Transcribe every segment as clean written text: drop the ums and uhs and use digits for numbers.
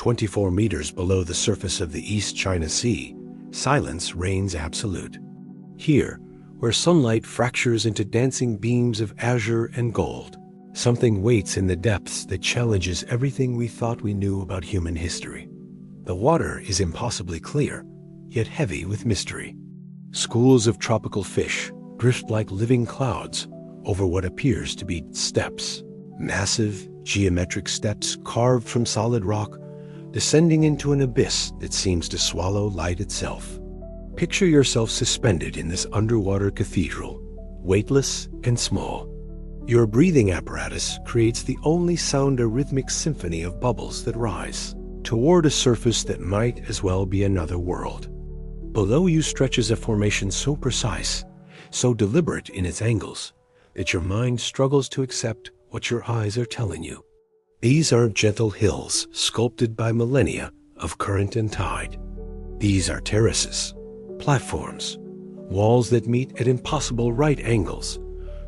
24 meters below the surface of the East China Sea, silence reigns absolute. Here, where sunlight fractures into dancing beams of azure and gold, something waits in the depths that challenges everything we thought we knew about human history. The water is impossibly clear, yet heavy with mystery. Schools of tropical fish drift like living clouds over what appears to be steppes. Massive, geometric steps carved from solid rock, descending into an abyss that seems to swallow light itself. Picture yourself suspended in this underwater cathedral, weightless and small. Your breathing apparatus creates the only sound a rhythmic symphony of bubbles that rise toward a surface that might as well be another world. Below you stretches a formation so precise, so deliberate in its angles, that your mind struggles to accept what your eyes are telling you. These aren't gentle hills sculpted by millennia of current and tide. These are terraces, platforms, walls that meet at impossible right angles,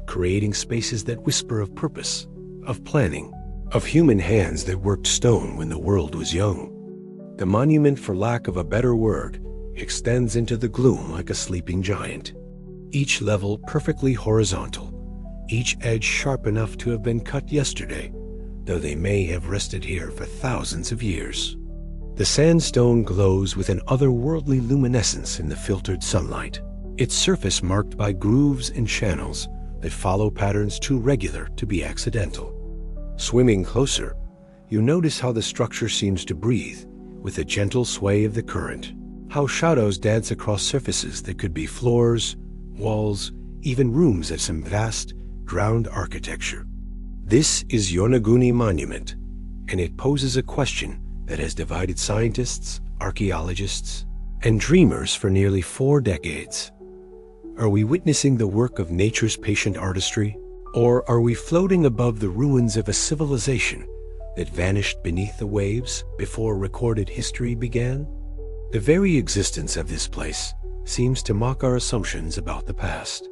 creating spaces that whisper of purpose, of planning, of human hands that worked stone when the world was young. The monument, for lack of a better word, extends into the gloom like a sleeping giant. Each level perfectly horizontal, each edge sharp enough to have been cut yesterday, though they may have rested here for thousands of years. The sandstone glows with an otherworldly luminescence in the filtered sunlight, its surface marked by grooves and channels that follow patterns too regular to be accidental. Swimming closer, you notice how the structure seems to breathe with a gentle sway of the current, how shadows dance across surfaces that could be floors, walls, even rooms of some vast, drowned architecture. This is Yonaguni Monument, and it poses a question that has divided scientists, archaeologists, and dreamers for nearly 4 decades. Are we witnessing the work of nature's patient artistry, or are we floating above the ruins of a civilization that vanished beneath the waves before recorded history began? The very existence of this place seems to mock our assumptions about the past.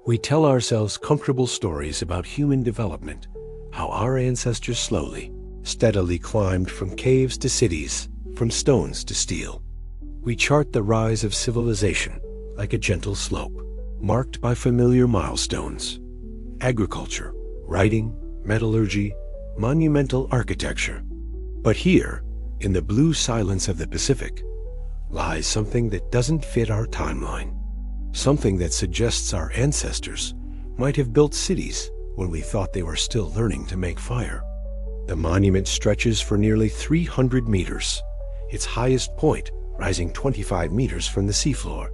We tell ourselves comfortable stories about human development, how our ancestors slowly, steadily climbed from caves to cities, from stones to steel. We chart the rise of civilization like a gentle slope, marked by familiar milestones: agriculture, writing, metallurgy, monumental architecture. But here, in the blue silence of the Pacific, lies something that doesn't fit our timeline. Something that suggests our ancestors might have built cities when we thought they were still learning to make fire. The monument stretches for nearly 300 meters, its highest point rising 25 meters from the seafloor.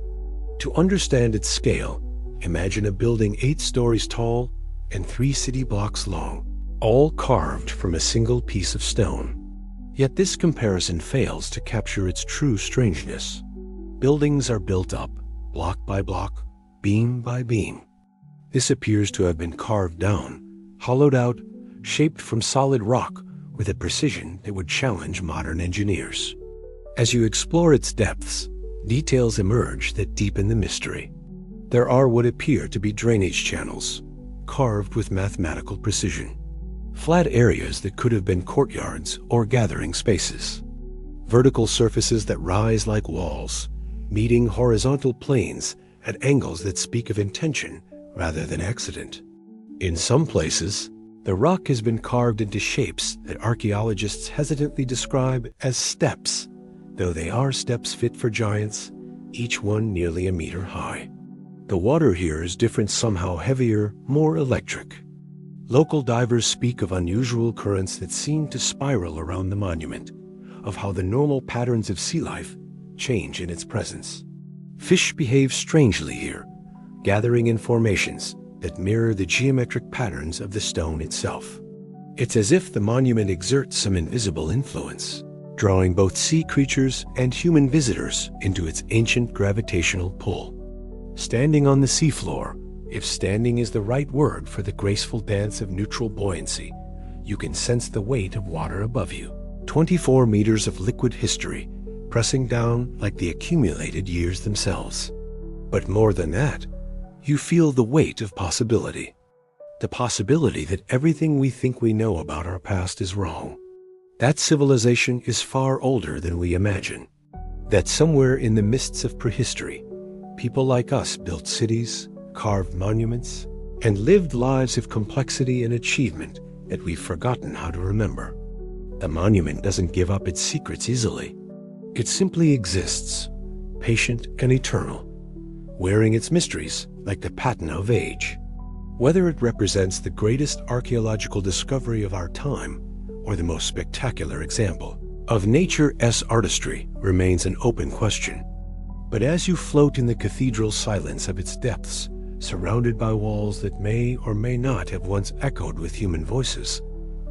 To understand its scale, imagine a building 8 stories tall and 3 city blocks long, all carved from a single piece of stone. Yet this comparison fails to capture its true strangeness. Buildings are built up, block by block, beam by beam. This appears to have been carved down, hollowed out, shaped from solid rock with a precision that would challenge modern engineers. As you explore its depths, details emerge that deepen the mystery. There are what appear to be drainage channels, carved with mathematical precision. Flat areas that could have been courtyards or gathering spaces. Vertical surfaces that rise like walls, meeting horizontal planes at angles that speak of intention rather than accident. In some places, the rock has been carved into shapes that archaeologists hesitantly describe as steps, though they are steps fit for giants, each one nearly a meter high. The water here is different, somehow heavier, more electric. Local divers speak of unusual currents that seem to spiral around the monument, of how the normal patterns of sea life change in its presence. Fish behave strangely here, gathering in formations that mirror the geometric patterns of the stone itself. It's as if the monument exerts some invisible influence, drawing both sea creatures and human visitors into its ancient gravitational pull. Standing on the seafloor, if standing is the right word for the graceful dance of neutral buoyancy, you can sense the weight of water above you. 24 meters of liquid history, pressing down like the accumulated years themselves. But more than that, you feel the weight of possibility. The possibility that everything we think we know about our past is wrong. That civilization is far older than we imagine. That somewhere in the mists of prehistory, people like us built cities, carved monuments, and lived lives of complexity and achievement that we've forgotten how to remember. The monument doesn't give up its secrets easily. It simply exists, patient and eternal, wearing its mysteries like the patina of age. Whether it represents the greatest archaeological discovery of our time or the most spectacular example of nature's artistry remains an open question. But as you float in the cathedral silence of its depths, surrounded by walls that may or may not have once echoed with human voices,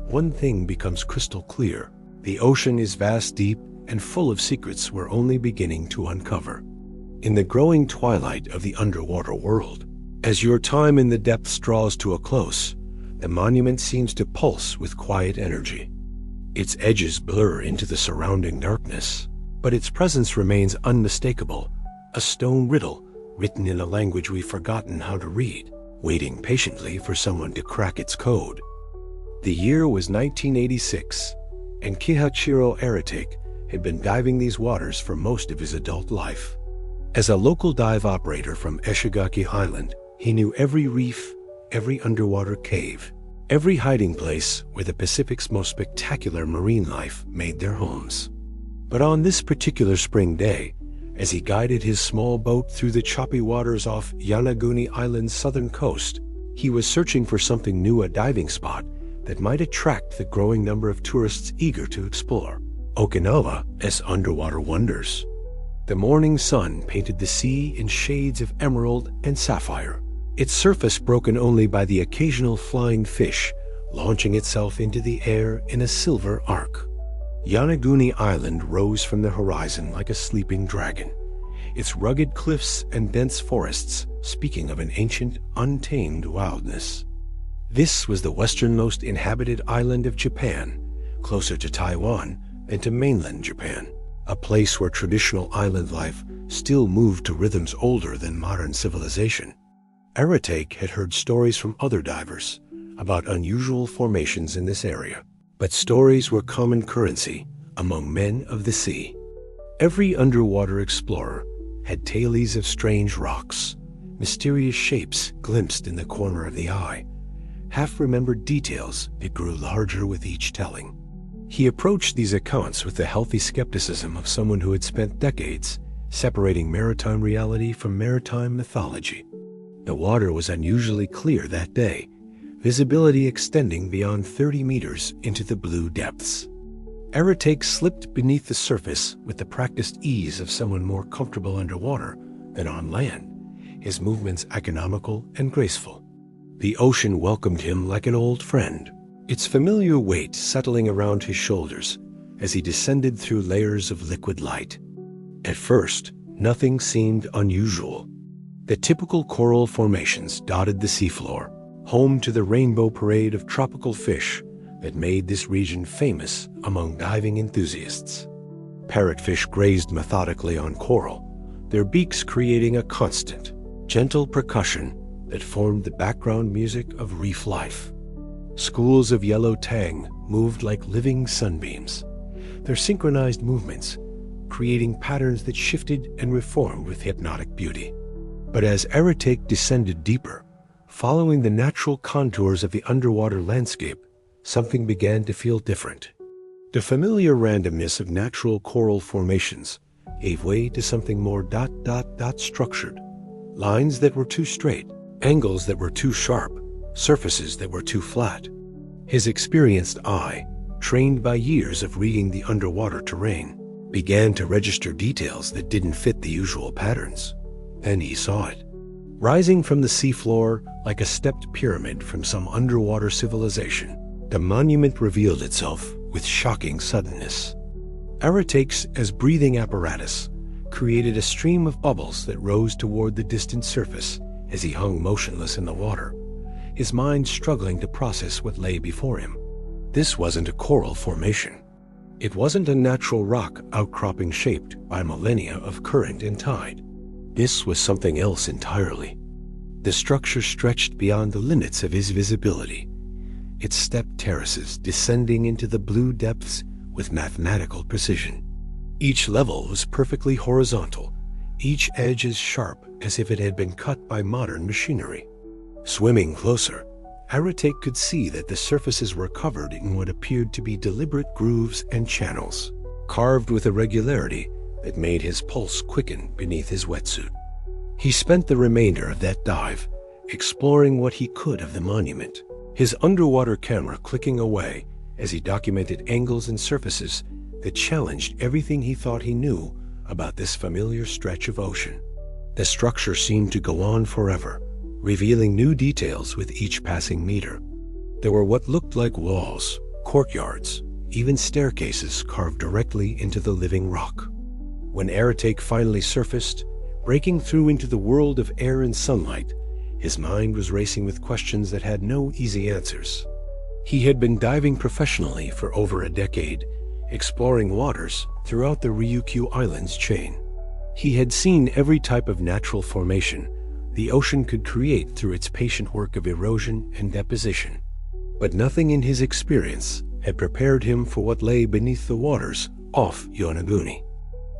one thing becomes crystal clear. The ocean is vast, deep, and full of secrets we're only beginning to uncover. In the growing twilight of the underwater world, as your time in the depths draws to a close, the monument seems to pulse with quiet energy. Its edges blur into the surrounding darkness, but its presence remains unmistakable, a stone riddle written in a language we've forgotten how to read, waiting patiently for someone to crack its code. The year was 1986, and Kihachiro Aratake had been diving these waters for most of his adult life. As a local dive operator from Ishigaki Island, he knew every reef, every underwater cave, every hiding place where the Pacific's most spectacular marine life made their homes. But on this particular spring day, as he guided his small boat through the choppy waters off Yonaguni Island's southern coast, he was searching for something new, a diving spot that might attract the growing number of tourists eager to explore Okinawa's underwater wonders. The morning sun painted the sea in shades of emerald and sapphire, its surface broken only by the occasional flying fish launching itself into the air in a silver arc. Yonaguni Island rose from the horizon like a sleeping dragon, its rugged cliffs and dense forests speaking of an ancient, untamed wildness. This was the westernmost inhabited island of Japan, closer to Taiwan than to mainland Japan, a place where traditional island life still moved to rhythms older than modern civilization. Aratake had heard stories from other divers about unusual formations in this area, but stories were common currency among men of the sea. Every underwater explorer had tales of strange rocks, mysterious shapes glimpsed in the corner of the eye, half-remembered details that grew larger with each telling. He approached these accounts with the healthy skepticism of someone who had spent decades separating maritime reality from maritime mythology. The water was unusually clear that day, visibility extending beyond 30 meters into the blue depths. Aratake slipped beneath the surface with the practiced ease of someone more comfortable underwater than on land, his movements economical and graceful. The ocean welcomed him like an old friend, its familiar weight settling around his shoulders as he descended through layers of liquid light. At first, nothing seemed unusual. The typical coral formations dotted the seafloor, home to the rainbow parade of tropical fish that made this region famous among diving enthusiasts. Parrotfish grazed methodically on coral, their beaks creating a constant, gentle percussion that formed the background music of reef life. Schools of yellow tang moved like living sunbeams, their synchronized movements creating patterns that shifted and reformed with hypnotic beauty. But as Aratake descended deeper, following the natural contours of the underwater landscape, something began to feel different. The familiar randomness of natural coral formations gave way to something more structured. Lines that were too straight, angles that were too sharp, surfaces that were too flat. His experienced eye, trained by years of reading the underwater terrain, began to register details that didn't fit the usual patterns. Then he saw it. Rising from the seafloor like a stepped pyramid from some underwater civilization, the monument revealed itself with shocking suddenness. Aratake's breathing apparatus created a stream of bubbles that rose toward the distant surface as he hung motionless in the water, his mind struggling to process what lay before him. This wasn't a coral formation. It wasn't a natural rock outcropping shaped by millennia of current and tide. This was something else entirely. The structure stretched beyond the limits of his visibility, its stepped terraces descending into the blue depths with mathematical precision. Each level was perfectly horizontal, each edge as sharp as if it had been cut by modern machinery. Swimming closer, Aratek could see that the surfaces were covered in what appeared to be deliberate grooves and channels, carved with a regularity that made his pulse quicken beneath his wetsuit. He spent the remainder of that dive exploring what he could of the monument, his underwater camera clicking away as he documented angles and surfaces that challenged everything he thought he knew about this familiar stretch of ocean. The structure seemed to go on forever, revealing new details with each passing meter. There were what looked like walls, courtyards, even staircases carved directly into the living rock. When Aratek finally surfaced, breaking through into the world of air and sunlight, his mind was racing with questions that had no easy answers. He had been diving professionally for over a decade, exploring waters throughout the Ryukyu Islands chain. He had seen every type of natural formation the ocean could create through its patient work of erosion and deposition. But nothing in his experience had prepared him for what lay beneath the waters off Yonaguni.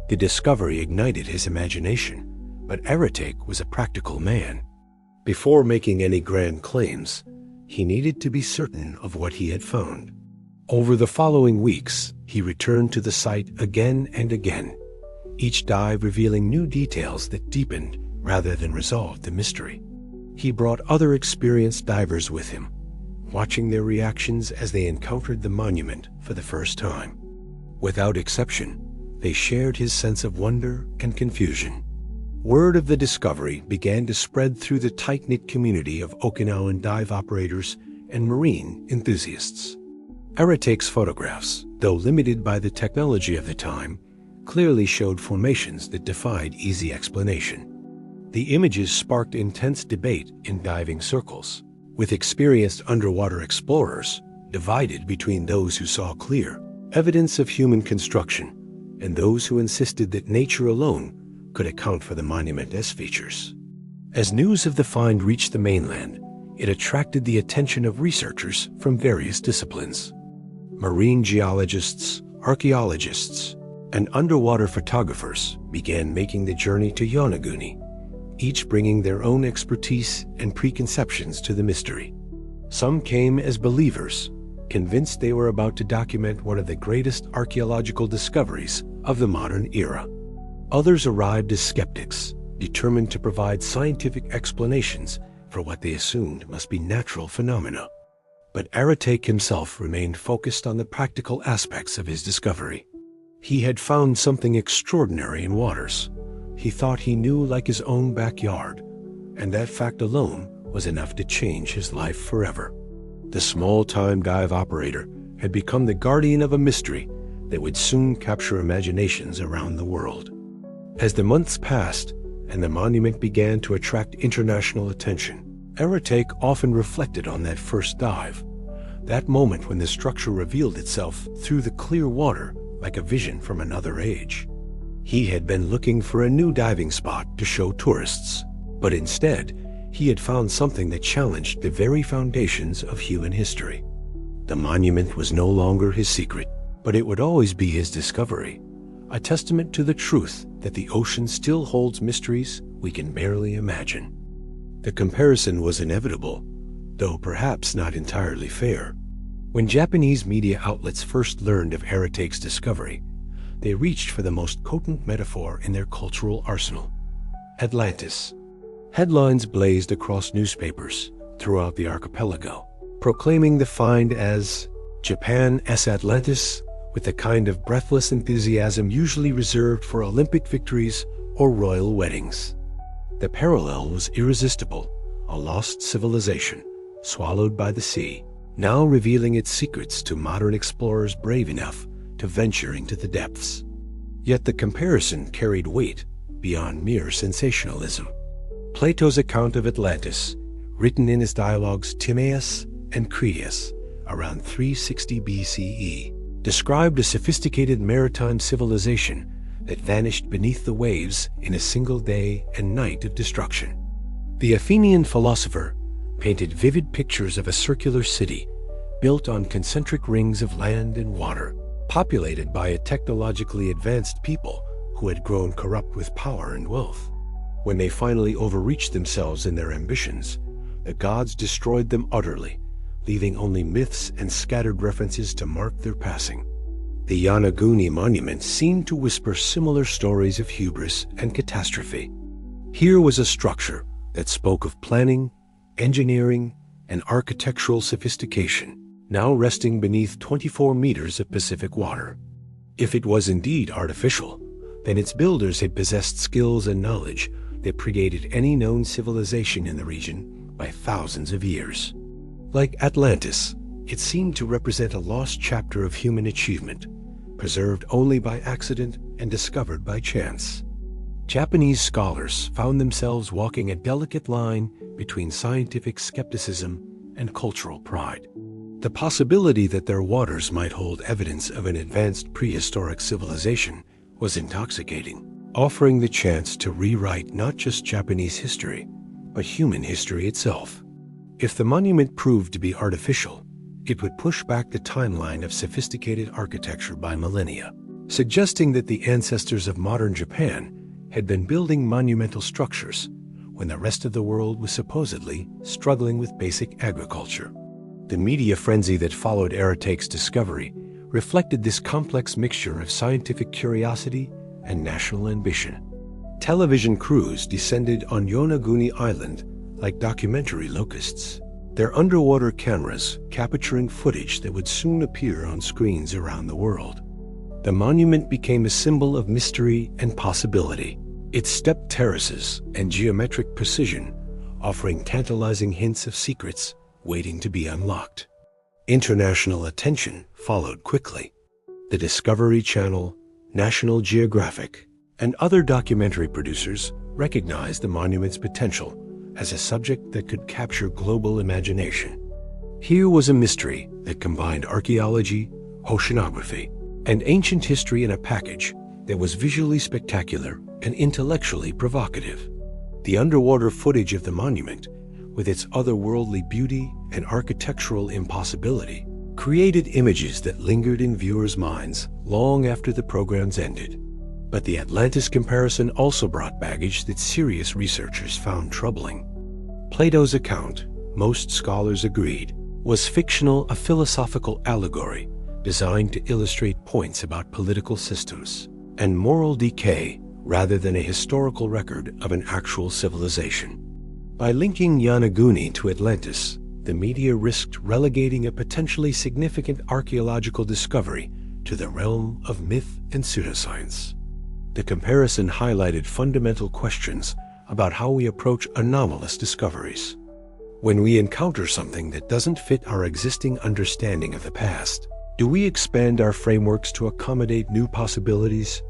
The discovery ignited his imagination, but Aratek was a practical man. Before making any grand claims, he needed to be certain of what he had found. Over the following weeks, he returned to the site again and again, each dive revealing new details that deepened rather than resolved the mystery. He brought other experienced divers with him, watching their reactions as they encountered the monument for the first time. Without exception, they shared his sense of wonder and confusion. Word of the discovery began to spread through the tight-knit community of Okinawan dive operators and marine enthusiasts. Aratek's photographs, though limited by the technology of the time, clearly showed formations that defied easy explanation. The images sparked intense debate in diving circles, with experienced underwater explorers divided between those who saw clear evidence of human construction and those who insisted that nature alone could account for the monument's features. As news of the find reached the mainland, it attracted the attention of researchers from various disciplines. Marine geologists, archaeologists, and underwater photographers began making the journey to Yonaguni, each bringing their own expertise and preconceptions to the mystery. Some came as believers, convinced they were about to document one of the greatest archaeological discoveries of the modern era. Others arrived as skeptics, determined to provide scientific explanations for what they assumed must be natural phenomena. But Aratek himself remained focused on the practical aspects of his discovery. He had found something extraordinary in waters he thought he knew like his own backyard, and that fact alone was enough to change his life forever. The small-time dive operator had become the guardian of a mystery that would soon capture imaginations around the world. As the months passed and the monument began to attract international attention, Aratek often reflected on that first dive, that moment when the structure revealed itself through the clear water like a vision from another age. He had been looking for a new diving spot to show tourists, but instead, he had found something that challenged the very foundations of human history. The monument was no longer his secret, but it would always be his discovery, a testament to the truth that the ocean still holds mysteries we can barely imagine. The comparison was inevitable, though perhaps not entirely fair. When Japanese media outlets first learned of Aratek's discovery, they reached for the most potent metaphor in their cultural arsenal: Atlantis. Headlines blazed across newspapers throughout the archipelago, proclaiming the find as Japan's Atlantis, with the kind of breathless enthusiasm usually reserved for Olympic victories or royal weddings. The parallel was irresistible: a lost civilization, swallowed by the sea, now revealing its secrets to modern explorers brave enough to venture into the depths. Yet the comparison carried weight beyond mere sensationalism. Plato's account of Atlantis, written in his dialogues Timaeus and Critias around 360 BCE, described a sophisticated maritime civilization that vanished beneath the waves in a single day and night of destruction. The Athenian philosopher painted vivid pictures of a circular city built on concentric rings of land and water, populated by a technologically advanced people who had grown corrupt with power and wealth. When they finally overreached themselves in their ambitions, the gods destroyed them utterly, leaving only myths and scattered references to mark their passing. The Yonaguni Monument seemed to whisper similar stories of hubris and catastrophe. Here was a structure that spoke of planning, engineering, and architectural sophistication, now resting beneath 24 meters of Pacific water. If it was indeed artificial, then its builders had possessed skills and knowledge that predated any known civilization in the region by thousands of years. Like Atlantis, it seemed to represent a lost chapter of human achievement, preserved only by accident and discovered by chance. Japanese scholars found themselves walking a delicate line between scientific skepticism and cultural pride. The possibility that their waters might hold evidence of an advanced prehistoric civilization was intoxicating, offering the chance to rewrite not just Japanese history, but human history itself. If the monument proved to be artificial, it would push back the timeline of sophisticated architecture by millennia, suggesting that the ancestors of modern Japan had been building monumental structures when the rest of the world was supposedly struggling with basic agriculture. The media frenzy that followed Aratake's discovery reflected this complex mixture of scientific curiosity and national ambition. Television crews descended on Yonaguni Island like documentary locusts, their underwater cameras capturing footage that would soon appear on screens around the world. The monument became a symbol of mystery and possibility, its stepped terraces and geometric precision offering tantalizing hints of secrets waiting to be unlocked. International attention followed quickly. The Discovery Channel, National Geographic, and other documentary producers recognized the monument's potential as a subject that could capture global imagination. Here was a mystery that combined archaeology, oceanography, and ancient history in a package that was visually spectacular and intellectually provocative. The underwater footage of the monument, with its otherworldly beauty and architectural impossibility, created images that lingered in viewers' minds long after the programs ended. But the Atlantis comparison also brought baggage that serious researchers found troubling. Plato's account, most scholars agreed, was fictional, a philosophical allegory designed to illustrate points about political systems and moral decay rather than a historical record of an actual civilization. By linking Yonaguni to Atlantis, the media risked relegating a potentially significant archaeological discovery to the realm of myth and pseudoscience. The comparison highlighted fundamental questions about how we approach anomalous discoveries. When we encounter something that doesn't fit our existing understanding of the past, do we expand our frameworks to accommodate new possibilities,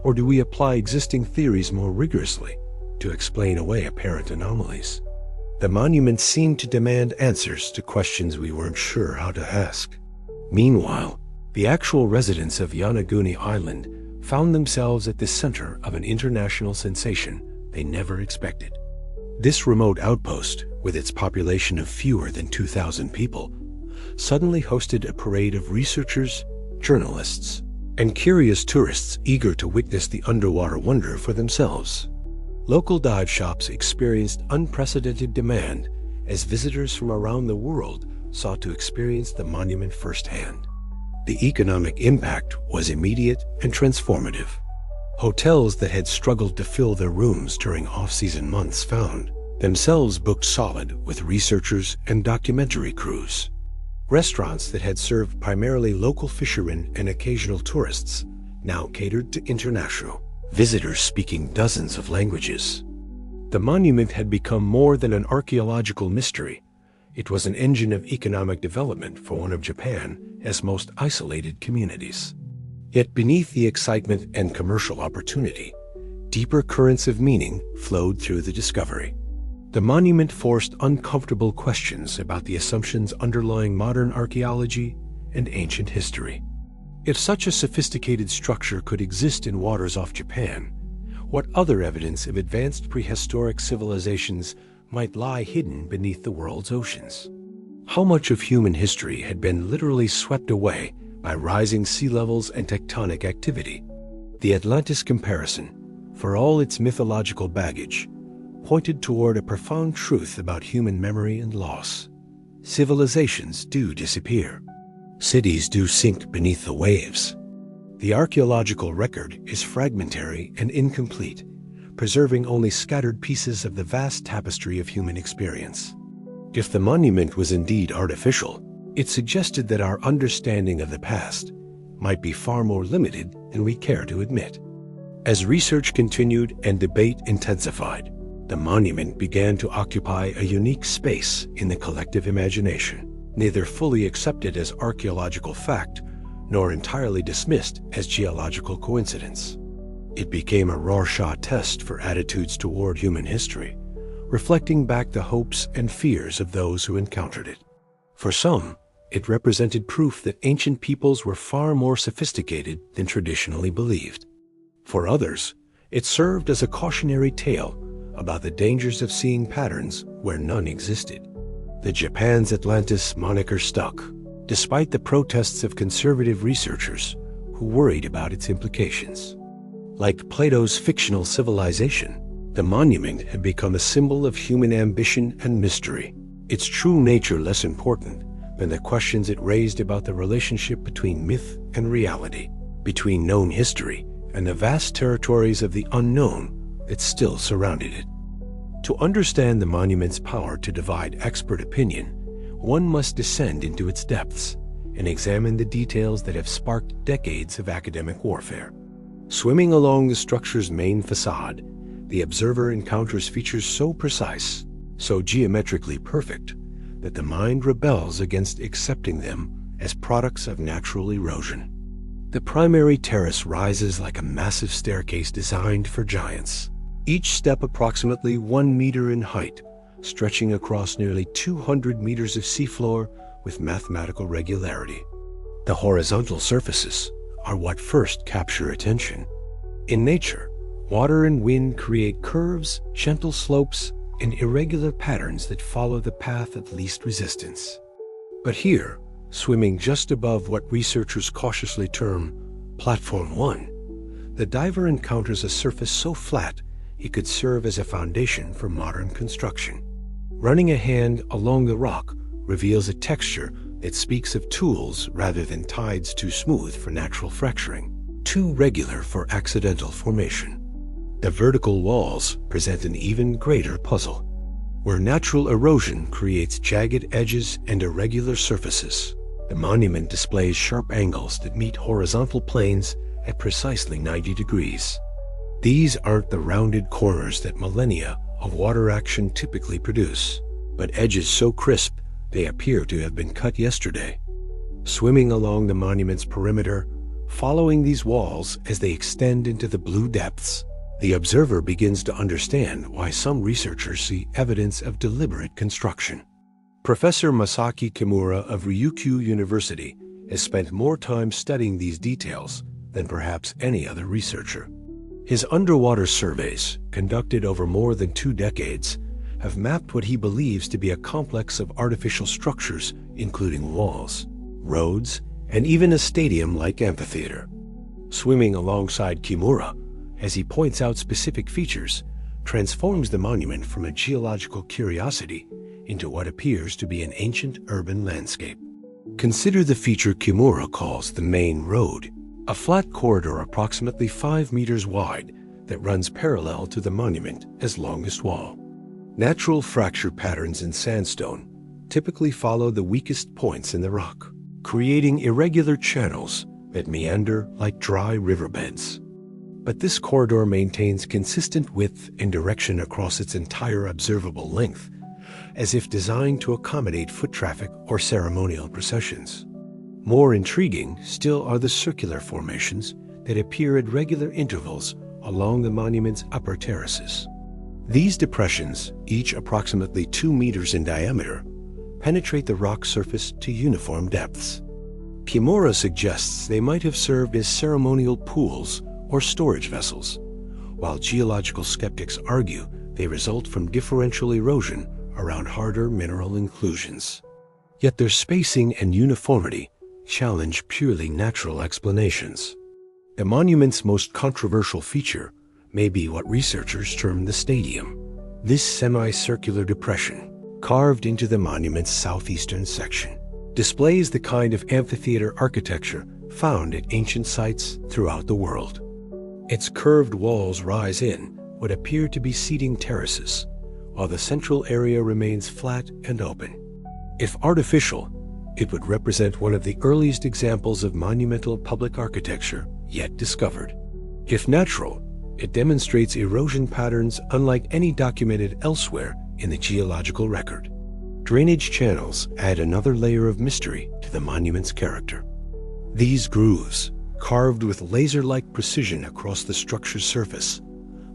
or do we apply existing theories more rigorously to explain away apparent anomalies? The monument seemed to demand answers to questions we weren't sure how to ask. Meanwhile, the actual residents of Yonaguni Island found themselves at the center of an international sensation they never expected. This remote outpost, with its population of fewer than 2,000 people, suddenly hosted a parade of researchers, journalists, and curious tourists eager to witness the underwater wonder for themselves. Local dive shops experienced unprecedented demand as visitors from around the world sought to experience the monument firsthand. The economic impact was immediate and transformative. Hotels that had struggled to fill their rooms during off-season months found themselves booked solid with researchers and documentary crews. Restaurants that had served primarily local fishermen and occasional tourists now catered to international visitors speaking dozens of languages. The monument had become more than an archaeological mystery. It was an engine of economic development for one of Japan's most isolated communities. Yet beneath the excitement and commercial opportunity, deeper currents of meaning flowed through the discovery. The monument forced uncomfortable questions about the assumptions underlying modern archaeology and ancient history. If such a sophisticated structure could exist in waters off Japan, what other evidence of advanced prehistoric civilizations might lie hidden beneath the world's oceans? How much of human history had been literally swept away by rising sea levels and tectonic activity. The Atlantis comparison, for all its mythological baggage, pointed toward a profound truth about human memory and loss. Civilizations do disappear. Cities do sink beneath the waves. The archaeological record is fragmentary and incomplete, preserving only scattered pieces of the vast tapestry of human experience. If the monument was indeed artificial, it suggested that our understanding of the past might be far more limited than we care to admit. As research continued and debate intensified, the monument began to occupy a unique space in the collective imagination, neither fully accepted as archaeological fact nor entirely dismissed as geological coincidence. It became a Rorschach test for attitudes toward human history, reflecting back the hopes and fears of those who encountered it. For some, it represented proof that ancient peoples were far more sophisticated than traditionally believed. For others, it served as a cautionary tale about the dangers of seeing patterns where none existed. The Japan's Atlantis moniker stuck, despite the protests of conservative researchers who worried about its implications. Like Plato's fictional civilization, the monument had become a symbol of human ambition and mystery, its true nature less important than the questions it raised about the relationship between myth and reality, between known history and the vast territories of the unknown that still surrounded it. To understand the monument's power to divide expert opinion, one must descend into its depths and examine the details that have sparked decades of academic warfare. Swimming along the structure's main facade, the observer encounters features so precise, so geometrically perfect, that the mind rebels against accepting them as products of natural erosion. The primary terrace rises like a massive staircase designed for giants, each step approximately 1 meter in height, stretching across nearly 200 meters of seafloor with mathematical regularity. The horizontal surfaces are what first capture attention. In nature, water and wind create curves, gentle slopes, and irregular patterns that follow the path of least resistance. But here, swimming just above what researchers cautiously term Platform 1, the diver encounters a surface so flat it could serve as a foundation for modern construction. Running a hand along the rock reveals a texture that speaks of tools rather than tides too smooth for natural fracturing, too regular for accidental formation. The vertical walls present an even greater puzzle, where natural erosion creates jagged edges and irregular surfaces. The monument displays sharp angles that meet horizontal planes at precisely 90 degrees. These aren't the rounded corners that millennia of water action typically produce, but edges so crisp they appear to have been cut yesterday. Swimming along the monument's perimeter, following these walls as they extend into the blue depths, the observer begins to understand why some researchers see evidence of deliberate construction. Professor Masaki Kimura of Ryukyu University has spent more time studying these details than perhaps any other researcher. His underwater surveys, conducted over more than 2 decades, have mapped what he believes to be a complex of artificial structures, including walls, roads, and even a stadium-like amphitheater. Swimming alongside Kimura, as he points out specific features, transforms the monument from a geological curiosity into what appears to be an ancient urban landscape. Consider the feature Kimura calls the main road, a flat corridor approximately 5 meters wide that runs parallel to the monument as longest wall. Natural fracture patterns in sandstone typically follow the weakest points in the rock, creating irregular channels that meander like dry riverbeds. But this corridor maintains consistent width and direction across its entire observable length, as if designed to accommodate foot traffic or ceremonial processions. More intriguing still are the circular formations that appear at regular intervals along the monument's upper terraces. These depressions, each approximately 2 meters in diameter, penetrate the rock surface to uniform depths. Kimura suggests they might have served as ceremonial pools or storage vessels, while geological skeptics argue they result from differential erosion around harder mineral inclusions. Yet their spacing and uniformity challenge purely natural explanations. The monument's most controversial feature may be what researchers term the stadium. This semicircular depression, carved into the monument's southeastern section, displays the kind of amphitheater architecture found at ancient sites throughout the world. Its curved walls rise in what appear to be seating terraces, while the central area remains flat and open. If artificial, it would represent one of the earliest examples of monumental public architecture yet discovered. If natural, it demonstrates erosion patterns unlike any documented elsewhere in the geological record. Drainage channels add another layer of mystery to the monument's character. These grooves, carved with laser-like precision across the structure's surface,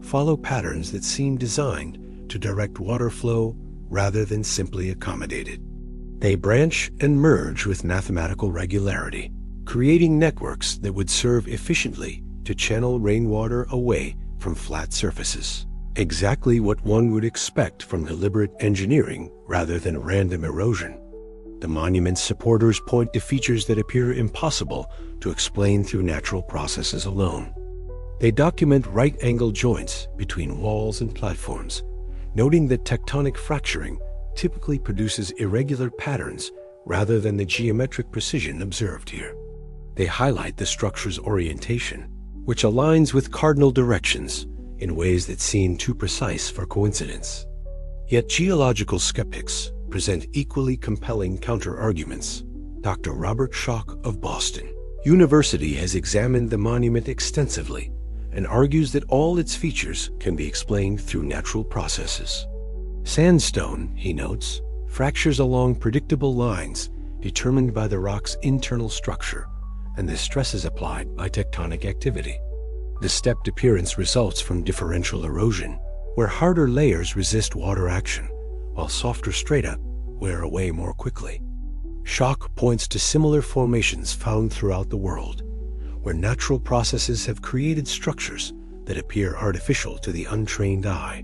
follow patterns that seem designed to direct water flow rather than simply accommodate it. They branch and merge with mathematical regularity, creating networks that would serve efficiently to channel rainwater away from flat surfaces. Exactly what one would expect from deliberate engineering rather than random erosion. The monument's supporters point to features that appear impossible to explain through natural processes alone. They document right-angle joints between walls and platforms, noting that tectonic fracturing typically produces irregular patterns rather than the geometric precision observed here. They highlight the structure's orientation, which aligns with cardinal directions in ways that seem too precise for coincidence. Yet geological skeptics present equally compelling counter-arguments. Dr. Robert Schoch of Boston University has examined the monument extensively and argues that all its features can be explained through natural processes. Sandstone, he notes, fractures along predictable lines determined by the rock's internal structure and the stresses applied by tectonic activity. The stepped appearance results from differential erosion, where harder layers resist water action, while softer strata wear away more quickly. Schoch points to similar formations found throughout the world, where natural processes have created structures that appear artificial to the untrained eye.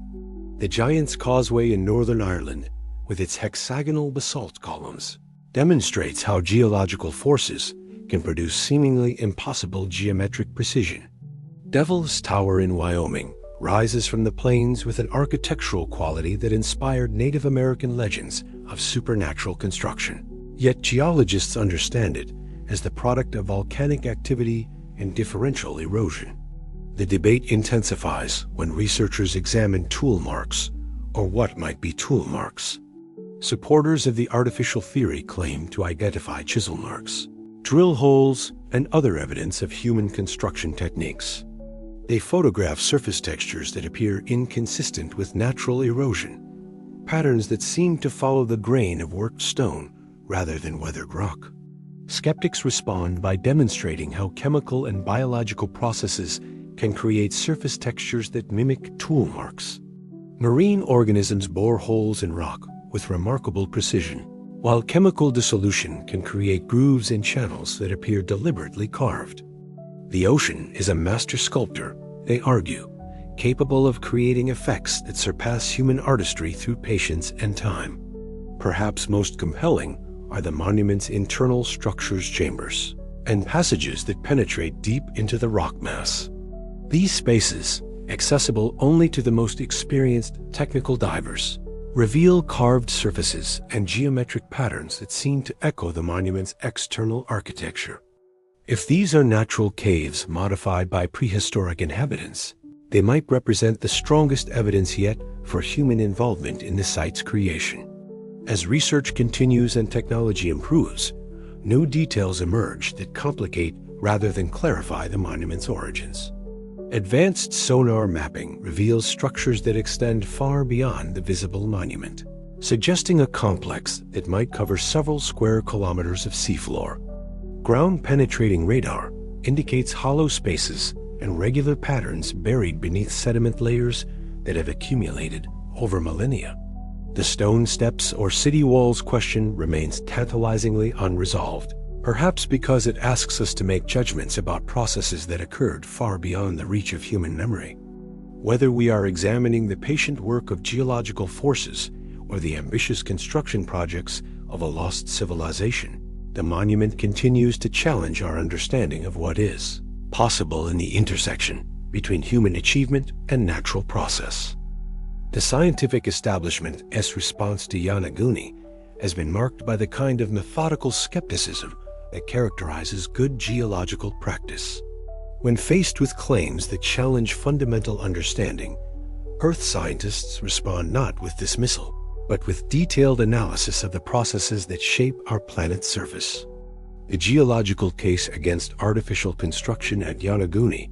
The Giant's Causeway in Northern Ireland, with its hexagonal basalt columns, demonstrates how geological forces can produce seemingly impossible geometric precision. Devil's Tower in Wyoming rises from the plains with an architectural quality that inspired Native American legends of supernatural construction. Yet geologists understand it as the product of volcanic activity and differential erosion. The debate intensifies when researchers examine tool marks, or what might be tool marks. Supporters of the artificial theory claim to identify chisel marks, drill holes, and other evidence of human construction techniques. They photograph surface textures that appear inconsistent with natural erosion, patterns that seem to follow the grain of worked stone rather than weathered rock. Skeptics respond by demonstrating how chemical and biological processes can create surface textures that mimic tool marks. Marine organisms bore holes in rock with remarkable precision, while chemical dissolution can create grooves in channels that appear deliberately carved. The ocean is a master sculptor, they argue, capable of creating effects that surpass human artistry through patience and time. Perhaps most compelling are the monument's internal structures chambers and passages that penetrate deep into the rock mass. These spaces, accessible only to the most experienced technical divers, reveal carved surfaces and geometric patterns that seem to echo the monument's external architecture. If these are natural caves modified by prehistoric inhabitants, they might represent the strongest evidence yet for human involvement in the site's creation. As research continues and technology improves, new details emerge that complicate rather than clarify the monument's origins. Advanced sonar mapping reveals structures that extend far beyond the visible monument, suggesting a complex that might cover several square kilometers of seafloor. Ground-penetrating radar indicates hollow spaces and regular patterns buried beneath sediment layers that have accumulated over millennia. The stone steps or city walls question remains tantalizingly unresolved, perhaps because it asks us to make judgments about processes that occurred far beyond the reach of human memory. Whether we are examining the patient work of geological forces or the ambitious construction projects of a lost civilization, the monument continues to challenge our understanding of what is possible in the intersection between human achievement and natural process. The scientific establishment's response to Yonaguni has been marked by the kind of methodical skepticism that characterizes good geological practice. When faced with claims that challenge fundamental understanding, Earth scientists respond not with dismissal, but with detailed analysis of the processes that shape our planet's surface. The geological case against artificial construction at Yonaguni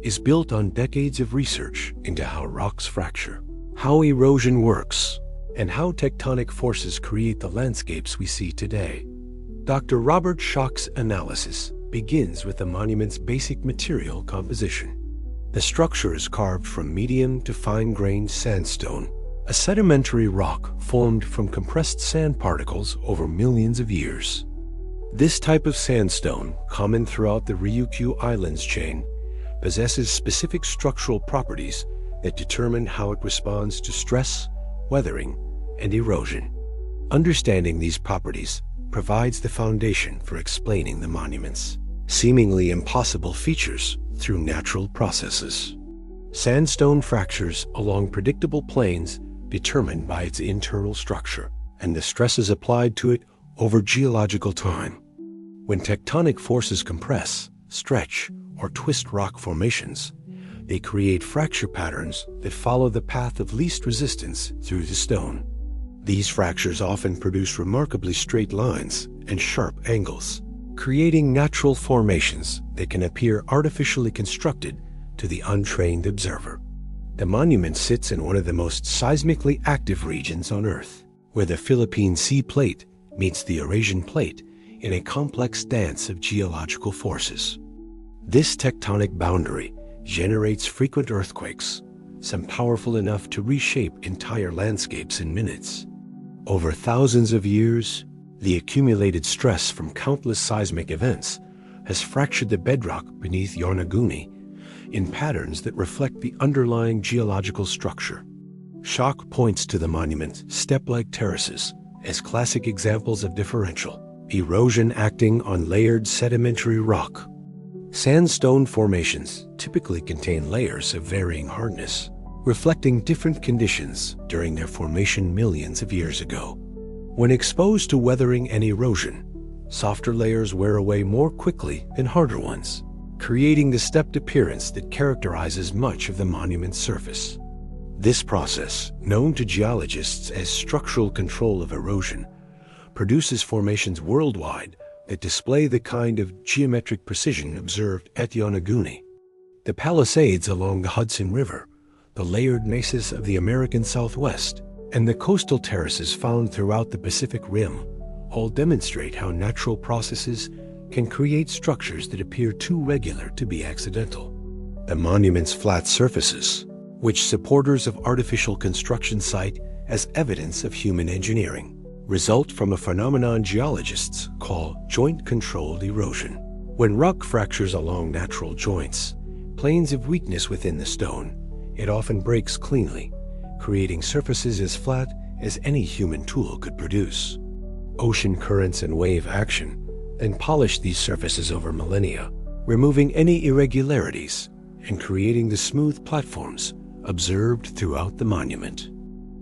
is built on decades of research into how rocks fracture, how erosion works, and how tectonic forces create the landscapes we see today. Dr. Robert Schoch's analysis begins with the monument's basic material composition. The structure is carved from medium to fine-grained sandstone, a sedimentary rock formed from compressed sand particles over millions of years. This type of sandstone, common throughout the Ryukyu Islands chain, possesses specific structural properties that determine how it responds to stress, weathering, and erosion. Understanding these properties provides the foundation for explaining the monument's seemingly impossible features through natural processes. Sandstone fractures along predictable planes determined by its internal structure and the stresses applied to it over geological time. When tectonic forces compress, stretch, or twist rock formations, they create fracture patterns that follow the path of least resistance through the stone. These fractures often produce remarkably straight lines and sharp angles, creating natural formations that can appear artificially constructed to the untrained observer. The monument sits in one of the most seismically active regions on Earth, where the Philippine Sea Plate meets the Eurasian Plate in a complex dance of geological forces. This tectonic boundary generates frequent earthquakes, some powerful enough to reshape entire landscapes in minutes. Over thousands of years, the accumulated stress from countless seismic events has fractured the bedrock beneath Yonaguni in patterns that reflect the underlying geological structure. Schoch points to the monument's step-like terraces as classic examples of differential erosion acting on layered sedimentary rock. Sandstone formations typically contain layers of varying hardness, reflecting different conditions during their formation millions of years ago. When exposed to weathering and erosion, softer layers wear away more quickly than harder ones, creating the stepped appearance that characterizes much of the monument's surface. This process, known to geologists as structural control of erosion, produces formations worldwide that display the kind of geometric precision observed at Yonaguni. The Palisades along the Hudson River, the layered mesas of the American Southwest, and the coastal terraces found throughout the Pacific Rim all demonstrate how natural processes can create structures that appear too regular to be accidental. The monument's flat surfaces, which supporters of artificial construction cite as evidence of human engineering, result from a phenomenon geologists call joint-controlled erosion. When rock fractures along natural joints, planes of weakness within the stone, it often breaks cleanly, creating surfaces as flat as any human tool could produce. Ocean currents and wave action then polish these surfaces over millennia, removing any irregularities and creating the smooth platforms observed throughout the monument.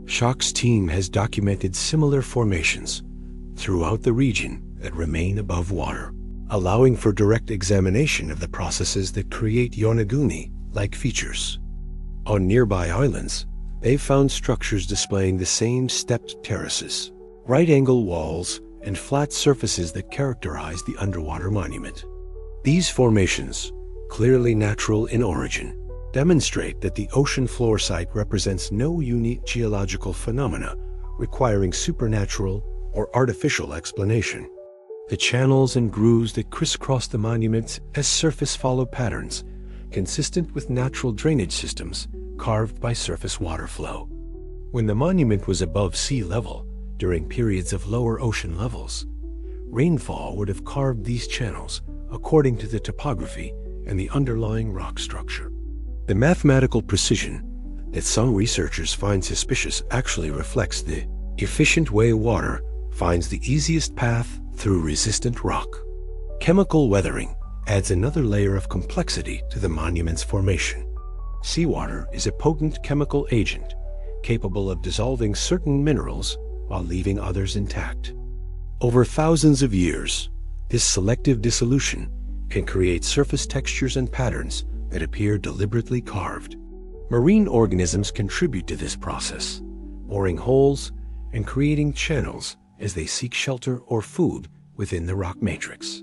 Schoch's team has documented similar formations throughout the region that remain above water, allowing for direct examination of the processes that create Yonaguni-like features. On nearby islands, they've found structures displaying the same stepped terraces, right-angle walls, and flat surfaces that characterize the underwater monument. These formations, clearly natural in origin, demonstrate that the ocean floor site represents no unique geological phenomena requiring supernatural or artificial explanation. The channels and grooves that crisscross the monument as surface-follow patterns, consistent with natural drainage systems carved by surface water flow. When the monument was above sea level during periods of lower ocean levels, rainfall would have carved these channels according to the topography and the underlying rock structure. The mathematical precision that some researchers find suspicious actually reflects the efficient way water finds the easiest path through resistant rock. Chemical weathering adds another layer of complexity to the monument's formation. Seawater is a potent chemical agent capable of dissolving certain minerals while leaving others intact. Over thousands of years, this selective dissolution can create surface textures and patterns that appear deliberately carved. Marine organisms contribute to this process, boring holes and creating channels as they seek shelter or food within the rock matrix.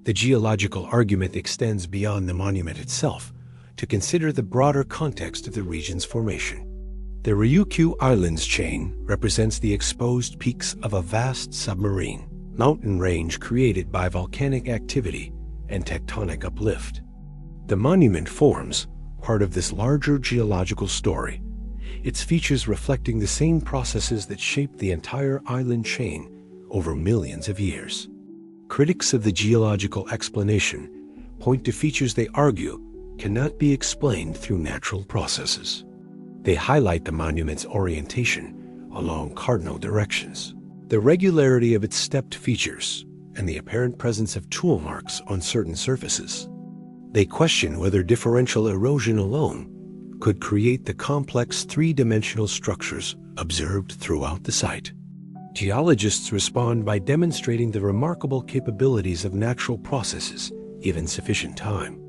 The geological argument extends beyond the monument itself to consider the broader context of the region's formation. The Ryukyu Islands chain represents the exposed peaks of a vast submarine mountain range created by volcanic activity and tectonic uplift. The monument forms part of this larger geological story, its features reflecting the same processes that shaped the entire island chain over millions of years. Critics of the geological explanation point to features they argue cannot be explained through natural processes. They highlight the monument's orientation along cardinal directions, the regularity of its stepped features, and the apparent presence of tool marks on certain surfaces. They question whether differential erosion alone could create the complex three-dimensional structures observed throughout the site. Geologists respond by demonstrating the remarkable capabilities of natural processes given sufficient time.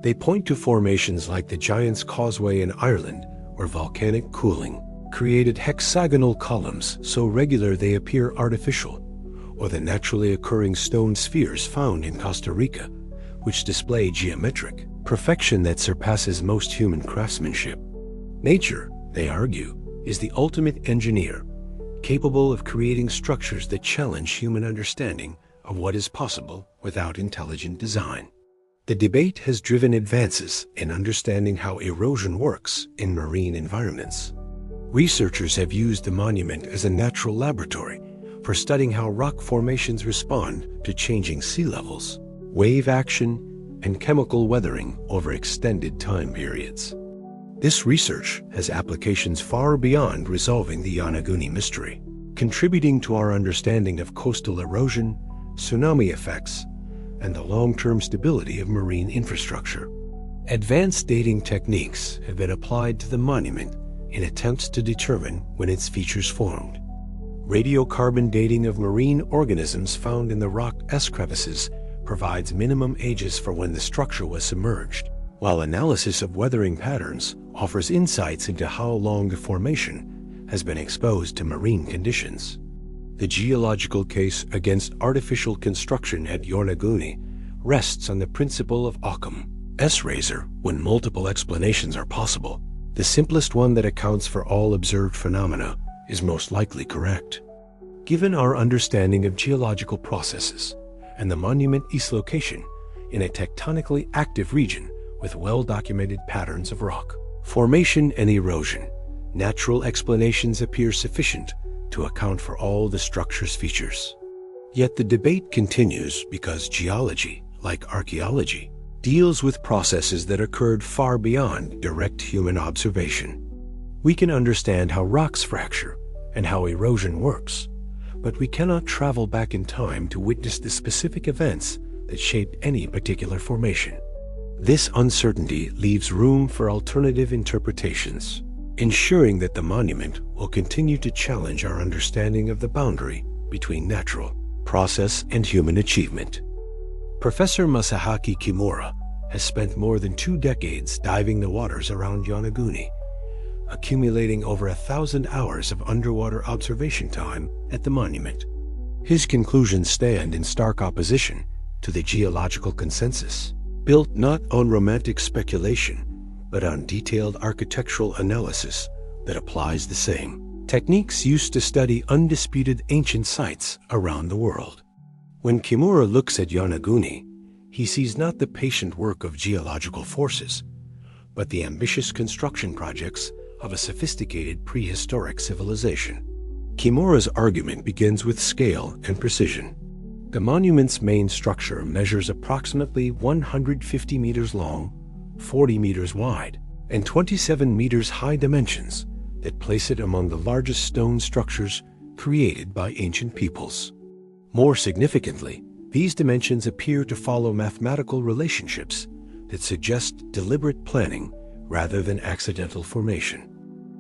They point to formations like the Giant's Causeway in Ireland, where volcanic cooling created hexagonal columns so regular they appear artificial, or the naturally occurring stone spheres found in Costa Rica, which display geometric perfection that surpasses most human craftsmanship. Nature, they argue, is the ultimate engineer, capable of creating structures that challenge human understanding of what is possible without intelligent design. The debate has driven advances in understanding how erosion works in marine environments. Researchers have used the monument as a natural laboratory for studying how rock formations respond to changing sea levels, wave action, and chemical weathering over extended time periods. This research has applications far beyond resolving the Yonaguni mystery, contributing to our understanding of coastal erosion, tsunami effects, and the long-term stability of marine infrastructure. Advanced dating techniques have been applied to the monument in attempts to determine when its features formed. Radiocarbon dating of marine organisms found in the rock S-crevices provides minimum ages for when the structure was submerged, while analysis of weathering patterns offers insights into how long the formation has been exposed to marine conditions. The geological case against artificial construction at Yonaguni rests on the principle of Occam's razor when multiple explanations are possible. The simplest one that accounts for all observed phenomena is most likely correct. Given our understanding of geological processes and the monument's location in a tectonically active region with well-documented patterns of rock formation and erosion, natural explanations appear sufficient to account for all the structure's features. Yet the debate continues because geology, like archaeology, deals with processes that occurred far beyond direct human observation. We can understand how rocks fracture and how erosion works, but we cannot travel back in time to witness the specific events that shaped any particular formation. This uncertainty leaves room for alternative interpretations, ensuring that the monument will continue to challenge our understanding of the boundary between natural process and human achievement. Professor Masahaki Kimura has spent more than 2 decades diving the waters around Yonaguni, accumulating over 1,000 hours of underwater observation time at the monument. His conclusions stand in stark opposition to the geological consensus, built not on romantic speculation, but on detailed architectural analysis that applies the same techniques used to study undisputed ancient sites around the world. When Kimura looks at Yonaguni, he sees not the patient work of geological forces, but the ambitious construction projects of a sophisticated prehistoric civilization. Kimura's argument begins with scale and precision. The monument's main structure measures approximately 150 meters long, 40 meters wide, and 27 meters high dimensions that place it among the largest stone structures created by ancient peoples. More significantly, these dimensions appear to follow mathematical relationships that suggest deliberate planning rather than accidental formation.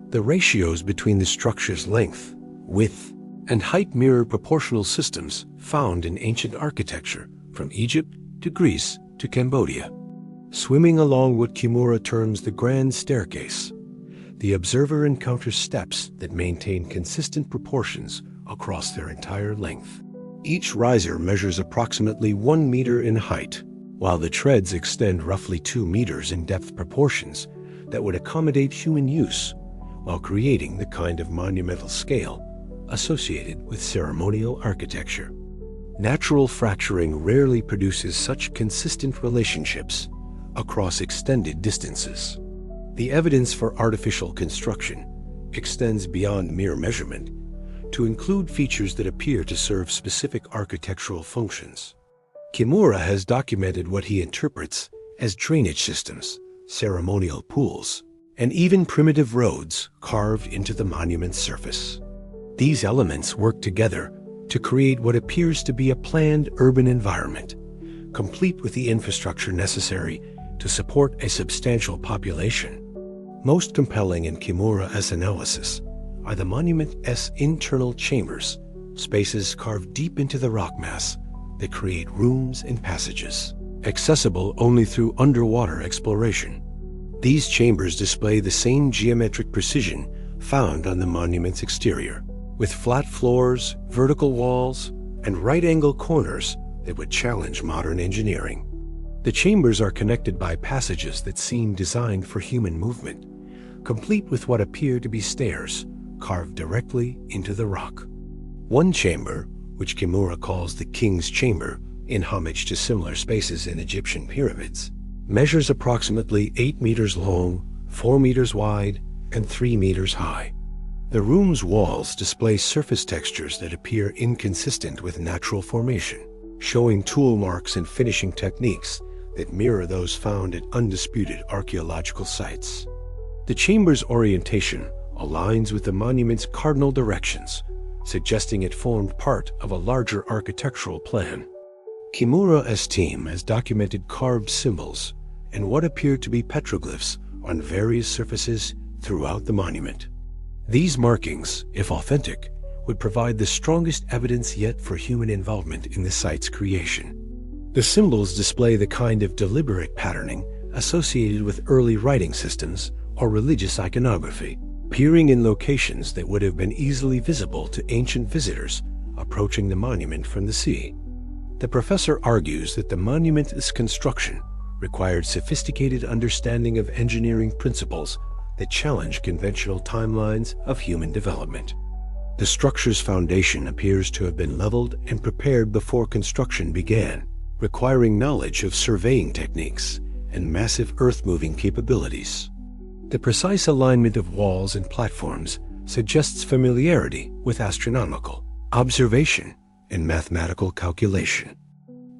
The ratios between the structure's length, width, and height mirror proportional systems found in ancient architecture from Egypt to Greece to Cambodia. Swimming along what Kimura terms the grand staircase, the observer encounters steps that maintain consistent proportions across their entire length. Each riser measures approximately 1 meter in height, while the treads extend roughly 2 meters in depth, proportions that would accommodate human use while creating the kind of monumental scale associated with ceremonial architecture. Natural fracturing rarely produces such consistent relationships across extended distances. The evidence for artificial construction extends beyond mere measurement to include features that appear to serve specific architectural functions. Kimura has documented what he interprets as drainage systems, ceremonial pools, and even primitive roads carved into the monument's surface. These elements work together to create what appears to be a planned urban environment, complete with the infrastructure necessary to support a substantial population. Most compelling in Kimura's analysis are the monument's internal chambers, spaces carved deep into the rock mass that create rooms and passages, accessible only through underwater exploration. These chambers display the same geometric precision found on the monument's exterior, with flat floors, vertical walls, and right-angle corners that would challenge modern engineering. The chambers are connected by passages that seem designed for human movement, complete with what appear to be stairs carved directly into the rock. One chamber, which Kimura calls the King's Chamber, in homage to similar spaces in Egyptian pyramids, measures approximately 8 meters long, 4 meters wide, and 3 meters high. The room's walls display surface textures that appear inconsistent with natural formation, showing tool marks and finishing techniques that mirror those found at undisputed archaeological sites. The chamber's orientation aligns with the monument's cardinal directions, suggesting it formed part of a larger architectural plan. Kimura's team has documented carved symbols and what appear to be petroglyphs on various surfaces throughout the monument. These markings, if authentic, would provide the strongest evidence yet for human involvement in the site's creation. The symbols display the kind of deliberate patterning associated with early writing systems or religious iconography, appearing in locations that would have been easily visible to ancient visitors approaching the monument from the sea. The professor argues that the monument's construction required sophisticated understanding of engineering principles that challenge conventional timelines of human development. The structure's foundation appears to have been leveled and prepared before construction began, requiring knowledge of surveying techniques and massive earth-moving capabilities. The precise alignment of walls and platforms suggests familiarity with astronomical observation and mathematical calculation.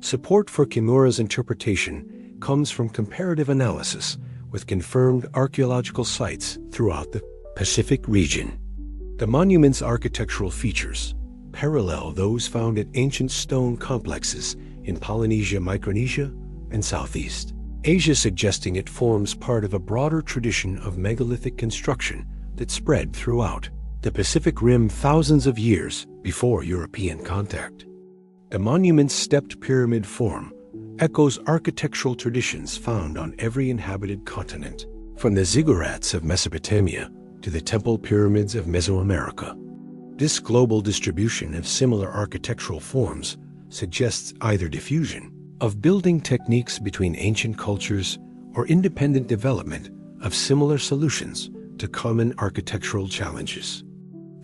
Support for Kimura's interpretation comes from comparative analysis with confirmed archaeological sites throughout the Pacific region. The monument's architectural features parallel those found at ancient stone complexes in Polynesia, Micronesia, and Southeast Asia, suggesting it forms part of a broader tradition of megalithic construction that spread throughout the Pacific Rim thousands of years before European contact. The monument's stepped pyramid form echoes architectural traditions found on every inhabited continent, from the ziggurats of Mesopotamia to the temple pyramids of Mesoamerica. This global distribution of similar architectural forms suggests either diffusion of building techniques between ancient cultures or independent development of similar solutions to common architectural challenges.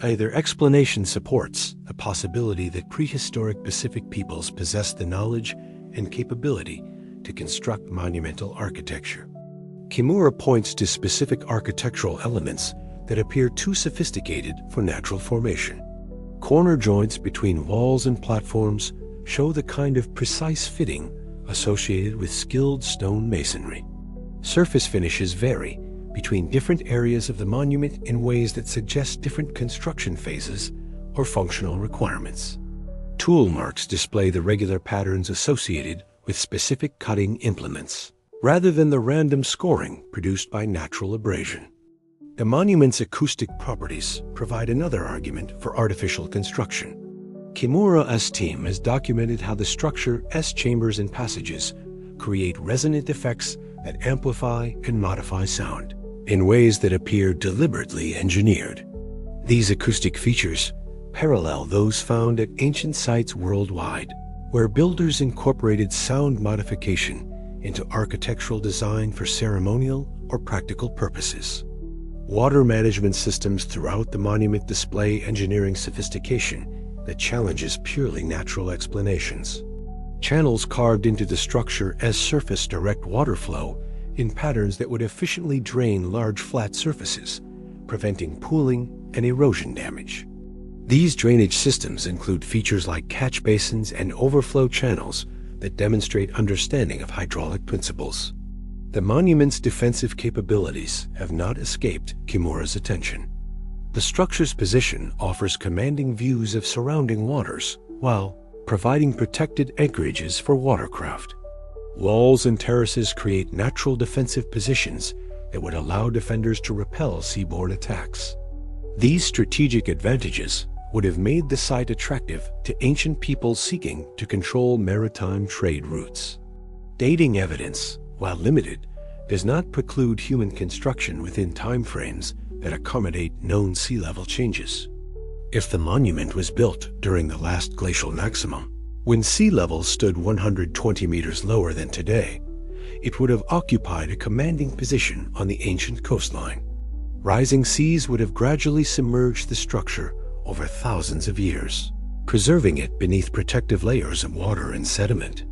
Either explanation supports the possibility that prehistoric Pacific peoples possessed the knowledge and capability to construct monumental architecture. Kimura points to specific architectural elements that appear too sophisticated for natural formation. Corner joints between walls and platforms show the kind of precise fitting associated with skilled stone masonry. Surface finishes vary between different areas of the monument in ways that suggest different construction phases or functional requirements. Tool marks display the regular patterns associated with specific cutting implements, rather than the random scoring produced by natural abrasion. The monument's acoustic properties provide another argument for artificial construction. Kimura's team has documented how the structure's chambers and passages create resonant effects that amplify and modify sound in ways that appear deliberately engineered. These acoustic features parallel those found at ancient sites worldwide, where builders incorporated sound modification into architectural design for ceremonial or practical purposes. Water management systems throughout the monument display engineering sophistication that challenges purely natural explanations. Channels carved into the structure as surface direct water flow in patterns that would efficiently drain large flat surfaces, preventing pooling and erosion damage. These drainage systems include features like catch basins and overflow channels that demonstrate understanding of hydraulic principles. The monument's defensive capabilities have not escaped Kimura's attention. The structure's position offers commanding views of surrounding waters, while providing protected anchorages for watercraft. Walls and terraces create natural defensive positions that would allow defenders to repel seaborne attacks. These strategic advantages would have made the site attractive to ancient peoples seeking to control maritime trade routes. Dating evidence, while limited, does not preclude human construction within timeframes that accommodate known sea level changes. If the monument was built during the last glacial maximum, when sea levels stood 120 meters lower than today, it would have occupied a commanding position on the ancient coastline. Rising seas would have gradually submerged the structure over thousands of years, preserving it beneath protective layers of water and sediment.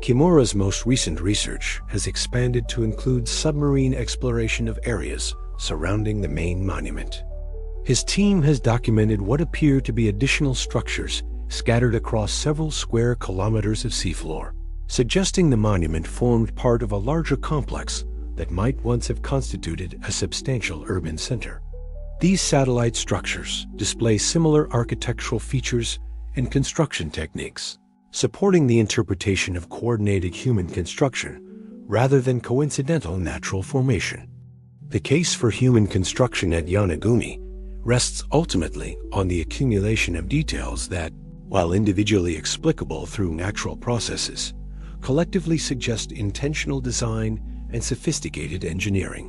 Kimura's most recent research has expanded to include submarine exploration of areas surrounding the main monument. His team has documented what appear to be additional structures scattered across several square kilometers of seafloor, suggesting the monument formed part of a larger complex that might once have constituted a substantial urban center. These satellite structures display similar architectural features and construction techniques, supporting the interpretation of coordinated human construction rather than coincidental natural formation. The case for human construction at Yonaguni rests ultimately on the accumulation of details that, while individually explicable through natural processes, collectively suggest intentional design and sophisticated engineering.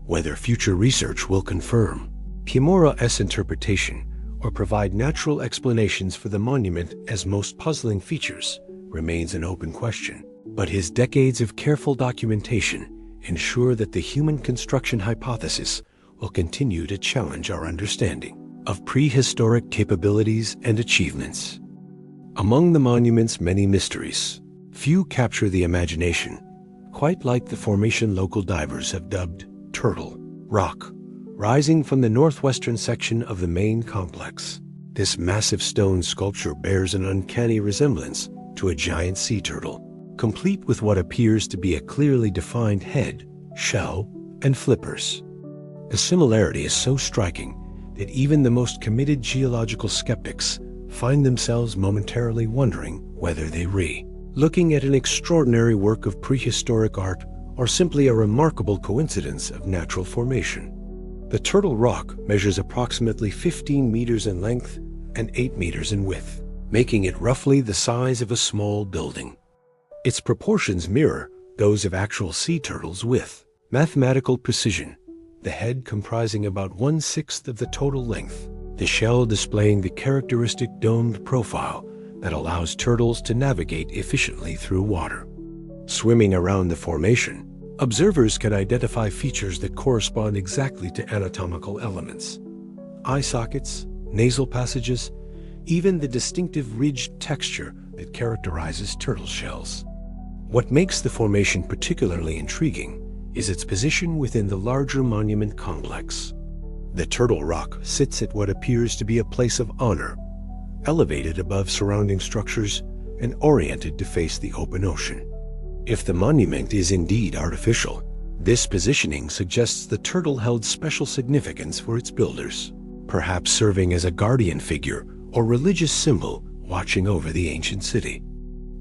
Whether future research will confirm Kimura's interpretation or provide natural explanations for the monument as most puzzling features remains an open question, but his decades of careful documentation ensure that the human construction hypothesis will continue to challenge our understanding of prehistoric capabilities and achievements. Among the monument's many mysteries, few capture the imagination, quite like the formation local divers have dubbed Turtle Rock, rising from the northwestern section of the main complex. This massive stone sculpture bears an uncanny resemblance to a giant sea turtle, complete with what appears to be a clearly defined head, shell, and flippers. The similarity is so striking that even the most committed geological skeptics find themselves momentarily wondering whether they looking at an extraordinary work of prehistoric art or simply a remarkable coincidence of natural formation. The Turtle Rock measures approximately 15 meters in length and 8 meters in width, making it roughly the size of a small building. Its proportions mirror those of actual sea turtles with mathematical precision, the head comprising about 1/6 of the total length, the shell displaying the characteristic domed profile that allows turtles to navigate efficiently through water. Swimming around the formation, observers can identify features that correspond exactly to anatomical elements: eye sockets, nasal passages, even the distinctive ridged texture that characterizes turtle shells. What makes the formation particularly intriguing is its position within the larger monument complex. The Turtle Rock sits at what appears to be a place of honor, elevated above surrounding structures and oriented to face the open ocean. If the monument is indeed artificial, this positioning suggests the turtle held special significance for its builders, perhaps serving as a guardian figure or religious symbol watching over the ancient city.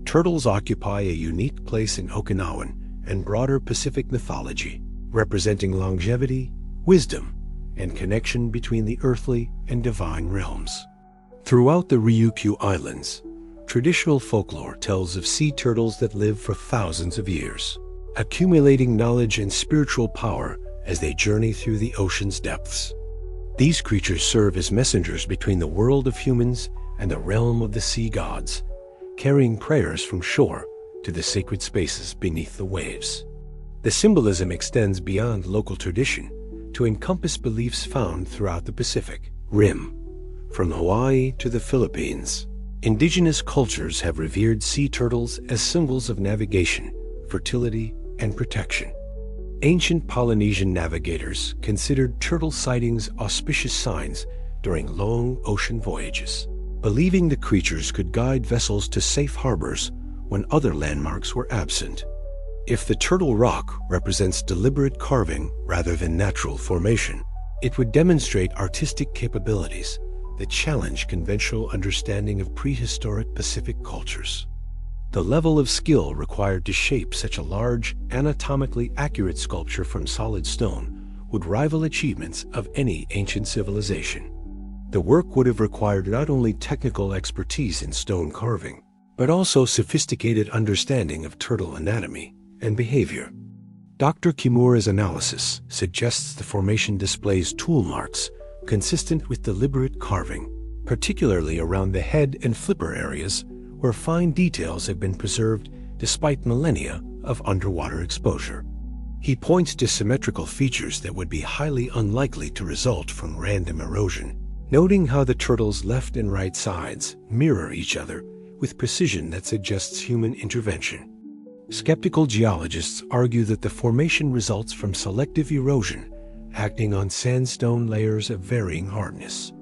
Turtles occupy a unique place in Okinawan and broader Pacific mythology, representing longevity, wisdom, and connection between the earthly and divine realms. Throughout the Ryukyu Islands, traditional folklore tells of sea turtles that live for thousands of years, accumulating knowledge and spiritual power as they journey through the ocean's depths. These creatures serve as messengers between the world of humans and the realm of the sea gods, carrying prayers from shore to the sacred spaces beneath the waves. The symbolism extends beyond local tradition to encompass beliefs found throughout the Pacific Rim. From Hawaii to the Philippines, indigenous cultures have revered sea turtles as symbols of navigation, fertility, and protection. Ancient Polynesian navigators considered turtle sightings auspicious signs during long ocean voyages, believing the creatures could guide vessels to safe harbors when other landmarks were absent. If the turtle rock represents deliberate carving rather than natural formation, it would demonstrate artistic capabilities that challenge conventional understanding of prehistoric Pacific cultures. The level of skill required to shape such a large, anatomically accurate sculpture from solid stone would rival achievements of any ancient civilization. The work would have required not only technical expertise in stone carving, but also sophisticated understanding of turtle anatomy and behavior. Dr. Kimura's analysis suggests the formation displays tool marks consistent with deliberate carving, particularly around the head and flipper areas where fine details have been preserved despite millennia of underwater exposure. He points to symmetrical features that would be highly unlikely to result from random erosion, noting how the turtle's left and right sides mirror each other with precision that suggests human intervention. Skeptical geologists argue that the formation results from selective erosion acting on sandstone layers of varying hardness.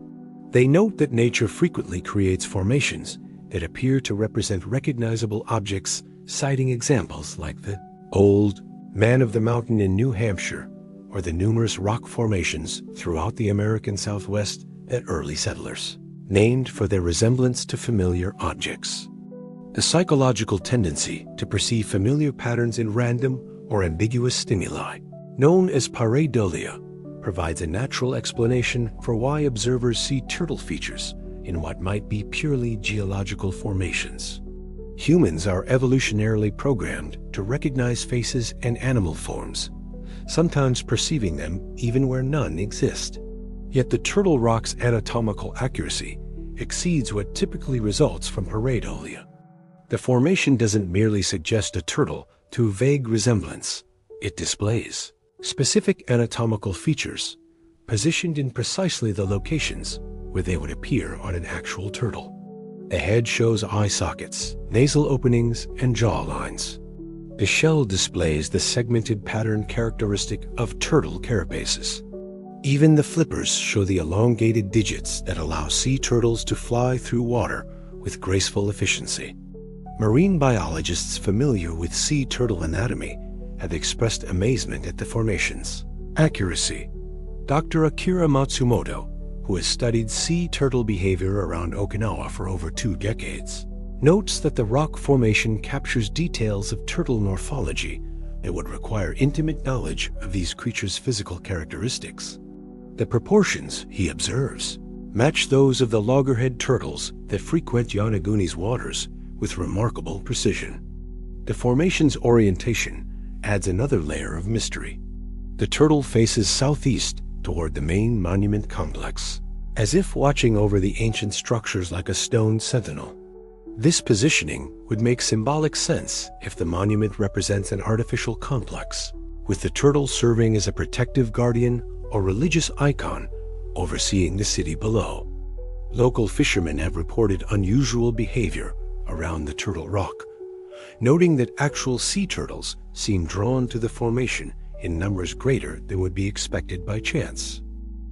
They note that nature frequently creates formations that appear to represent recognizable objects, citing examples like the Old Man of the Mountain in New Hampshire or the numerous rock formations throughout the American Southwest that early settlers named for their resemblance to familiar objects. The psychological tendency to perceive familiar patterns in random or ambiguous stimuli, known as pareidolia, provides a natural explanation for why observers see turtle features in what might be purely geological formations. Humans are evolutionarily programmed to recognize faces and animal forms, sometimes perceiving them even where none exist. Yet the turtle rock's anatomical accuracy exceeds what typically results from pareidolia. The formation doesn't merely suggest a turtle through vague resemblance. It displays specific anatomical features positioned in precisely the locations where they would appear on an actual turtle. The head shows eye sockets, nasal openings, and jaw lines. The shell displays the segmented pattern characteristic of turtle carapaces. Even the flippers show the elongated digits that allow sea turtles to fly through water with graceful efficiency. Marine biologists familiar with sea turtle anatomy have expressed amazement at the formation's accuracy. Dr. Akira Matsumoto, who has studied sea turtle behavior around Okinawa for over 2 decades, notes that the rock formation captures details of turtle morphology that would require intimate knowledge of these creatures' physical characteristics. The proportions, he observes, match those of the loggerhead turtles that frequent Yonaguni's waters with remarkable precision. The formation's orientation adds another layer of mystery. The turtle faces southeast toward the main monument complex, as if watching over the ancient structures like a stone sentinel. This positioning would make symbolic sense if the monument represents an artificial complex, with the turtle serving as a protective guardian or religious icon overseeing the city below. Local fishermen have reported unusual behavior around the turtle rock, noting that actual sea turtles seem drawn to the formation in numbers greater than would be expected by chance.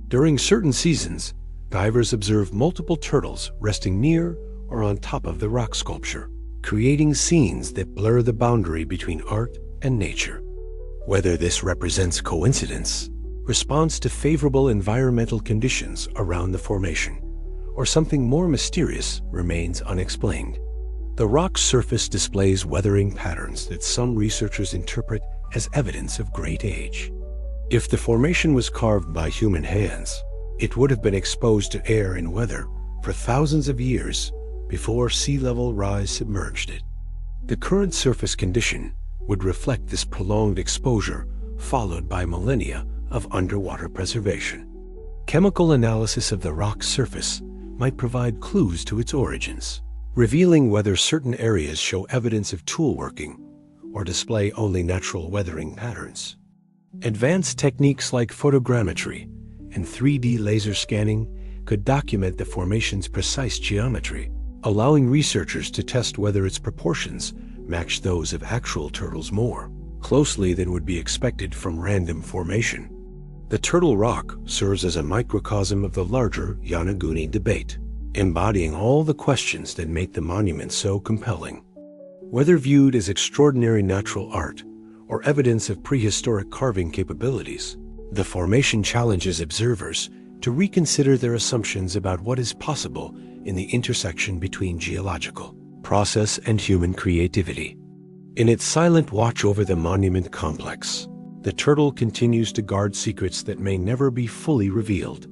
During certain seasons, divers observe multiple turtles resting near or on top of the rock sculpture, creating scenes that blur the boundary between art and nature. Whether this represents coincidence, response to favorable environmental conditions around the formation, or something more mysterious remains unexplained. The rock's surface displays weathering patterns that some researchers interpret as evidence of great age. If the formation was carved by human hands, it would have been exposed to air and weather for thousands of years before sea level rise submerged it. The current surface condition would reflect this prolonged exposure, followed by millennia of underwater preservation. Chemical analysis of the rock's surface might provide clues to its origins, revealing whether certain areas show evidence of tool working or display only natural weathering patterns. Advanced techniques like photogrammetry and 3D laser scanning could document the formation's precise geometry, allowing researchers to test whether its proportions match those of actual turtles more closely than would be expected from random formation. The Turtle Rock serves as a microcosm of the larger Yonaguni debate, embodying all the questions that make the monument so compelling. Whether viewed as extraordinary natural art or evidence of prehistoric carving capabilities, the formation challenges observers to reconsider their assumptions about what is possible in the intersection between geological process and human creativity. In its silent watch over the monument complex, the turtle continues to guard secrets that may never be fully revealed,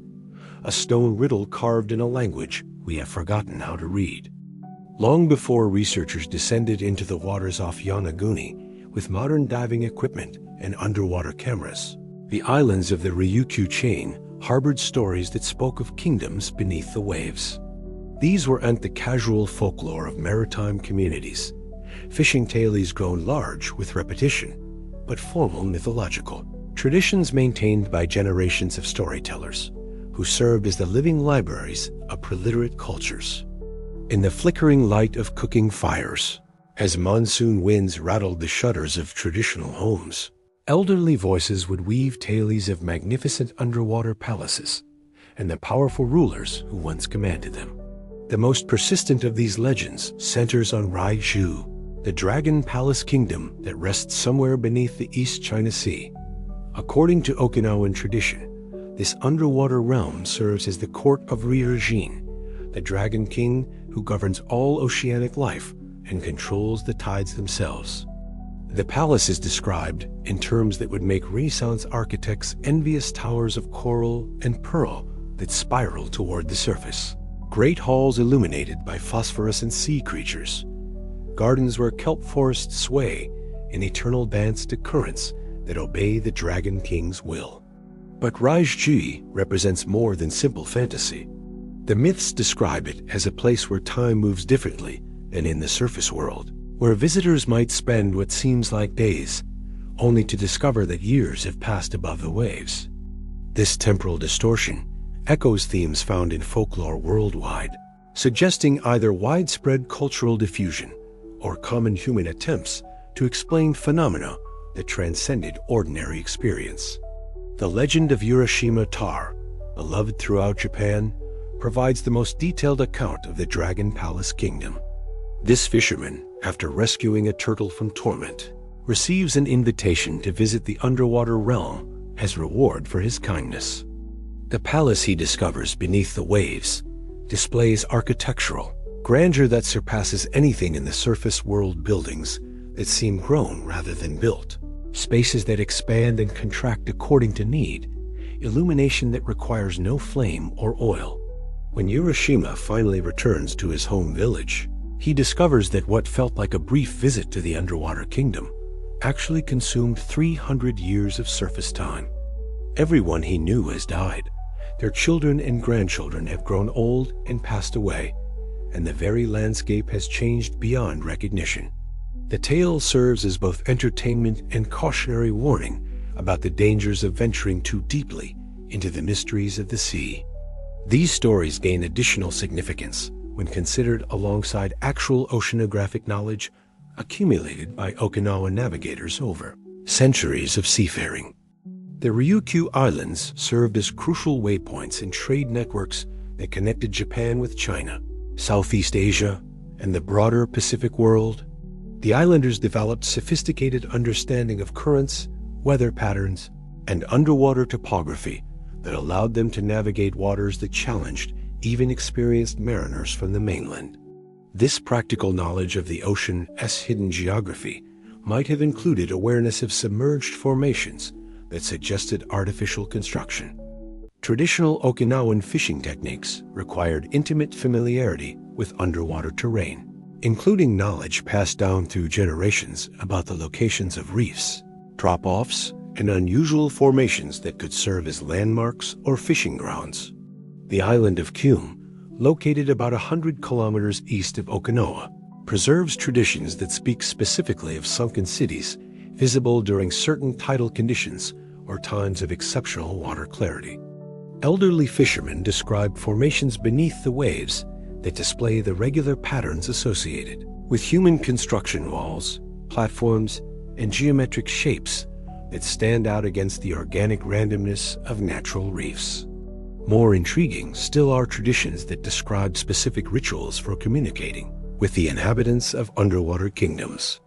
a stone riddle carved in a language we have forgotten how to read. Long before researchers descended into the waters off Yonaguni with modern diving equipment and underwater cameras, the islands of the Ryukyu chain harbored stories that spoke of kingdoms beneath the waves. These weren't the casual folklore of maritime communities, fishing tales grown large with repetition, but formal mythological traditions maintained by generations of storytellers who served as the living libraries of preliterate cultures. In the flickering light of cooking fires, as monsoon winds rattled the shutters of traditional homes, elderly voices would weave tales of magnificent underwater palaces and the powerful rulers who once commanded them. The most persistent of these legends centers on Raiju, the dragon palace kingdom that rests somewhere beneath the East China Sea. According to Okinawan tradition, this underwater realm serves as the court of Ryujin, the dragon king who governs all oceanic life and controls the tides themselves. The palace is described in terms that would make Renaissance architects envious towers of coral and pearl that spiral toward the surface. Great halls illuminated by phosphorescent sea creatures. Gardens where kelp forests sway in eternal dance to currents that obey the Dragon King's will. But Raiju represents more than simple fantasy. The myths describe it as a place where time moves differently than in the surface world, where visitors might spend what seems like days, only to discover that years have passed above the waves. This temporal distortion echoes themes found in folklore worldwide, suggesting either widespread cultural diffusion or common human attempts to explain phenomena that transcended ordinary experience. The legend of Urashima Tar, beloved throughout Japan, provides the most detailed account of the Dragon Palace Kingdom. This fisherman, after rescuing a turtle from torment, receives an invitation to visit the underwater realm as reward for his kindness. The palace he discovers beneath the waves displays architectural grandeur that surpasses anything in the surface world. Buildings that seem grown rather than built, spaces that expand and contract according to need, illumination that requires no flame or oil. When Urashima finally returns to his home village, he discovers that what felt like a brief visit to the underwater kingdom actually consumed 300 years of surface time. Everyone he knew has died. Their children and grandchildren have grown old and passed away, and the very landscape has changed beyond recognition. The tale serves as both entertainment and cautionary warning about the dangers of venturing too deeply into the mysteries of the sea. These stories gain additional significance when considered alongside actual oceanographic knowledge accumulated by Okinawan navigators over centuries of seafaring. The Ryukyu Islands served as crucial waypoints in trade networks that connected Japan with China, Southeast Asia, and the broader Pacific world. The islanders developed sophisticated understanding of currents, weather patterns, and underwater topography that allowed them to navigate waters that challenged even experienced mariners from the mainland. This practical knowledge of the ocean's hidden geography might have included awareness of submerged formations that suggested artificial construction. Traditional Okinawan fishing techniques required intimate familiarity with underwater terrain, including knowledge passed down through generations about the locations of reefs, drop-offs, and unusual formations that could serve as landmarks or fishing grounds. The island of Kyum, located about 100 kilometers east of Okinawa, preserves traditions that speak specifically of sunken cities visible during certain tidal conditions or times of exceptional water clarity. Elderly fishermen describe formations beneath the waves that display the regular patterns associated with human construction walls, platforms, and geometric shapes that stand out against the organic randomness of natural reefs. More intriguing still are traditions that describe specific rituals for communicating with the inhabitants of underwater kingdoms.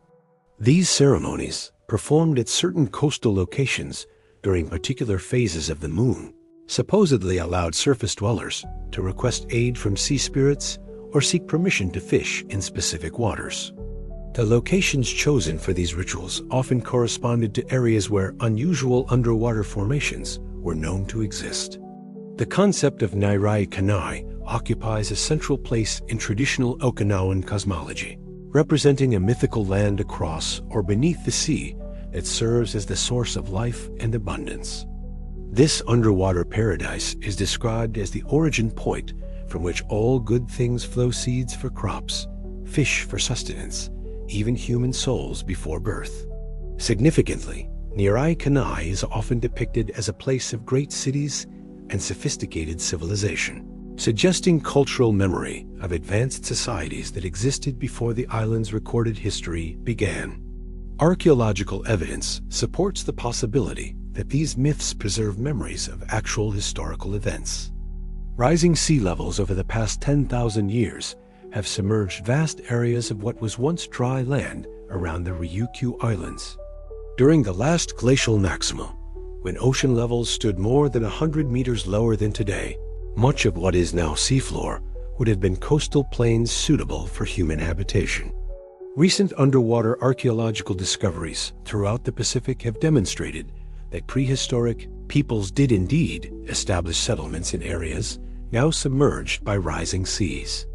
These ceremonies, performed at certain coastal locations during particular phases of the moon, supposedly allowed surface dwellers to request aid from sea spirits or seek permission to fish in specific waters. The locations chosen for these rituals often corresponded to areas where unusual underwater formations were known to exist. The concept of Nairai Kanai occupies a central place in traditional Okinawan cosmology, representing a mythical land across or beneath the sea that serves as the source of life and abundance. This underwater paradise is described as the origin point from which all good things flow: seeds for crops, fish for sustenance, even human souls before birth. Significantly, Nairai Kanai is often depicted as a place of great cities and sophisticated civilization, suggesting cultural memory of advanced societies that existed before the island's recorded history began. Archaeological evidence supports the possibility that these myths preserve memories of actual historical events. Rising sea levels over the past 10,000 years have submerged vast areas of what was once dry land around the Ryukyu Islands. During the last glacial maximum, when ocean levels stood more than 100 meters lower than today, much of what is now seafloor would have been coastal plains suitable for human habitation. Recent underwater archaeological discoveries throughout the Pacific have demonstrated that prehistoric peoples did indeed establish settlements in areas now submerged by rising seas.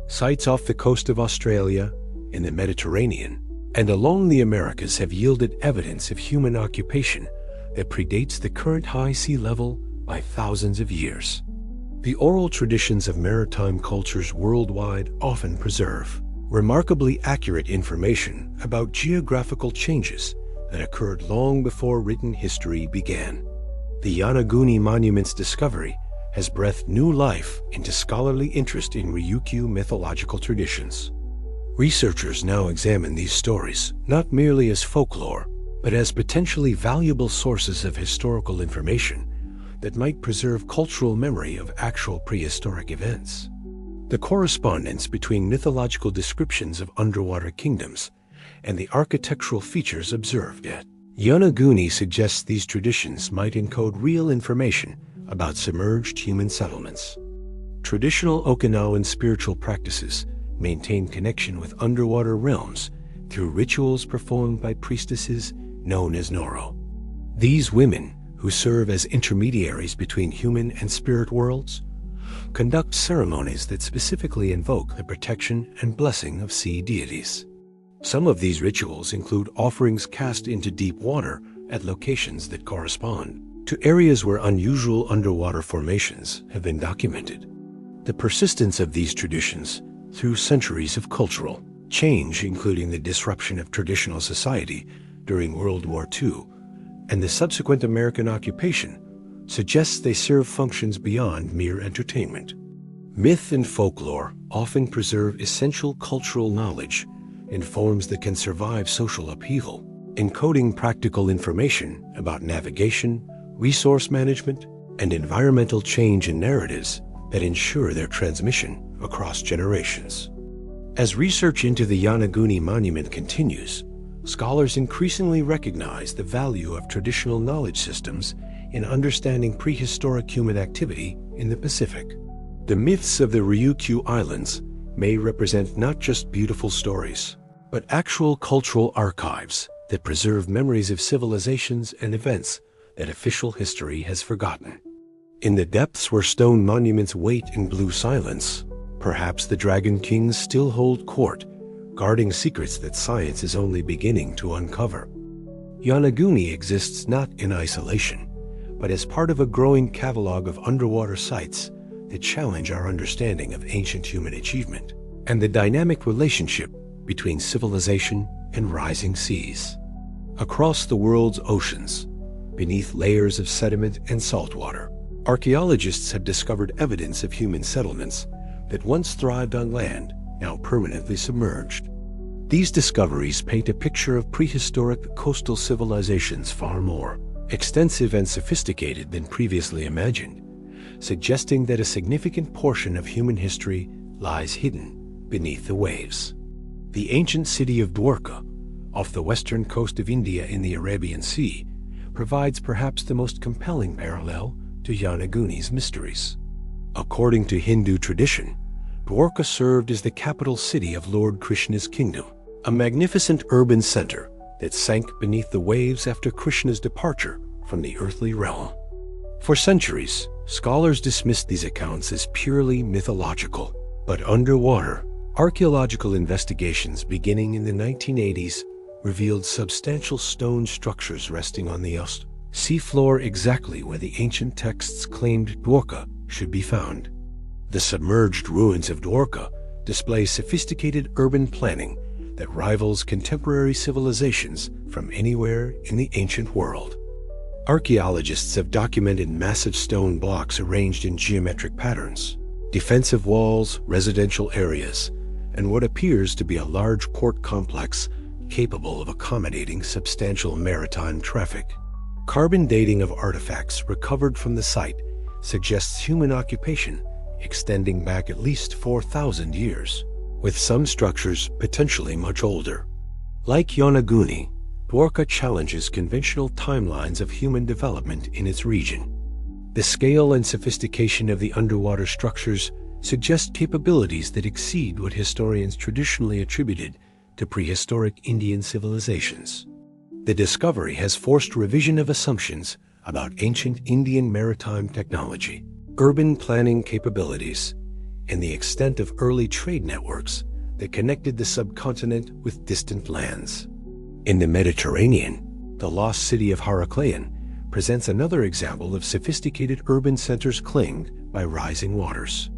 Sites off the coast of Australia, in the Mediterranean, and along the Americas have yielded evidence of human occupation that predates the current high sea level by thousands of years. The oral traditions of maritime cultures worldwide often preserve remarkably accurate information about geographical changes that occurred long before written history began. The Yonaguni Monument's discovery has breathed new life into scholarly interest in Ryukyu mythological traditions. Researchers now examine these stories not merely as folklore, but as potentially valuable sources of historical information that might preserve cultural memory of actual prehistoric events. The correspondence between mythological descriptions of underwater kingdoms and the architectural features observed at Yonaguni suggests these traditions might encode real information about submerged human settlements. Traditional Okinawan spiritual practices maintain connection with underwater realms through rituals performed by priestesses known as Noro. These women, who serve as intermediaries between human and spirit worlds, conduct ceremonies that specifically invoke the protection and blessing of sea deities. Some of these rituals include offerings cast into deep water at locations that correspond to areas where unusual underwater formations have been documented. The persistence of these traditions through centuries of cultural change, including the disruption of traditional society during World War II and the subsequent American occupation, suggests they serve functions beyond mere entertainment. Myth and folklore often preserve essential cultural knowledge in forms that can survive social upheaval, encoding practical information about navigation, resource management, and environmental change in narratives that ensure their transmission across generations. As research into the Yonaguni Monument continues, scholars increasingly recognize the value of traditional knowledge systems in understanding prehistoric human activity in the Pacific. The myths of the Ryukyu Islands may represent not just beautiful stories, but actual cultural archives that preserve memories of civilizations and events that official history has forgotten. In the depths where stone monuments wait in blue silence, perhaps the Dragon Kings still hold court, guarding secrets that science is only beginning to uncover. Yonaguni exists not in isolation, but as part of a growing catalog of underwater sites that challenge our understanding of ancient human achievement and the dynamic relationship between civilization and rising seas. Across the world's oceans, beneath layers of sediment and saltwater, archaeologists have discovered evidence of human settlements that once thrived on land, now permanently submerged. These discoveries paint a picture of prehistoric coastal civilizations far more extensive and sophisticated than previously imagined, suggesting that a significant portion of human history lies hidden beneath the waves. The ancient city of Dwarka, off the western coast of India in the Arabian Sea, provides perhaps the most compelling parallel to Yonaguni's mysteries. According to Hindu tradition, Dwarka served as the capital city of Lord Krishna's kingdom, a magnificent urban center that sank beneath the waves after Krishna's departure from the earthly realm. For centuries, scholars dismissed these accounts as purely mythological, but underwater, archaeological investigations beginning in the 1980s revealed substantial stone structures resting on the seafloor exactly where the ancient texts claimed Dwarka should be found. The submerged ruins of Dwarka display sophisticated urban planning that rivals contemporary civilizations from anywhere in the ancient world. Archaeologists have documented massive stone blocks arranged in geometric patterns, defensive walls, residential areas, and what appears to be a large port complex capable of accommodating substantial maritime traffic. Carbon dating of artifacts recovered from the site suggests human occupation extending back at least 4,000 years, with some structures potentially much older. Like Yonaguni, Dwarka challenges conventional timelines of human development in its region. The scale and sophistication of the underwater structures suggest capabilities that exceed what historians traditionally attributed to prehistoric Indian civilizations. The discovery has forced revision of assumptions about ancient Indian maritime technology, urban planning capabilities, and the extent of early trade networks that connected the subcontinent with distant lands. In the Mediterranean, the lost city of Heracleion presents another example of sophisticated urban centers claimed by rising waters.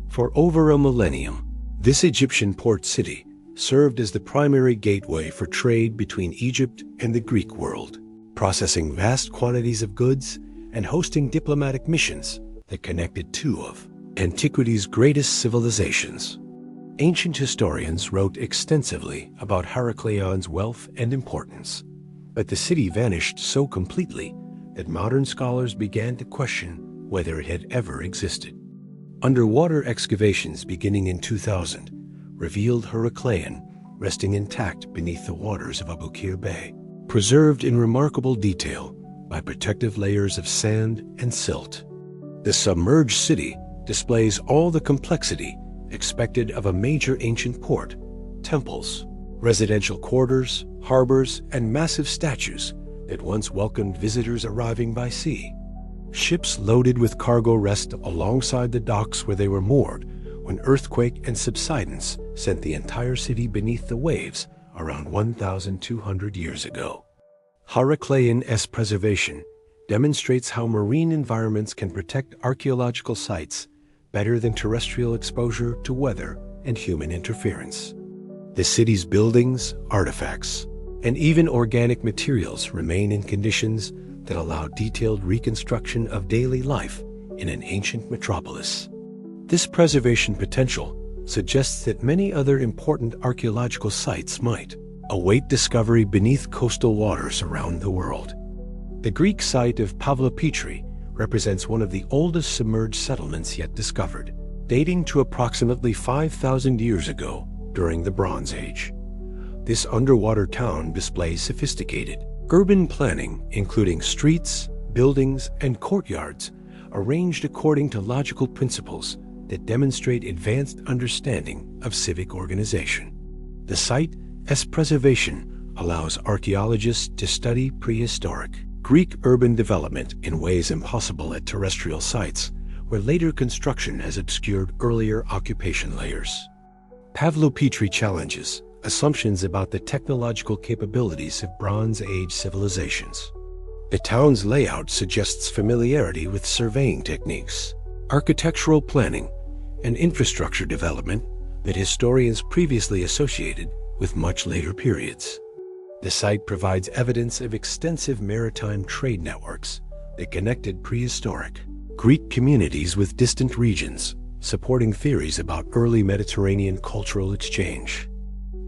For over a millennium, this Egyptian port city served as the primary gateway for trade between Egypt and the Greek world, processing vast quantities of goods and hosting diplomatic missions that connected two of antiquity's greatest civilizations. Ancient historians wrote extensively about Heracleion's wealth and importance, but the city vanished so completely that modern scholars began to question whether it had ever existed. Underwater excavations beginning in 2000 revealed Heracleion resting intact beneath the waters of Abukir Bay, preserved in remarkable detail by protective layers of sand and silt. The submerged city displays all the complexity expected of a major ancient port: temples, residential quarters, harbors, and massive statues that once welcomed visitors arriving by sea. Ships loaded with cargo rest alongside the docks where they were moored when earthquake and subsidence sent the entire city beneath the waves around 1,200 years ago. Heracleion's preservation demonstrates how marine environments can protect archaeological sites better than terrestrial exposure to weather and human interference. The city's buildings, artifacts, and even organic materials remain in conditions that allow detailed reconstruction of daily life in an ancient metropolis. This preservation potential suggests that many other important archaeological sites might await discovery beneath coastal waters around the world. The Greek site of Pavlopetri represents one of the oldest submerged settlements yet discovered, dating to approximately 5,000 years ago during the Bronze Age. This underwater town displays sophisticated urban planning, including streets, buildings, and courtyards arranged according to logical principles that demonstrate advanced understanding of civic organization. The site's preservation allows archaeologists to study prehistoric Greek urban development in ways impossible at terrestrial sites, where later construction has obscured earlier occupation layers. Pavlo-Petri challenges assumptions about the technological capabilities of Bronze Age civilizations. The town's layout suggests familiarity with surveying techniques, architectural planning, and infrastructure development that historians previously associated with much later periods. The site provides evidence of extensive maritime trade networks that connected prehistoric Greek communities with distant regions, supporting theories about early Mediterranean cultural exchange.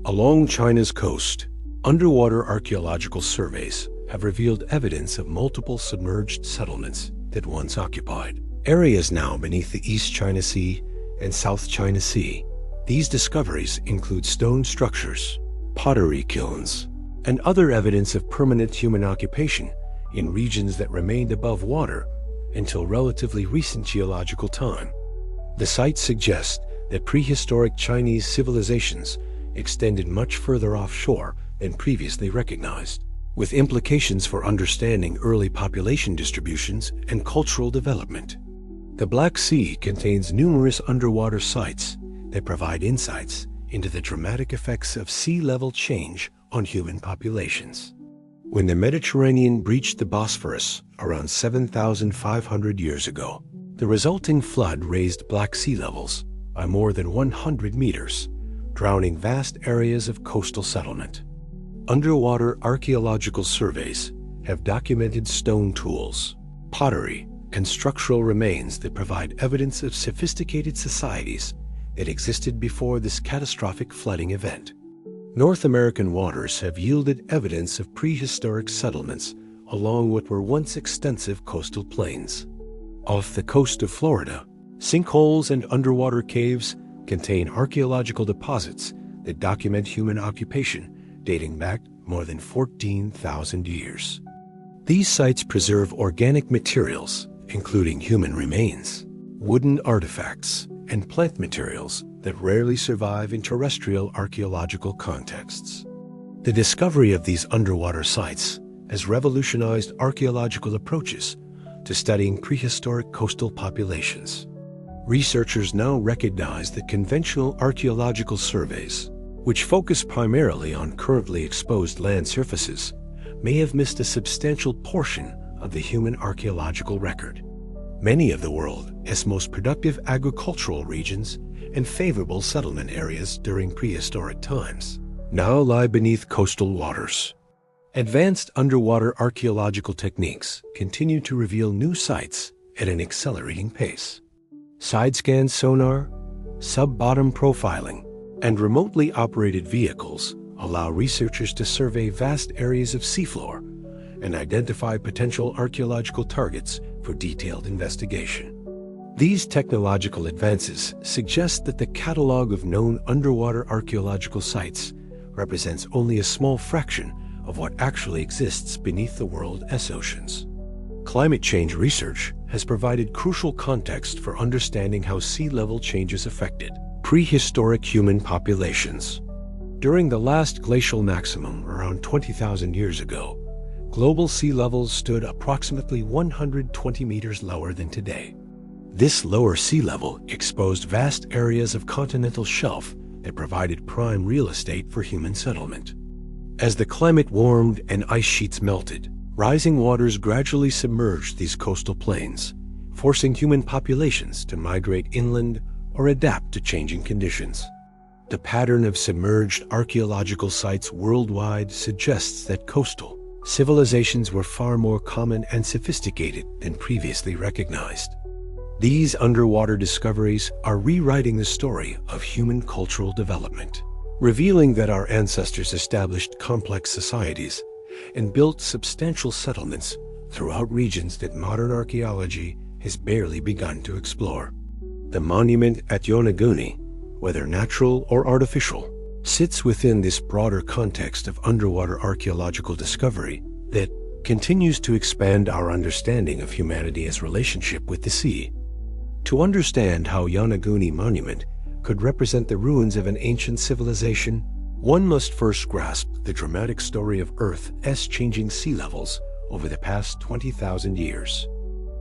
Along China's coast, underwater archaeological surveys have revealed evidence of multiple submerged settlements that once occupied areas now beneath the East China Sea and South China Sea. These discoveries include stone structures, pottery kilns, and other evidence of permanent human occupation in regions that remained above water until relatively recent geological time. The site suggests that prehistoric Chinese civilizations extended much further offshore than previously recognized, with implications for understanding early population distributions and cultural development. The Black Sea contains numerous underwater sites that provide insights into the dramatic effects of sea level change on human populations. When the Mediterranean breached the Bosphorus around 7,500 years ago, the resulting flood raised Black Sea levels by more than 100 meters, drowning vast areas of coastal settlement. Underwater archaeological surveys have documented stone tools, pottery, and structural remains that provide evidence of sophisticated societies that existed before this catastrophic flooding event. North American waters have yielded evidence of prehistoric settlements along what were once extensive coastal plains. Off the coast of Florida, sinkholes and underwater caves contain archaeological deposits that document human occupation dating back more than 14,000 years. These sites preserve organic materials, including human remains, wooden artifacts, and plant materials that rarely survive in terrestrial archaeological contexts. The discovery of these underwater sites has revolutionized archaeological approaches to studying prehistoric coastal populations. Researchers now recognize that conventional archaeological surveys, which focus primarily on currently exposed land surfaces, may have missed a substantial portion of the human archaeological record. Many of the world's most productive agricultural regions and favorable settlement areas during prehistoric times now lie beneath coastal waters. Advanced underwater archaeological techniques continue to reveal new sites at an accelerating pace. Side-scan sonar, sub-bottom profiling, and remotely operated vehicles allow researchers to survey vast areas of seafloor and identify potential archaeological targets for detailed investigation. These technological advances suggest that the catalog of known underwater archaeological sites represents only a small fraction of what actually exists beneath the world's oceans. Climate change research has provided crucial context for understanding how sea level changes affected prehistoric human populations. During the last glacial maximum around 20,000 years ago, global sea levels stood approximately 120 meters lower than today. This lower sea level exposed vast areas of continental shelf that provided prime real estate for human settlement. As the climate warmed and ice sheets melted, rising waters gradually submerged these coastal plains, forcing human populations to migrate inland or adapt to changing conditions. The pattern of submerged archaeological sites worldwide suggests that coastal civilizations were far more common and sophisticated than previously recognized. These underwater discoveries are rewriting the story of human cultural development, revealing that our ancestors established complex societies and built substantial settlements throughout regions that modern archaeology has barely begun to explore. The monument at Yonaguni, whether natural or artificial, sits within this broader context of underwater archaeological discovery that continues to expand our understanding of humanity's relationship with the sea. To understand how Yonaguni Monument could represent the ruins of an ancient civilization, one must first grasp the dramatic story of Earth's changing sea levels over the past 20,000 years.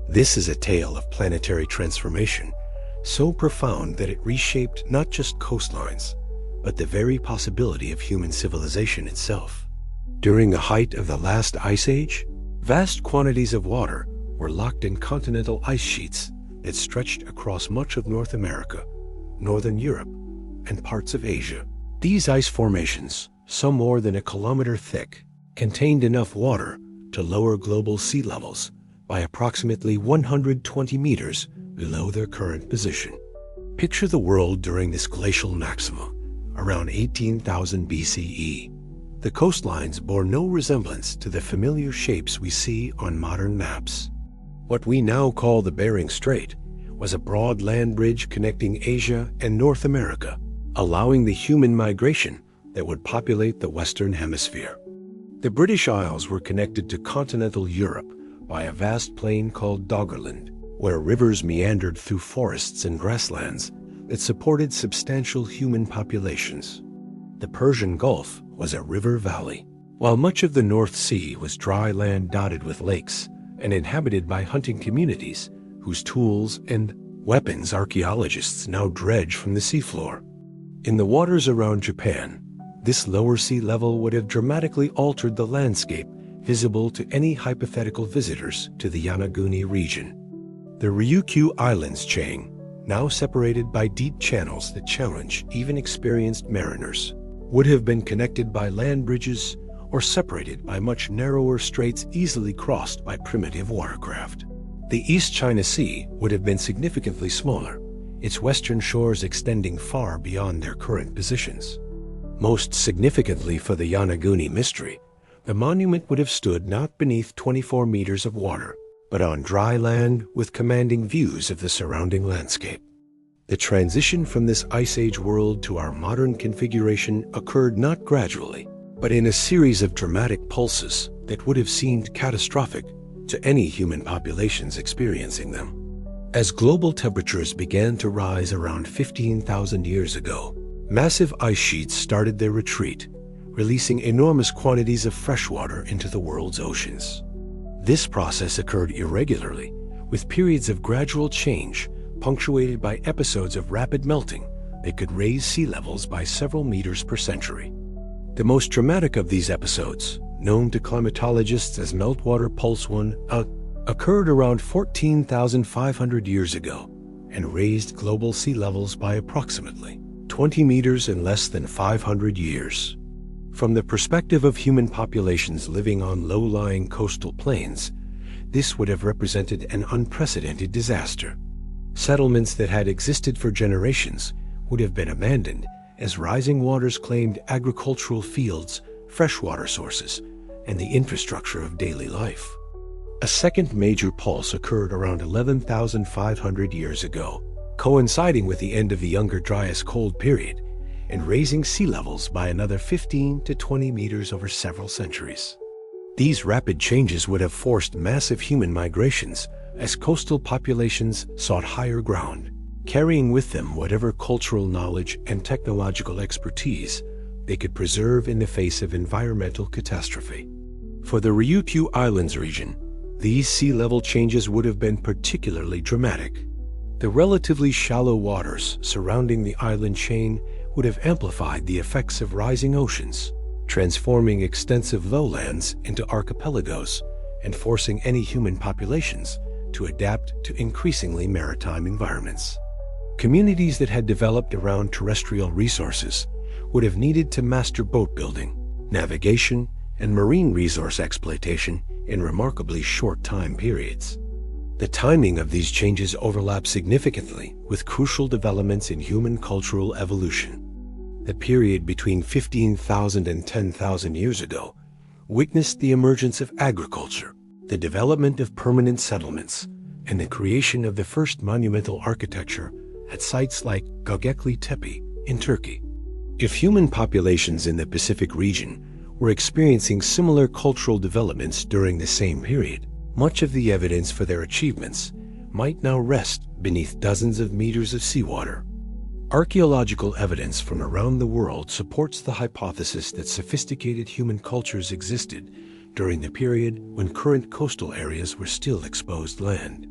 This is a tale of planetary transformation, so profound that it reshaped not just coastlines, but the very possibility of human civilization itself. During the height of the last ice age, vast quantities of water were locked in continental ice sheets that stretched across much of North America, Northern Europe, and parts of Asia. These ice formations, some more than a kilometer thick, contained enough water to lower global sea levels by approximately 120 meters below their current position. Picture the world during this glacial maxima, around 18,000 BCE. The coastlines bore no resemblance to the familiar shapes we see on modern maps. What we now call the Bering Strait was a broad land bridge connecting Asia and North America, allowing the human migration that would populate the Western Hemisphere. The British Isles were connected to continental Europe by a vast plain called Doggerland, where rivers meandered through forests and grasslands that supported substantial human populations. The Persian Gulf was a river valley, while much of the North Sea was dry land dotted with lakes and inhabited by hunting communities whose tools and weapons archaeologists now dredge from the seafloor. In the waters around Japan, this lower sea level would have dramatically altered the landscape visible to any hypothetical visitors to the Yonaguni region. The Ryukyu Islands chain, now separated by deep channels that challenge even experienced mariners, would have been connected by land bridges or separated by much narrower straits easily crossed by primitive watercraft. The East China Sea would have been significantly smaller, its western shores extending far beyond their current positions. Most significantly for the Yonaguni mystery, the monument would have stood not beneath 24 meters of water, but on dry land with commanding views of the surrounding landscape. The transition from this Ice Age world to our modern configuration occurred not gradually, but in a series of dramatic pulses that would have seemed catastrophic to any human populations experiencing them. As global temperatures began to rise around 15,000 years ago, massive ice sheets started their retreat, releasing enormous quantities of fresh water into the world's oceans. This process occurred irregularly, with periods of gradual change punctuated by episodes of rapid melting that could raise sea levels by several meters per century. The most dramatic of these episodes, known to climatologists as meltwater pulse 1, occurred around 14,500 years ago and raised global sea levels by approximately 20 meters in less than 500 years. From the perspective of human populations living on low-lying coastal plains, this would have represented an unprecedented disaster. Settlements that had existed for generations would have been abandoned as rising waters claimed agricultural fields, freshwater sources, and the infrastructure of daily life. A second major pulse occurred around 11,500 years ago, coinciding with the end of the Younger Dryas Cold period and raising sea levels by another 15 to 20 meters over several centuries. These rapid changes would have forced massive human migrations as coastal populations sought higher ground, carrying with them whatever cultural knowledge and technological expertise they could preserve in the face of environmental catastrophe. For the Ryukyu Islands region, these sea level changes would have been particularly dramatic. The relatively shallow waters surrounding the island chain would have amplified the effects of rising oceans, transforming extensive lowlands into archipelagos and forcing any human populations to adapt to increasingly maritime environments. Communities that had developed around terrestrial resources would have needed to master boat building, navigation, and marine resource exploitation in remarkably short time periods. The timing of these changes overlaps significantly with crucial developments in human cultural evolution. The period between 15,000 and 10,000 years ago witnessed the emergence of agriculture, the development of permanent settlements, and the creation of the first monumental architecture at sites like Göbekli Tepe in Turkey. If human populations in the Pacific region were experiencing similar cultural developments during the same period, much of the evidence for their achievements might now rest beneath dozens of meters of seawater. Archaeological evidence from around the world supports the hypothesis that sophisticated human cultures existed during the period when current coastal areas were still exposed land.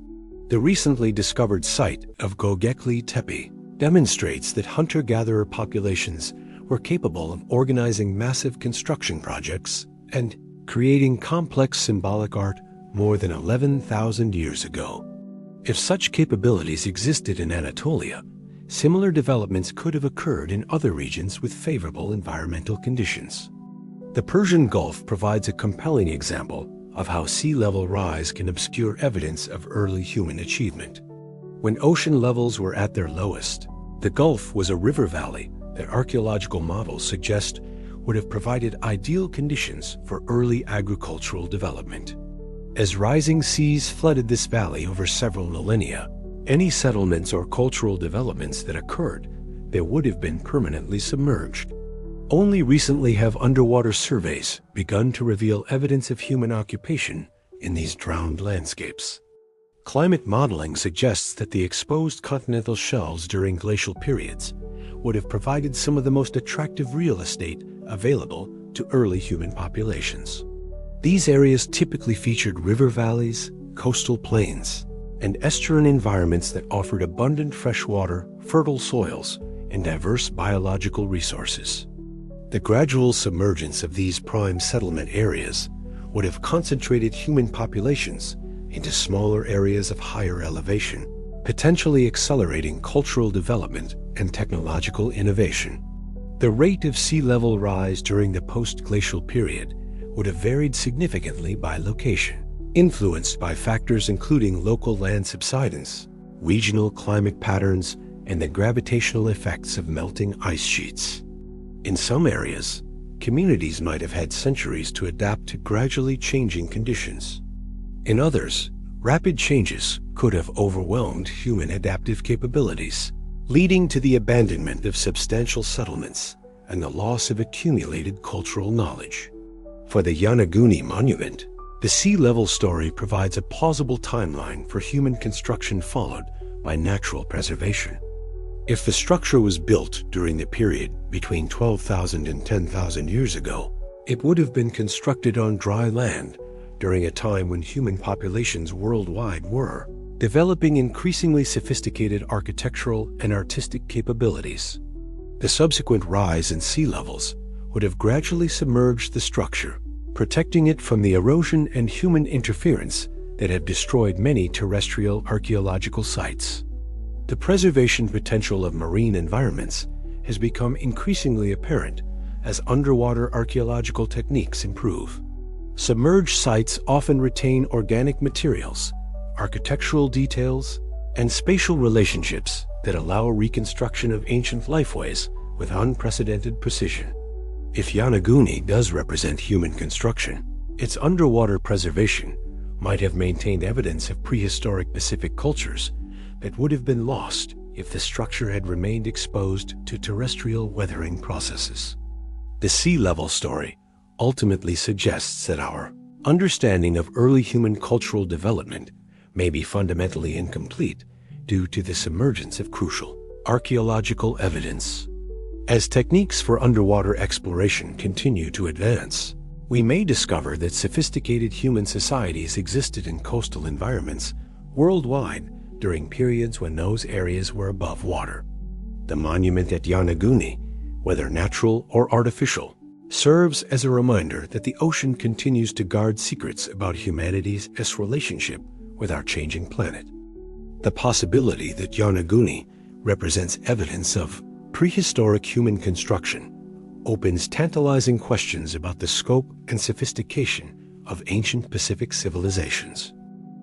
The recently discovered site of Göbekli Tepe demonstrates that hunter-gatherer populations were capable of organizing massive construction projects and creating complex symbolic art more than 11,000 years ago. If such capabilities existed in Anatolia, similar developments could have occurred in other regions with favorable environmental conditions. The Persian Gulf provides a compelling example of how sea level rise can obscure evidence of early human achievement. When ocean levels were at their lowest, the Gulf was a river valley that archaeological models suggest would have provided ideal conditions for early agricultural development. As rising seas flooded this valley over several millennia, any settlements or cultural developments that occurred there would have been permanently submerged. Only recently have underwater surveys begun to reveal evidence of human occupation in these drowned landscapes. Climate modeling suggests that the exposed continental shelves during glacial periods would have provided some of the most attractive real estate available to early human populations. These areas typically featured river valleys, coastal plains, and estuarine environments that offered abundant fresh water, fertile soils, and diverse biological resources. The gradual submergence of these prime settlement areas would have concentrated human populations into smaller areas of higher elevation, potentially accelerating cultural development and technological innovation. The rate of sea level rise during the post-glacial period would have varied significantly by location, influenced by factors including local land subsidence, regional climate patterns, and the gravitational effects of melting ice sheets. In some areas, communities might have had centuries to adapt to gradually changing conditions. In others, rapid changes could have overwhelmed human adaptive capabilities, leading to the abandonment of substantial settlements and the loss of accumulated cultural knowledge. For the Yonaguni Monument, the sea level story provides a plausible timeline for human construction followed by natural preservation. If the structure was built during the period between 12,000 and 10,000 years ago, it would have been constructed on dry land during a time when human populations worldwide were developing increasingly sophisticated architectural and artistic capabilities. The subsequent rise in sea levels would have gradually submerged the structure, protecting it from the erosion and human interference that have destroyed many terrestrial archaeological sites. The preservation potential of marine environments has become increasingly apparent as underwater archaeological techniques improve. Submerged sites often retain organic materials, architectural details, and spatial relationships that allow reconstruction of ancient lifeways with unprecedented precision. If Yonaguni does represent human construction, its underwater preservation might have maintained evidence of prehistoric Pacific cultures that would have been lost if the structure had remained exposed to terrestrial weathering processes. The sea level story ultimately suggests that our understanding of early human cultural development may be fundamentally incomplete due to the submergence of crucial archaeological evidence. As techniques for underwater exploration continue to advance, we may discover that sophisticated human societies existed in coastal environments worldwide during periods when those areas were above water. The monument at Yonaguni, whether natural or artificial, serves as a reminder that the ocean continues to guard secrets about humanity's relationship with our changing planet. The possibility that Yonaguni represents evidence of prehistoric human construction opens tantalizing questions about the scope and sophistication of ancient Pacific civilizations.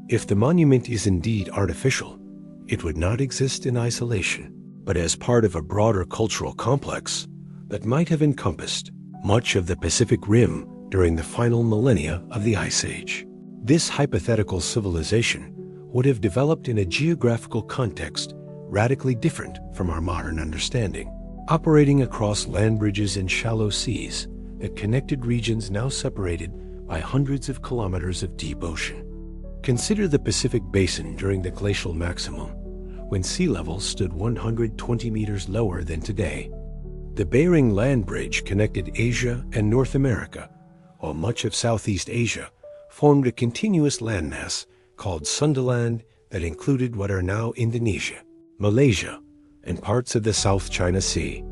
If the monument is indeed artificial, it would not exist in isolation, but as part of a broader cultural complex that might have encompassed much of the Pacific Rim during the final millennia of the Ice Age. This hypothetical civilization would have developed in a geographical context radically different from our modern understanding, operating across land bridges and shallow seas that connected regions now separated by hundreds of kilometers of deep ocean. Consider the Pacific Basin during the glacial maximum, when sea levels stood 120 meters lower than today. The Bering Land Bridge connected Asia and North America, while much of Southeast Asia formed a continuous landmass called Sundaland that included what are now Indonesia, Malaysia, and parts of the South China Sea.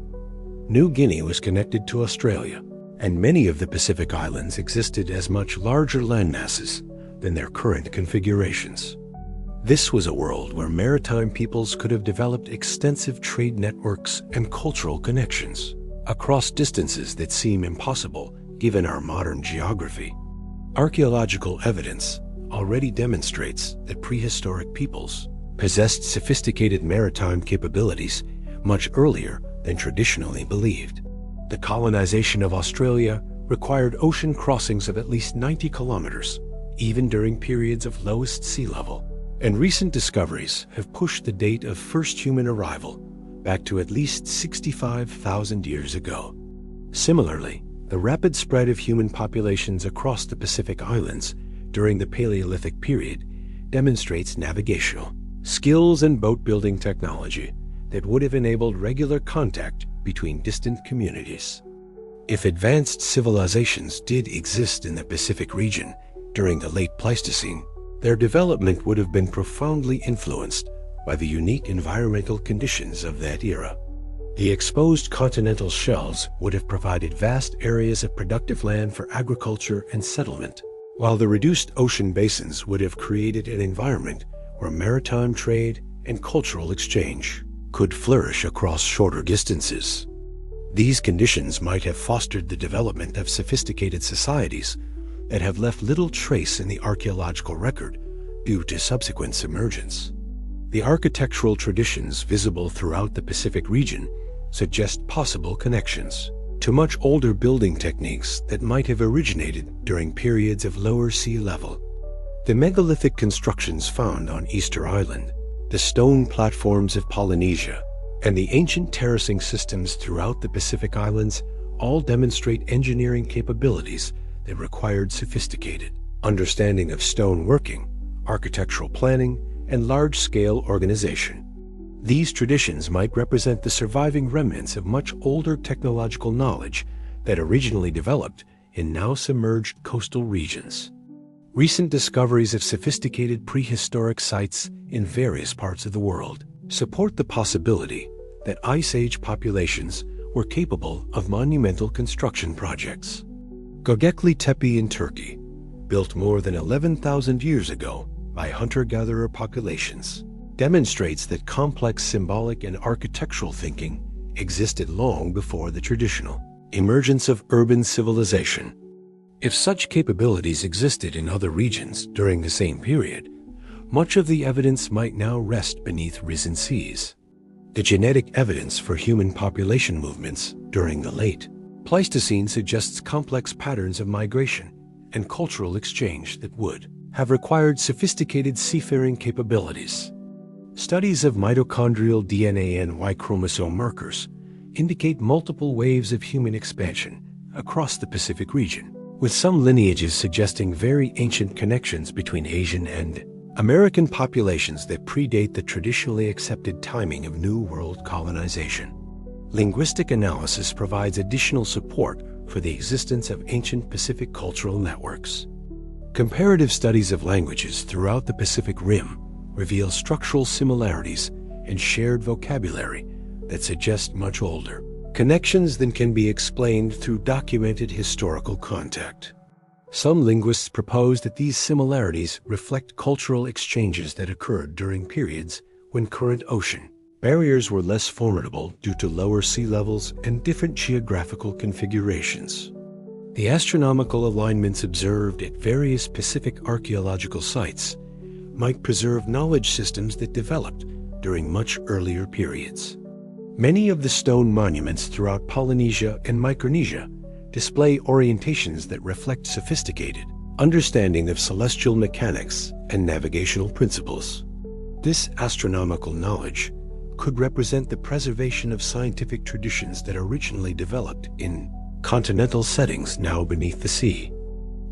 New Guinea was connected to Australia, and many of the Pacific Islands existed as much larger landmasses than their current configurations. This was a world where maritime peoples could have developed extensive trade networks and cultural connections across distances that seem impossible given our modern geography. Archaeological evidence already demonstrates that prehistoric peoples possessed sophisticated maritime capabilities much earlier than traditionally believed. The colonization of Australia required ocean crossings of at least 90 kilometers, even during periods of lowest sea level. And recent discoveries have pushed the date of first human arrival back to at least 65,000 years ago. Similarly, the rapid spread of human populations across the Pacific Islands during the Paleolithic period demonstrates navigational skills and boat-building technology that would have enabled regular contact between distant communities. If advanced civilizations did exist in the Pacific region during the late Pleistocene, their development would have been profoundly influenced by the unique environmental conditions of that era. The exposed continental shelves would have provided vast areas of productive land for agriculture and settlement, while the reduced ocean basins would have created an environment where maritime trade and cultural exchange could flourish across shorter distances. These conditions might have fostered the development of sophisticated societies that have left little trace in the archaeological record due to subsequent submergence. The architectural traditions visible throughout the Pacific region suggest possible connections to much older building techniques that might have originated during periods of lower sea level. The megalithic constructions found on Easter Island, the stone platforms of Polynesia, and the ancient terracing systems throughout the Pacific Islands all demonstrate engineering capabilities that required sophisticated understanding of stone working, architectural planning, and large-scale organization. These traditions might represent the surviving remnants of much older technological knowledge that originally developed in now submerged coastal regions. Recent discoveries of sophisticated prehistoric sites in various parts of the world support the possibility that Ice Age populations were capable of monumental construction projects. Göbekli Tepe in Turkey, built more than 11,000 years ago by hunter-gatherer populations, demonstrates that complex symbolic and architectural thinking existed long before the traditional emergence of urban civilization. If such capabilities existed in other regions during the same period, much of the evidence might now rest beneath risen seas. The genetic evidence for human population movements during the late Pleistocene suggests complex patterns of migration and cultural exchange that would have required sophisticated seafaring capabilities. Studies of mitochondrial DNA and Y chromosome markers indicate multiple waves of human expansion across the Pacific region, with some lineages suggesting very ancient connections between Asian and American populations that predate the traditionally accepted timing of New World colonization. Linguistic analysis provides additional support for the existence of ancient Pacific cultural networks. Comparative studies of languages throughout the Pacific Rim reveal structural similarities and shared vocabulary that suggest much older connections than can be explained through documented historical contact. Some linguists propose that these similarities reflect cultural exchanges that occurred during periods when current ocean barriers were less formidable due to lower sea levels and different geographical configurations. The astronomical alignments observed at various Pacific archaeological sites might preserve knowledge systems that developed during much earlier periods. Many of the stone monuments throughout Polynesia and Micronesia display orientations that reflect sophisticated understanding of celestial mechanics and navigational principles. This astronomical knowledge could represent the preservation of scientific traditions that originally developed in continental settings now beneath the sea.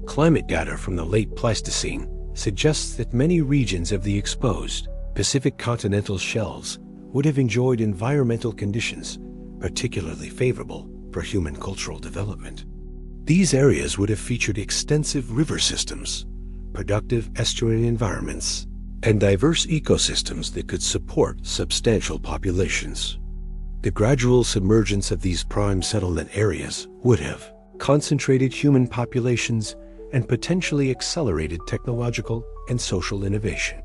Climate data from the late Pleistocene suggests that many regions of the exposed Pacific continental shelves would have enjoyed environmental conditions particularly favorable for human cultural development. These areas would have featured extensive river systems, productive estuarine environments, and diverse ecosystems that could support substantial populations. The gradual submergence of these prime settlement areas would have concentrated human populations and potentially accelerated technological and social innovation.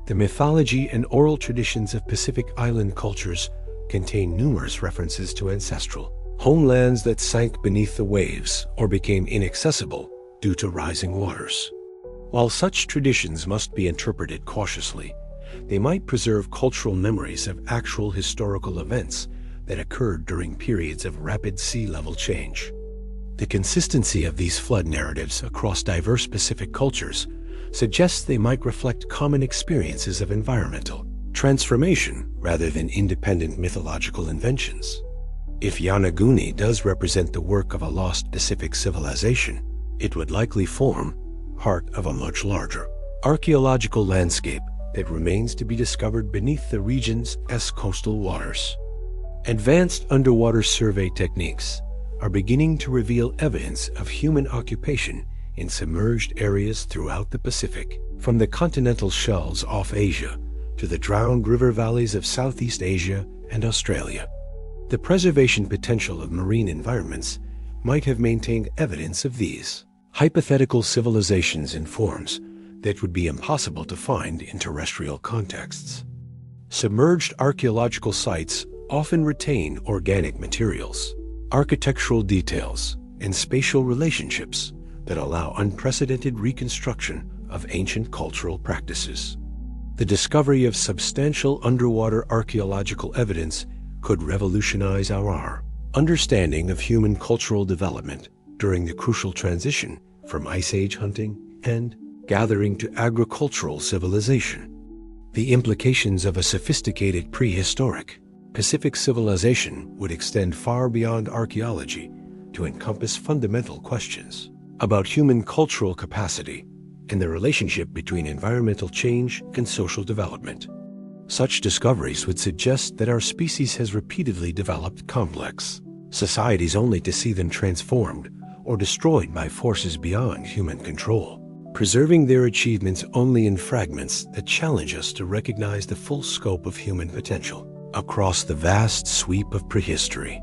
The mythology and oral traditions of Pacific Island cultures contain numerous references to ancestral homelands that sank beneath the waves or became inaccessible due to rising waters. While such traditions must be interpreted cautiously, they might preserve cultural memories of actual historical events that occurred during periods of rapid sea level change. The consistency of these flood narratives across diverse Pacific cultures suggests they might reflect common experiences of environmental transformation rather than independent mythological inventions. If Yonaguni does represent the work of a lost Pacific civilization, it would likely form part of a much larger archaeological landscape that remains to be discovered beneath the region's coastal waters. Advanced underwater survey techniques are beginning to reveal evidence of human occupation in submerged areas throughout the Pacific, from the continental shelves off Asia to the drowned river valleys of Southeast Asia and Australia. The preservation potential of marine environments might have maintained evidence of these hypothetical civilizations in forms that would be impossible to find in terrestrial contexts. Submerged archaeological sites often retain organic materials, architectural details, and spatial relationships that allow unprecedented reconstruction of ancient cultural practices. The discovery of substantial underwater archaeological evidence could revolutionize our understanding of human cultural development during the crucial transition from Ice Age hunting and gathering to agricultural civilization. The implications of a sophisticated prehistoric Pacific civilization would extend far beyond archaeology to encompass fundamental questions about human cultural capacity and the relationship between environmental change and social development. Such discoveries would suggest that our species has repeatedly developed complex societies only to see them transformed or destroyed by forces beyond human control, preserving their achievements only in fragments that challenge us to recognize the full scope of human potential across the vast sweep of prehistory.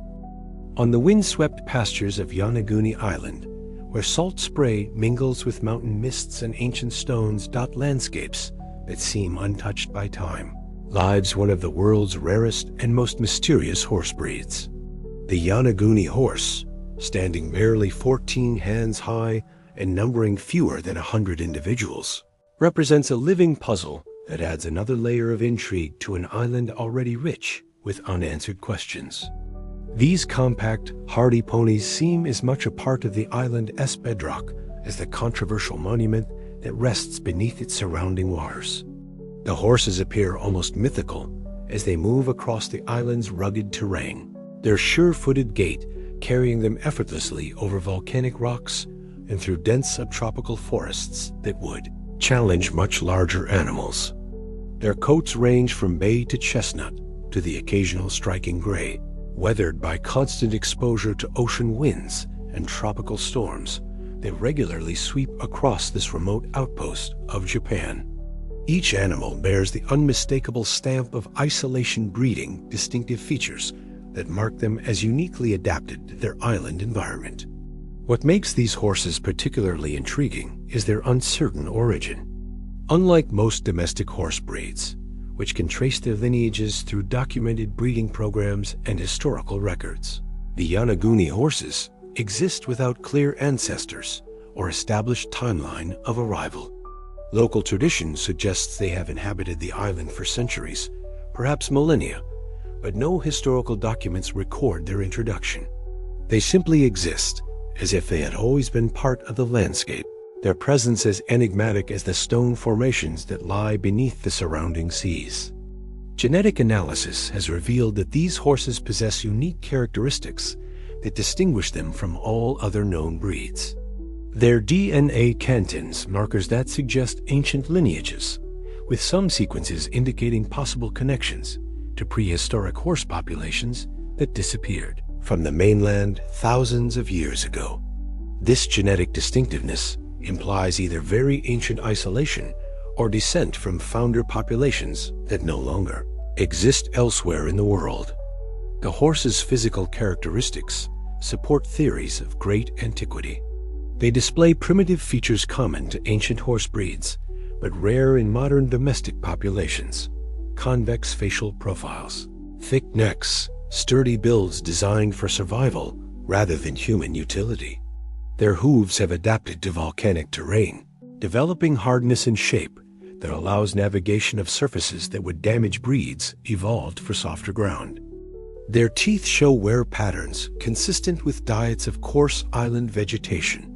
On the windswept pastures of Yonaguni Island, where salt spray mingles with mountain mists and ancient stones dot landscapes that seem untouched by time, lives one of the world's rarest and most mysterious horse breeds. The Yonaguni horse, standing barely 14 hands high and numbering fewer than 100 individuals, represents a living puzzle that adds another layer of intrigue to an island already rich with unanswered questions. These compact, hardy ponies seem as much a part of the island's bedrock as the controversial monument that rests beneath its surrounding waters. The horses appear almost mythical as they move across the island's rugged terrain, their sure-footed gait carrying them effortlessly over volcanic rocks and through dense subtropical forests that would challenge much larger animals. Their coats range from bay to chestnut to the occasional striking gray, weathered by constant exposure to ocean winds and tropical storms that regularly sweep across this remote outpost of Japan. Each animal bears the unmistakable stamp of isolation breeding distinctive features that mark them as uniquely adapted to their island environment. What makes these horses particularly intriguing is their uncertain origin. Unlike most domestic horse breeds, which can trace their lineages through documented breeding programs and historical records, the Yonaguni horses exist without clear ancestors or established timeline of arrival. Local tradition suggests they have inhabited the island for centuries, perhaps millennia, but no historical documents record their introduction. They simply exist, as if they had always been part of the landscape, their presence as enigmatic as the stone formations that lie beneath the surrounding seas. Genetic analysis has revealed that these horses possess unique characteristics that distinguish them from all other known breeds. Their DNA contains markers that suggest ancient lineages, with some sequences indicating possible connections to prehistoric horse populations that disappeared from the mainland thousands of years ago. This genetic distinctiveness implies either very ancient isolation or descent from founder populations that no longer exist elsewhere in the world. The horse's physical characteristics support theories of great antiquity. They display primitive features common to ancient horse breeds, but rare in modern domestic populations: convex facial profiles, thick necks, sturdy builds designed for survival rather than human utility. Their hooves have adapted to volcanic terrain, developing hardness and shape that allows navigation of surfaces that would damage breeds evolved for softer ground. Their teeth show wear patterns consistent with diets of coarse island vegetation,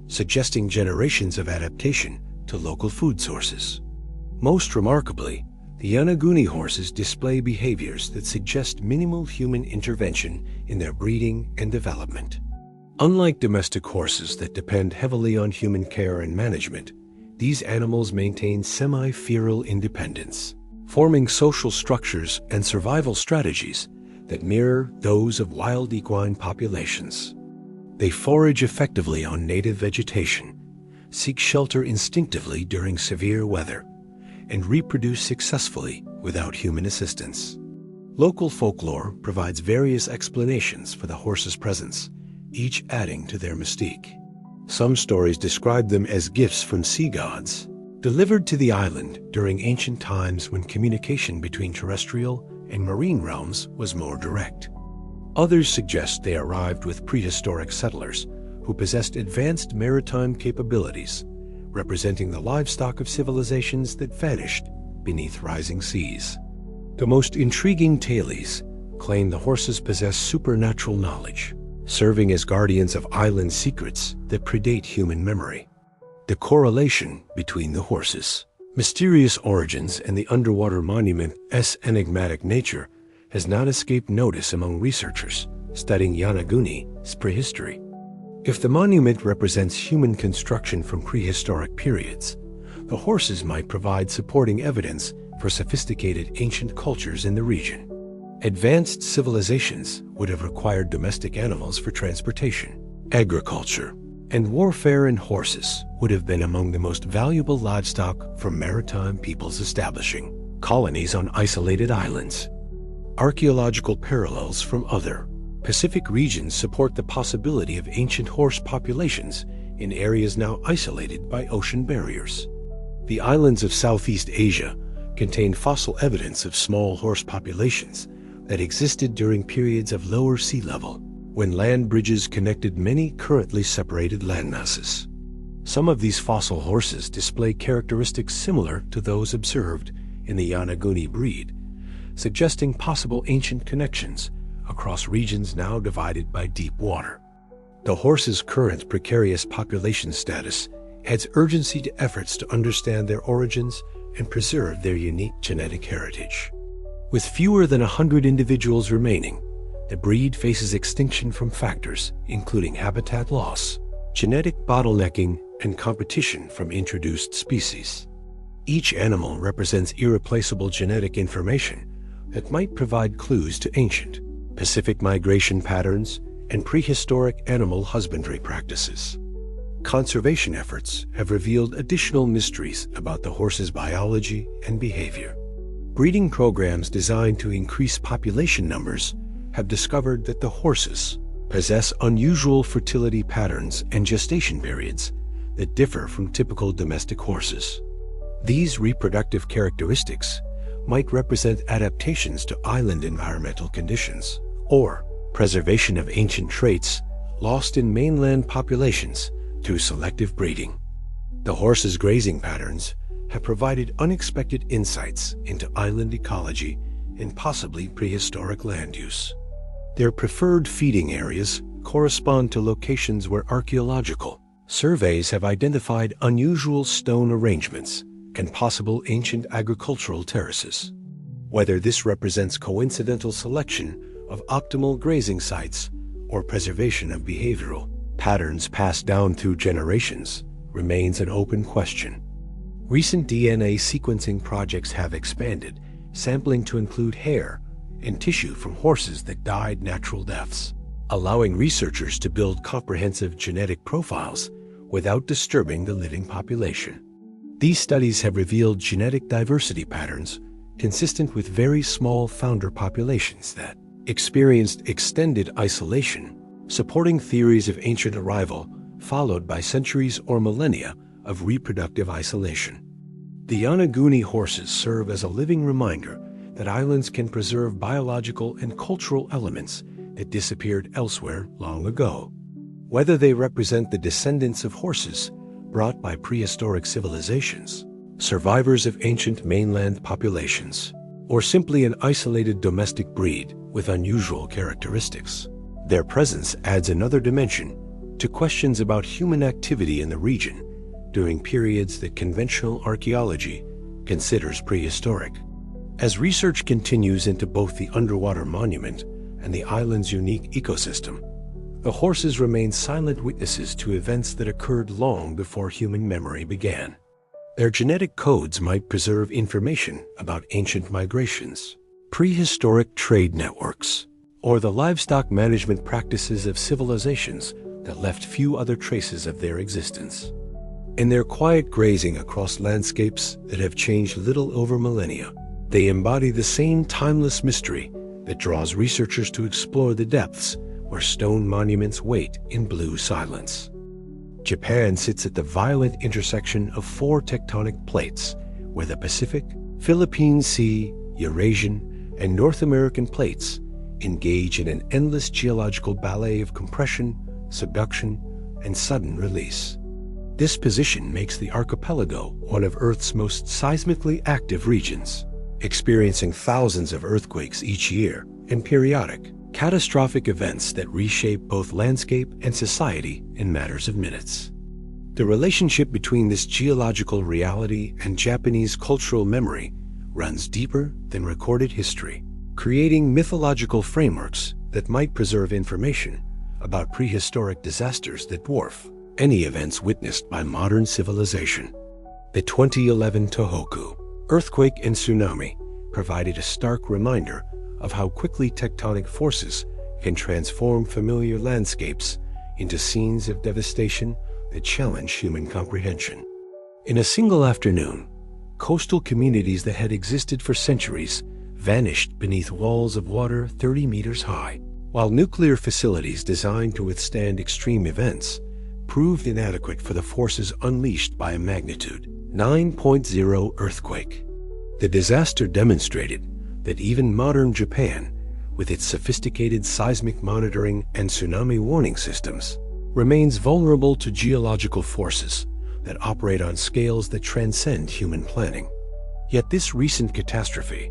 suggesting generations of adaptation to local food sources. Most remarkably, the Yonaguni horses display behaviors that suggest minimal human intervention in their breeding and development. Unlike domestic horses that depend heavily on human care and management, these animals maintain semi-feral independence, forming social structures and survival strategies that mirror those of wild equine populations. They forage effectively on native vegetation, seek shelter instinctively during severe weather, and reproduce successfully without human assistance. Local folklore provides various explanations for the horse's presence, each adding to their mystique. Some stories describe them as gifts from sea gods, delivered to the island during ancient times when communication between terrestrial and marine realms was more direct. Others suggest they arrived with prehistoric settlers who possessed advanced maritime capabilities, representing the livestock of civilizations that vanished beneath rising seas. The most intriguing tales claim the horses possess supernatural knowledge, serving as guardians of island secrets that predate human memory. The correlation between the horses' mysterious origins and the underwater monument's enigmatic nature has not escaped notice among researchers studying Yonaguni's prehistory. If the monument represents human construction from prehistoric periods, the horses might provide supporting evidence for sophisticated ancient cultures in the region. Advanced civilizations would have required domestic animals for transportation, agriculture, and warfare, and horses would have been among the most valuable livestock for maritime peoples establishing colonies on isolated islands. Archaeological parallels from other Pacific regions support the possibility of ancient horse populations in areas now isolated by ocean barriers. The islands of Southeast Asia contain fossil evidence of small horse populations that existed during periods of lower sea level, when land bridges connected many currently separated landmasses. Some of these fossil horses display characteristics similar to those observed in the Yonaguni breed, suggesting possible ancient connections across regions now divided by deep water. The horse's current precarious population status adds urgency to efforts to understand their origins and preserve their unique genetic heritage. With fewer than 100 individuals remaining, the breed faces extinction from factors including habitat loss, genetic bottlenecking, and competition from introduced species. Each animal represents irreplaceable genetic information that might provide clues to ancient Pacific migration patterns and prehistoric animal husbandry practices. Conservation efforts have revealed additional mysteries about the horse's biology and behavior. Breeding programs designed to increase population numbers have discovered that the horses possess unusual fertility patterns and gestation periods that differ from typical domestic horses. These reproductive characteristics might represent adaptations to island environmental conditions, or preservation of ancient traits lost in mainland populations through selective breeding. The horse's grazing patterns have provided unexpected insights into island ecology and possibly prehistoric land use. Their preferred feeding areas correspond to locations where archaeological surveys have identified unusual stone arrangements and possible ancient agricultural terraces. Whether this represents coincidental selection of optimal grazing sites or preservation of behavioral patterns passed down through generations remains an open question. Recent DNA sequencing projects have expanded sampling to include hair and tissue from horses that died natural deaths, allowing researchers to build comprehensive genetic profiles without disturbing the living population. These studies have revealed genetic diversity patterns consistent with very small founder populations that experienced extended isolation, supporting theories of ancient arrival followed by centuries or millennia of reproductive isolation. The Yonaguni horses serve as a living reminder that islands can preserve biological and cultural elements that disappeared elsewhere long ago. Whether they represent the descendants of horses brought by prehistoric civilizations, survivors of ancient mainland populations, or simply an isolated domestic breed with unusual characteristics, their presence adds another dimension to questions about human activity in the region during periods that conventional archaeology considers prehistoric. As research continues into both the underwater monument and the island's unique ecosystem, the horses remain silent witnesses to events that occurred long before human memory began. Their genetic codes might preserve information about ancient migrations, prehistoric trade networks, or the livestock management practices of civilizations that left few other traces of their existence. In their quiet grazing across landscapes that have changed little over millennia, they embody the same timeless mystery that draws researchers to explore the depths where stone monuments wait in blue silence. Japan sits at the violent intersection of four tectonic plates, where the Pacific, Philippine Sea, Eurasian, and North American plates engage in an endless geological ballet of compression, subduction, and sudden release. This position makes the archipelago one of Earth's most seismically active regions, experiencing thousands of earthquakes each year and periodic, catastrophic events that reshape both landscape and society in matters of minutes. The relationship between this geological reality and Japanese cultural memory runs deeper than recorded history, creating mythological frameworks that might preserve information about prehistoric disasters that dwarf any events witnessed by modern civilization. The 2011 Tohoku earthquake and tsunami provided a stark reminder of how quickly tectonic forces can transform familiar landscapes into scenes of devastation that challenge human comprehension. In a single afternoon, coastal communities that had existed for centuries vanished beneath walls of water 30 meters high, while nuclear facilities designed to withstand extreme events proved inadequate for the forces unleashed by a magnitude 9.0 earthquake. The disaster demonstrated that even modern Japan, with its sophisticated seismic monitoring and tsunami warning systems, remains vulnerable to geological forces that operate on scales that transcend human planning. Yet this recent catastrophe,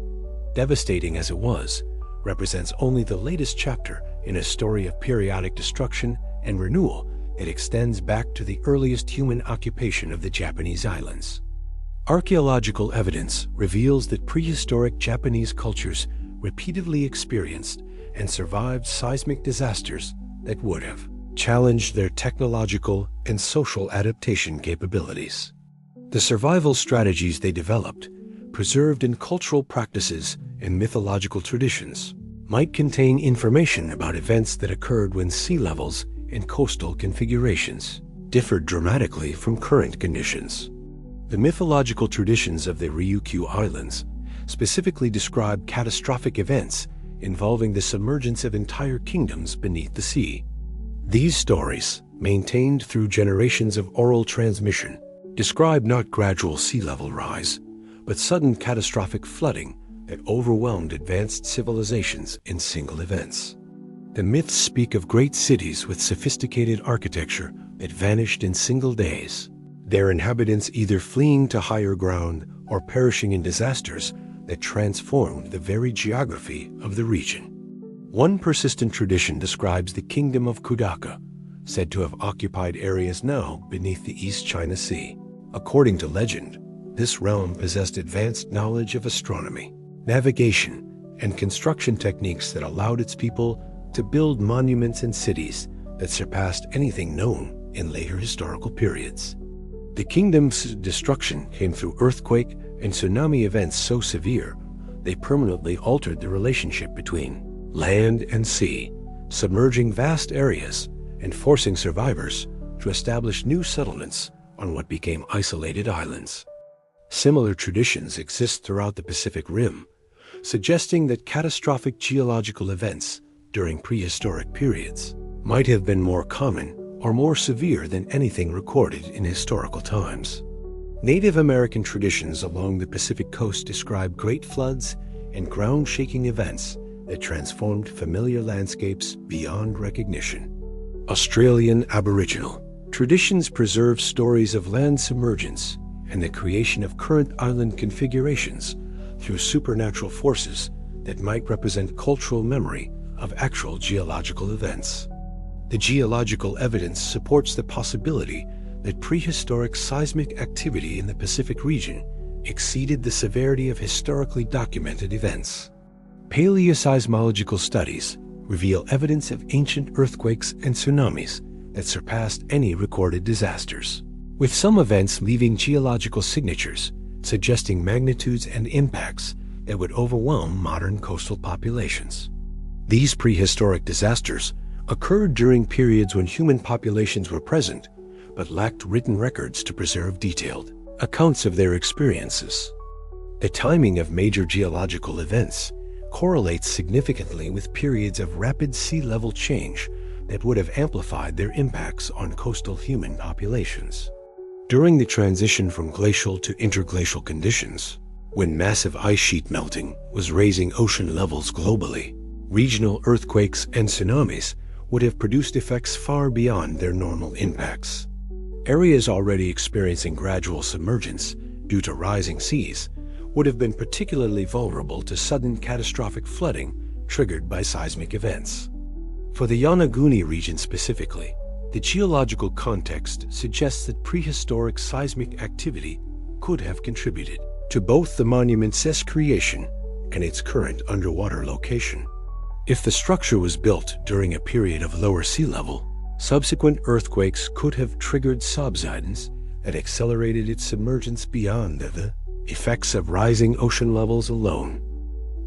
devastating as it was, represents only the latest chapter in a story of periodic destruction and renewal that extends back to the earliest human occupation of the Japanese islands. Archaeological evidence reveals that prehistoric Japanese cultures repeatedly experienced and survived seismic disasters that would have challenged their technological and social adaptation capabilities. The survival strategies they developed, preserved in cultural practices and mythological traditions, might contain information about events that occurred when sea levels and coastal configurations differed dramatically from current conditions. The mythological traditions of the Ryukyu Islands specifically describe catastrophic events involving the submergence of entire kingdoms beneath the sea. These stories, maintained through generations of oral transmission, describe not gradual sea level rise, but sudden catastrophic flooding that overwhelmed advanced civilizations in single events. The myths speak of great cities with sophisticated architecture that vanished in single days, their inhabitants either fleeing to higher ground or perishing in disasters that transformed the very geography of the region. One persistent tradition describes the kingdom of Kudaka, said to have occupied areas now beneath the East China Sea. According to legend, this realm possessed advanced knowledge of astronomy, navigation, and construction techniques that allowed its people to build monuments and cities that surpassed anything known in later historical periods. The kingdom's destruction came through earthquake and tsunami events so severe they permanently altered the relationship between land and sea, submerging vast areas and forcing survivors to establish new settlements on what became isolated islands. Similar traditions exist throughout the Pacific Rim, suggesting that catastrophic geological events during prehistoric periods might have been more common or more severe than anything recorded in historical times. Native American traditions along the Pacific coast describe great floods and ground-shaking events that transformed familiar landscapes beyond recognition. Australian Aboriginal traditions preserve stories of land submergence and the creation of current island configurations through supernatural forces that might represent cultural memory of actual geological events. The geological evidence supports the possibility that prehistoric seismic activity in the Pacific region exceeded the severity of historically documented events. Paleoseismological studies reveal evidence of ancient earthquakes and tsunamis that surpassed any recorded disasters, with some events leaving geological signatures suggesting magnitudes and impacts that would overwhelm modern coastal populations. These prehistoric disasters occurred during periods when human populations were present but lacked written records to preserve detailed accounts of their experiences. The timing of major geological events correlates significantly with periods of rapid sea level change that would have amplified their impacts on coastal human populations. During the transition from glacial to interglacial conditions, when massive ice sheet melting was raising ocean levels globally, regional earthquakes and tsunamis would have produced effects far beyond their normal impacts. Areas already experiencing gradual submergence due to rising seas would have been particularly vulnerable to sudden catastrophic flooding triggered by seismic events. For the Yonaguni region specifically, the geological context suggests that prehistoric seismic activity could have contributed to both the monument's creation and its current underwater location. If the structure was built during a period of lower sea level, subsequent earthquakes could have triggered subsidence that accelerated its submergence beyond the effects of rising ocean levels alone.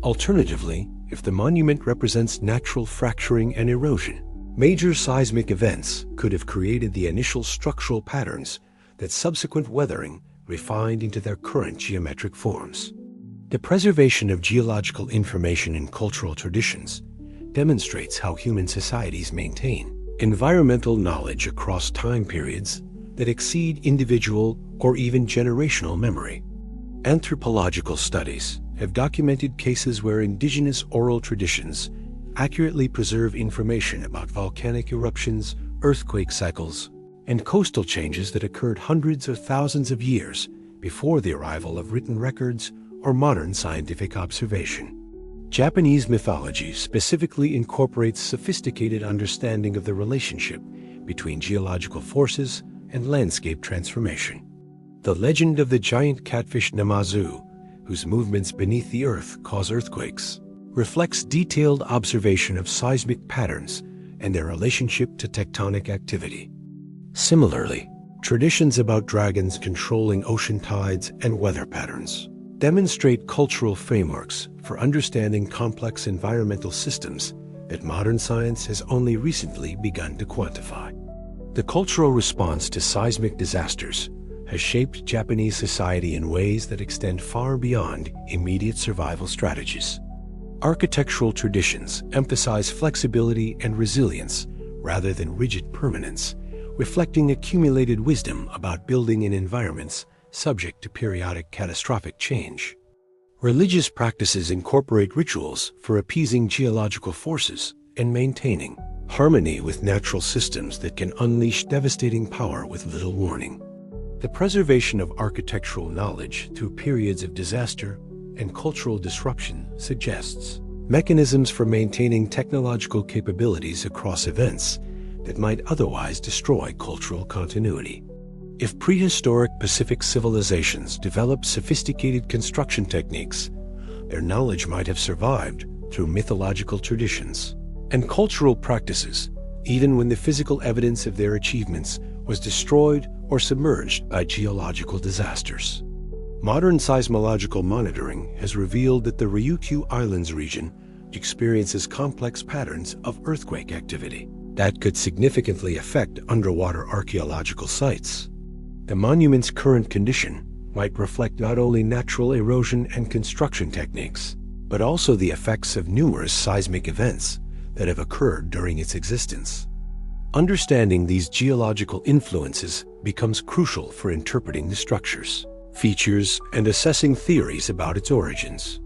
Alternatively, if the monument represents natural fracturing and erosion, major seismic events could have created the initial structural patterns that subsequent weathering refined into their current geometric forms. The preservation of geological information in cultural traditions demonstrates how human societies maintain environmental knowledge across time periods that exceed individual or even generational memory. Anthropological studies have documented cases where indigenous oral traditions accurately preserve information about volcanic eruptions, earthquake cycles, and coastal changes that occurred hundreds or thousands of years before the arrival of written records or modern scientific observation. Japanese mythology specifically incorporates sophisticated understanding of the relationship between geological forces and landscape transformation. The legend of the giant catfish Namazu, whose movements beneath the earth cause earthquakes, reflects detailed observation of seismic patterns and their relationship to tectonic activity. Similarly, traditions about dragons controlling ocean tides and weather patterns demonstrate cultural frameworks for understanding complex environmental systems that modern science has only recently begun to quantify. The cultural response to seismic disasters has shaped Japanese society in ways that extend far beyond immediate survival strategies. Architectural traditions emphasize flexibility and resilience rather than rigid permanence, reflecting accumulated wisdom about building in environments subject to periodic catastrophic change. Religious practices incorporate rituals for appeasing geological forces and maintaining harmony with natural systems that can unleash devastating power with little warning. The preservation of architectural knowledge through periods of disaster and cultural disruption suggests mechanisms for maintaining technological capabilities across events that might otherwise destroy cultural continuity. If prehistoric Pacific civilizations developed sophisticated construction techniques, their knowledge might have survived through mythological traditions and cultural practices even when the physical evidence of their achievements was destroyed or submerged by geological disasters. Modern seismological monitoring has revealed that the Ryukyu Islands region experiences complex patterns of earthquake activity that could significantly affect underwater archaeological sites. The monument's current condition might reflect not only natural erosion and construction techniques, but also the effects of numerous seismic events that have occurred during its existence. Understanding these geological influences becomes crucial for interpreting the structures, features, and assessing theories about its origins.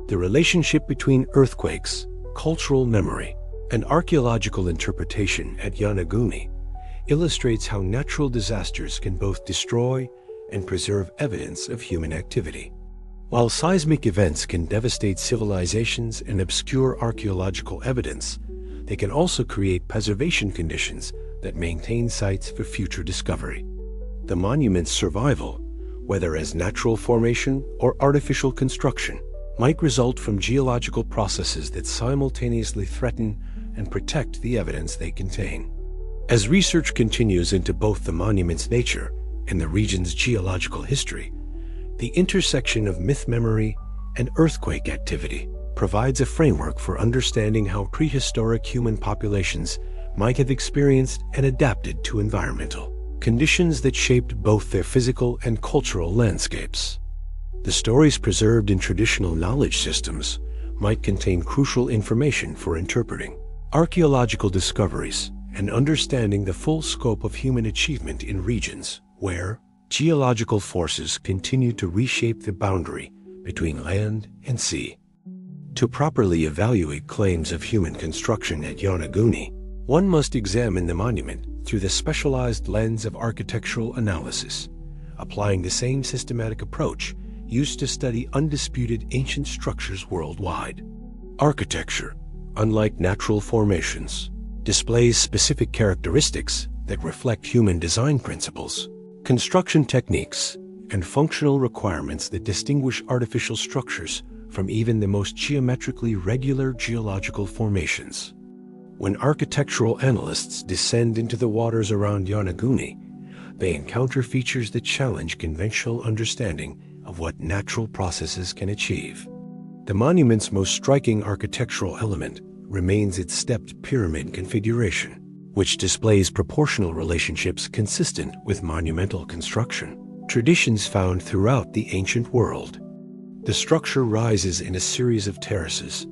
The relationship between earthquakes, cultural memory, and archaeological interpretation at Yonaguni illustrates how natural disasters can both destroy and preserve evidence of human activity. While seismic events can devastate civilizations and obscure archaeological evidence, they can also create preservation conditions that maintain sites for future discovery. The monument's survival, whether as natural formation or artificial construction, might result from geological processes that simultaneously threaten and protect the evidence they contain. As research continues into both the monument's nature and the region's geological history, the intersection of myth memory and earthquake activity provides a framework for understanding how prehistoric human populations might have experienced and adapted to environmental conditions that shaped both their physical and cultural landscapes. The stories preserved in traditional knowledge systems might contain crucial information for interpreting archaeological discoveries and understanding the full scope of human achievement in regions where geological forces continue to reshape the boundary between land and sea. To properly evaluate claims of human construction at Yonaguni, one must examine the monument through the specialized lens of architectural analysis, applying the same systematic approach used to study undisputed ancient structures worldwide. Architecture, unlike natural formations, displays specific characteristics that reflect human design principles, construction techniques, and functional requirements that distinguish artificial structures from even the most geometrically regular geological formations. When architectural analysts descend into the waters around Yonaguni, they encounter features that challenge conventional understanding of what natural processes can achieve. The monument's most striking architectural element remains its stepped pyramid configuration, which displays proportional relationships consistent with monumental construction traditions found throughout the ancient world. The structure rises in a series of terraces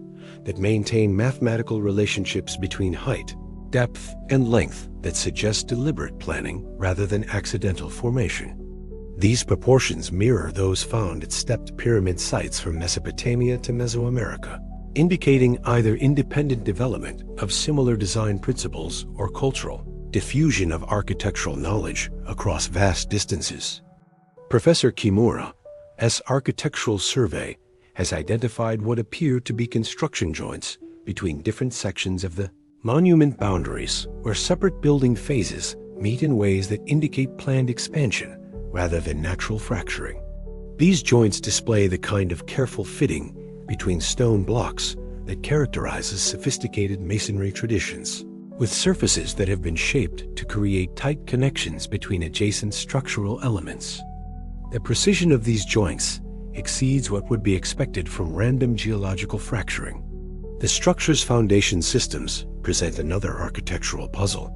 that maintain mathematical relationships between height, depth, and length that suggest deliberate planning rather than accidental formation. These proportions mirror those found at stepped pyramid sites from Mesopotamia to Mesoamerica, indicating either independent development of similar design principles or cultural diffusion of architectural knowledge across vast distances. Professor Kimura's architectural survey has identified what appear to be construction joints between different sections of the monument boundaries, where separate building phases meet in ways that indicate planned expansion rather than natural fracturing. These joints display the kind of careful fitting between stone blocks that characterizes sophisticated masonry traditions, with surfaces that have been shaped to create tight connections between adjacent structural elements. The precision of these joints exceeds what would be expected from random geological fracturing. The structure's foundation systems present another architectural puzzle.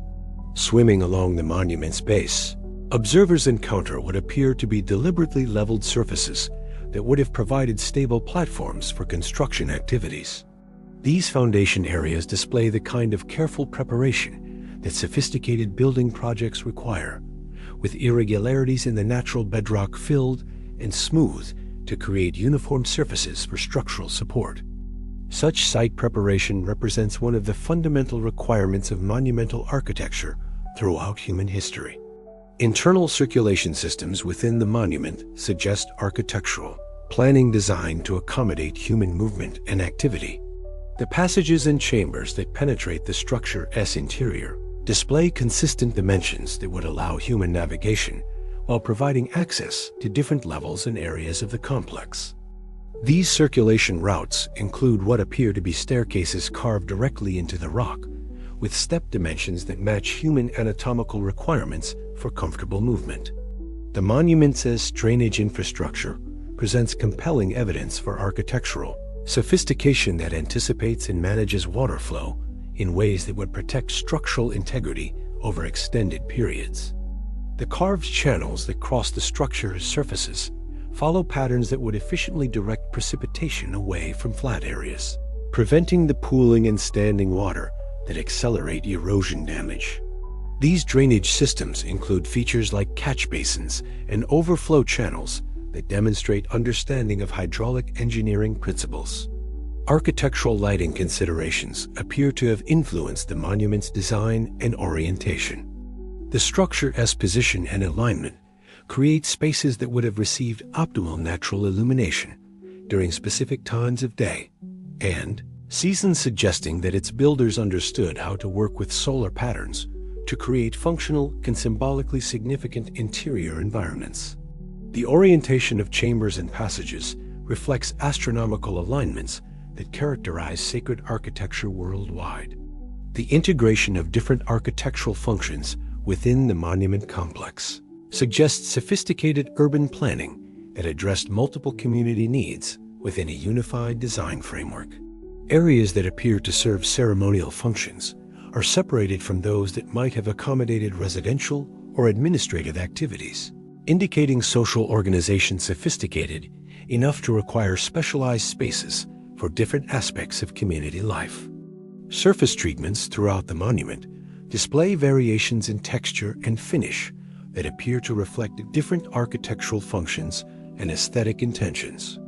Swimming along the monument's base, observers encounter what appear to be deliberately leveled surfaces that would have provided stable platforms for construction activities. These foundation areas display the kind of careful preparation that sophisticated building projects require, with irregularities in the natural bedrock filled and smoothed to create uniform surfaces for structural support. Such site preparation represents one of the fundamental requirements of monumental architecture throughout human history. Internal circulation systems within the monument suggest architectural planning designed to accommodate human movement and activity. The passages and chambers that penetrate the structure's interior display consistent dimensions that would allow human navigation while providing access to different levels and areas of the complex. These circulation routes include what appear to be staircases carved directly into the rock, with step dimensions that match human anatomical requirements for comfortable movement. The monument's drainage infrastructure presents compelling evidence for architectural sophistication that anticipates and manages water flow in ways that would protect structural integrity over extended periods. The carved channels that cross the structure's surfaces follow patterns that would efficiently direct precipitation away from flat areas, preventing the pooling and standing water that accelerate erosion damage. These drainage systems include features like catch basins and overflow channels that demonstrate understanding of hydraulic engineering principles. Architectural lighting considerations appear to have influenced the monument's design and orientation. The structure's position and alignment create spaces that would have received optimal natural illumination during specific times of day and seasons, suggesting that its builders understood how to work with solar patterns to create functional and symbolically significant interior environments. The orientation of chambers and passages reflects astronomical alignments that characterize sacred architecture worldwide. The integration of different architectural functions within the monument complex suggests sophisticated urban planning that addressed multiple community needs within a unified design framework. Areas that appear to serve ceremonial functions are separated from those that might have accommodated residential or administrative activities, indicating social organization sophisticated enough to require specialized spaces for different aspects of community life. Surface treatments throughout the monument display variations in texture and finish that appear to reflect different architectural functions and aesthetic intentions.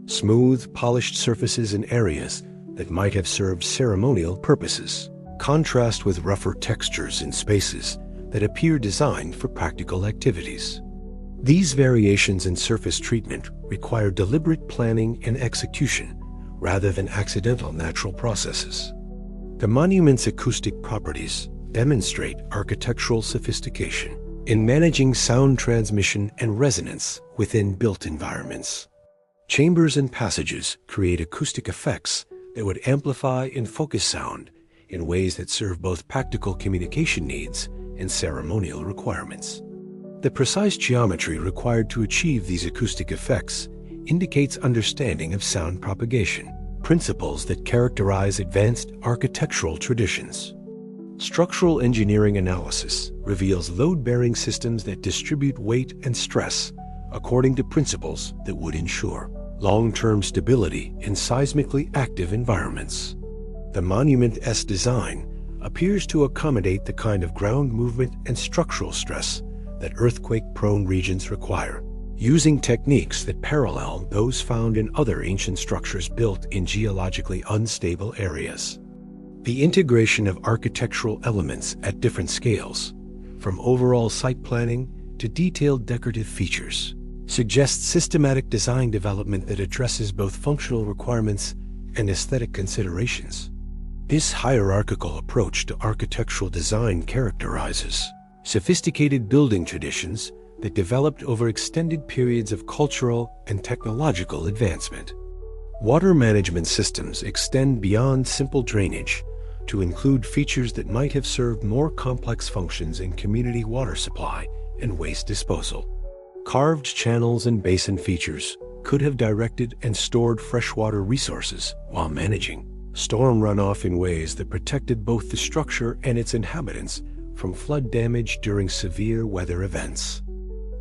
Smooth, polished surfaces in areas that might have served ceremonial purposes contrast with rougher textures in spaces that appear designed for practical activities. These variations in surface treatment require deliberate planning and execution rather than accidental natural processes. The monument's acoustic properties demonstrate architectural sophistication in managing sound transmission and resonance within built environments. Chambers and passages create acoustic effects that would amplify and focus sound in ways that serve both practical communication needs and ceremonial requirements. The precise geometry required to achieve these acoustic effects indicates understanding of sound propagation, principles that characterize advanced architectural traditions. Structural engineering analysis reveals load-bearing systems that distribute weight and stress according to principles that would ensure long-term stability in seismically active environments. The monument's design appears to accommodate the kind of ground movement and structural stress that earthquake-prone regions require, using techniques that parallel those found in other ancient structures built in geologically unstable areas. The integration of architectural elements at different scales, from overall site planning to detailed decorative features, suggests systematic design development that addresses both functional requirements and aesthetic considerations. This hierarchical approach to architectural design characterizes sophisticated building traditions that developed over extended periods of cultural and technological advancement. Water management systems extend beyond simple drainage to include features that might have served more complex functions in community water supply and waste disposal. Carved channels and basin features could have directed and stored freshwater resources while managing storm runoff in ways that protected both the structure and its inhabitants from flood damage during severe weather events.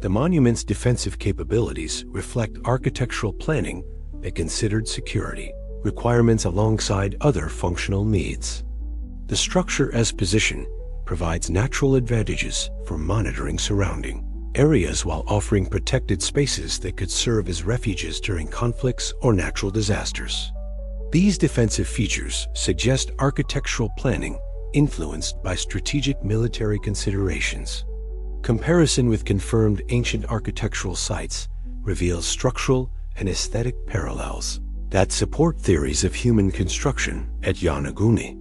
The monument's defensive capabilities reflect architectural planning that considered security requirements alongside other functional needs. The structure's position provides natural advantages for monitoring surrounding areas while offering protected spaces that could serve as refuges during conflicts or natural disasters. These defensive features suggest architectural planning influenced by strategic military considerations. Comparison with confirmed ancient architectural sites reveals structural and aesthetic parallels that support theories of human construction at Yonaguni.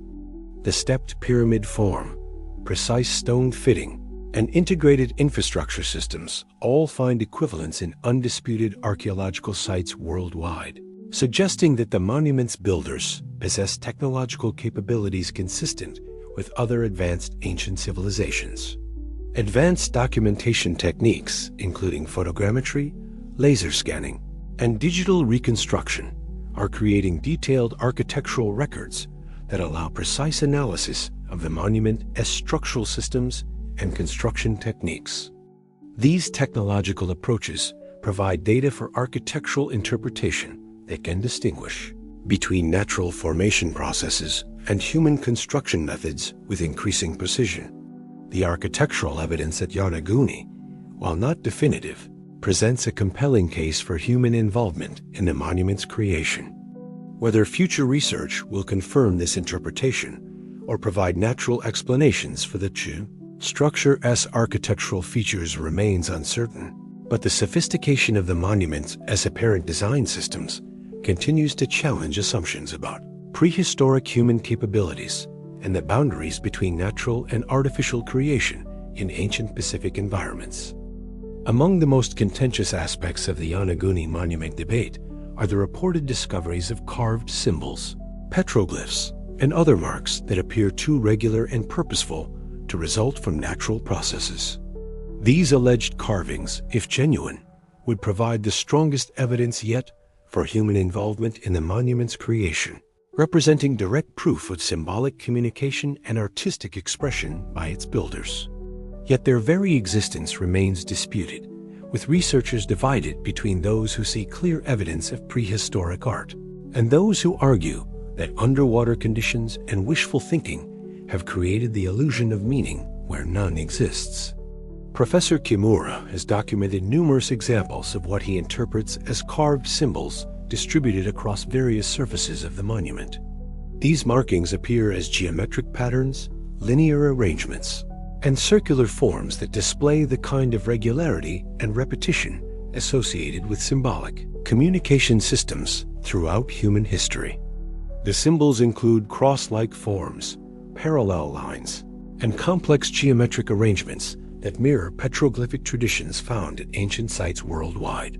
The stepped pyramid form, precise stone fitting, and integrated infrastructure systems all find equivalents in undisputed archaeological sites worldwide, suggesting that the monument's builders possess technological capabilities consistent with other advanced ancient civilizations. Advanced documentation techniques, including photogrammetry, laser scanning, and digital reconstruction, are creating detailed architectural records that allow precise analysis of the monument as structural systems and construction techniques. These technological approaches provide data for architectural interpretation that can distinguish between natural formation processes and human construction methods with increasing precision. The architectural evidence at Yonaguni, while not definitive, presents a compelling case for human involvement in the monument's creation. Whether future research will confirm this interpretation or provide natural explanations for the true structure's architectural features remains uncertain, but the sophistication of the monuments as apparent design systems continues to challenge assumptions about prehistoric human capabilities and the boundaries between natural and artificial creation in ancient Pacific environments. Among the most contentious aspects of the Yonaguni Monument debate are the reported discoveries of carved symbols, petroglyphs, and other marks that appear too regular and purposeful to result from natural processes. These alleged carvings, if genuine, would provide the strongest evidence yet for human involvement in the monument's creation, representing direct proof of symbolic communication and artistic expression by its builders. Yet their very existence remains disputed, with researchers divided between those who see clear evidence of prehistoric art and those who argue that underwater conditions and wishful thinking have created the illusion of meaning where none exists. Professor Kimura has documented numerous examples of what he interprets as carved symbols distributed across various surfaces of the monument. These markings appear as geometric patterns, linear arrangements, and circular forms that display the kind of regularity and repetition associated with symbolic communication systems throughout human history. The symbols include cross-like forms, parallel lines, and complex geometric arrangements that mirror petroglyphic traditions found at ancient sites worldwide.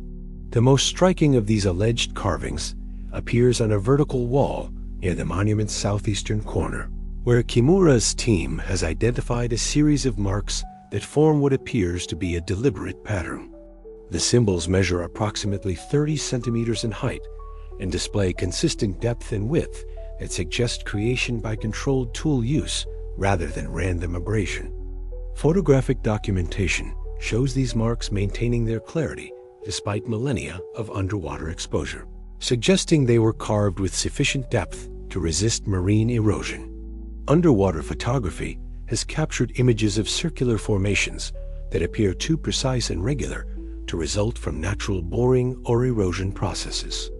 The most striking of these alleged carvings appears on a vertical wall near the monument's southeastern corner, where Kimura's team has identified a series of marks that form what appears to be a deliberate pattern. The symbols measure approximately 30 centimeters in height and display consistent depth and width that suggest creation by controlled tool use rather than random abrasion. Photographic documentation shows these marks maintaining their clarity despite millennia of underwater exposure, suggesting they were carved with sufficient depth to resist marine erosion. Underwater photography has captured images of circular formations that appear too precise and regular to result from natural boring or erosion processes.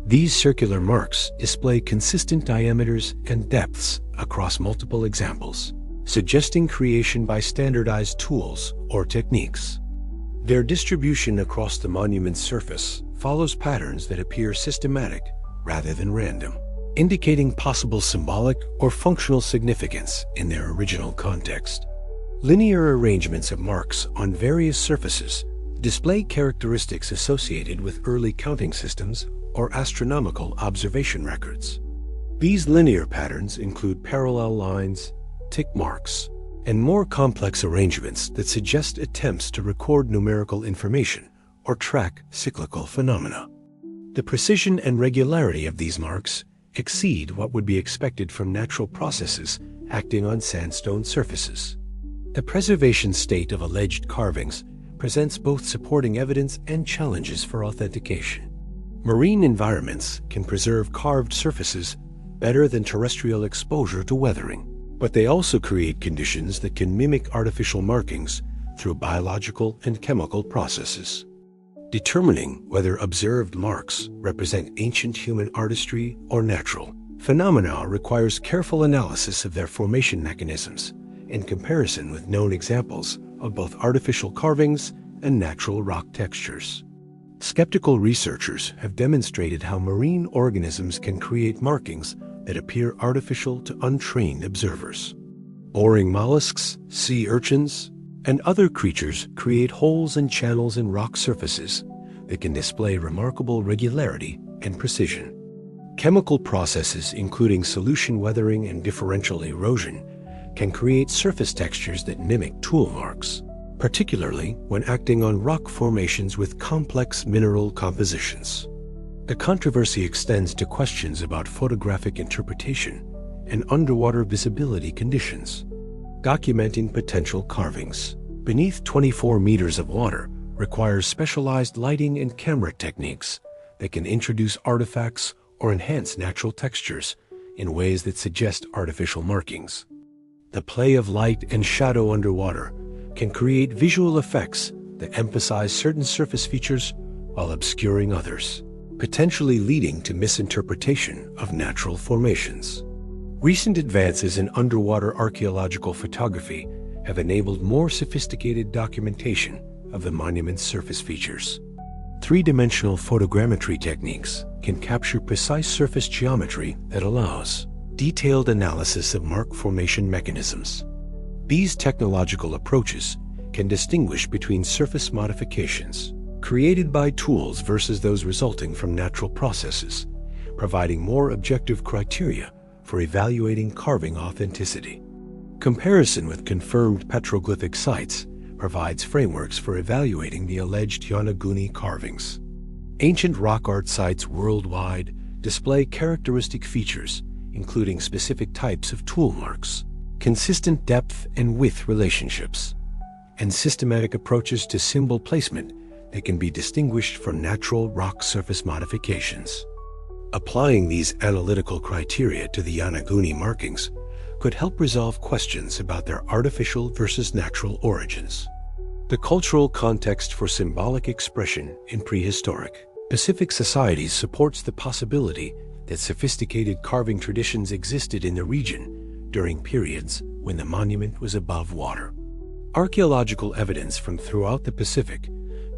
These circular marks display consistent diameters and depths across multiple examples, suggesting creation by standardized tools or techniques. Their distribution across the monument's surface follows patterns that appear systematic rather than random, indicating possible symbolic or functional significance in their original context. Linear arrangements of marks on various surfaces display characteristics associated with early counting systems or astronomical observation records. These linear patterns include parallel lines, tick marks, and more complex arrangements that suggest attempts to record numerical information or track cyclical phenomena. The precision and regularity of these marks exceed what would be expected from natural processes acting on sandstone surfaces. The preservation state of alleged carvings presents both supporting evidence and challenges for authentication. Marine environments can preserve carved surfaces better than terrestrial exposure to weathering, but they also create conditions that can mimic artificial markings through biological and chemical processes. Determining whether observed marks represent ancient human artistry or natural phenomena requires careful analysis of their formation mechanisms in comparison with known examples of both artificial carvings and natural rock textures. Skeptical researchers have demonstrated how marine organisms can create markings that appear artificial to untrained observers. Boring mollusks, sea urchins, and other creatures create holes and channels in rock surfaces that can display remarkable regularity and precision. Chemical processes, including solution weathering and differential erosion, can create surface textures that mimic tool marks, particularly when acting on rock formations with complex mineral compositions. The controversy extends to questions about photographic interpretation and underwater visibility conditions. Documenting potential carvings. Beneath 24 meters of water requires specialized lighting and camera techniques that can introduce artifacts or enhance natural textures in ways that suggest artificial markings. The play of light and shadow underwater can create visual effects that emphasize certain surface features while obscuring others, potentially leading to misinterpretation of natural formations. Recent advances in underwater archaeological photography have enabled more sophisticated documentation of the monument's surface features. Three-dimensional photogrammetry techniques can capture precise surface geometry that allows detailed analysis of mark formation mechanisms. These technological approaches can distinguish between surface modifications created by tools versus those resulting from natural processes, providing more objective criteria for evaluating carving authenticity. Comparison with confirmed petroglyphic sites provides frameworks for evaluating the alleged Yonaguni carvings. Ancient rock art sites worldwide display characteristic features, including specific types of tool marks, consistent depth and width relationships, and systematic approaches to symbol placement that can be distinguished from natural rock surface modifications. Applying these analytical criteria to the Yonaguni markings could help resolve questions about their artificial versus natural origins. The cultural context for symbolic expression in prehistoric Pacific societies supports the possibility that sophisticated carving traditions existed in the region during periods when the monument was above water. Archaeological evidence from throughout the Pacific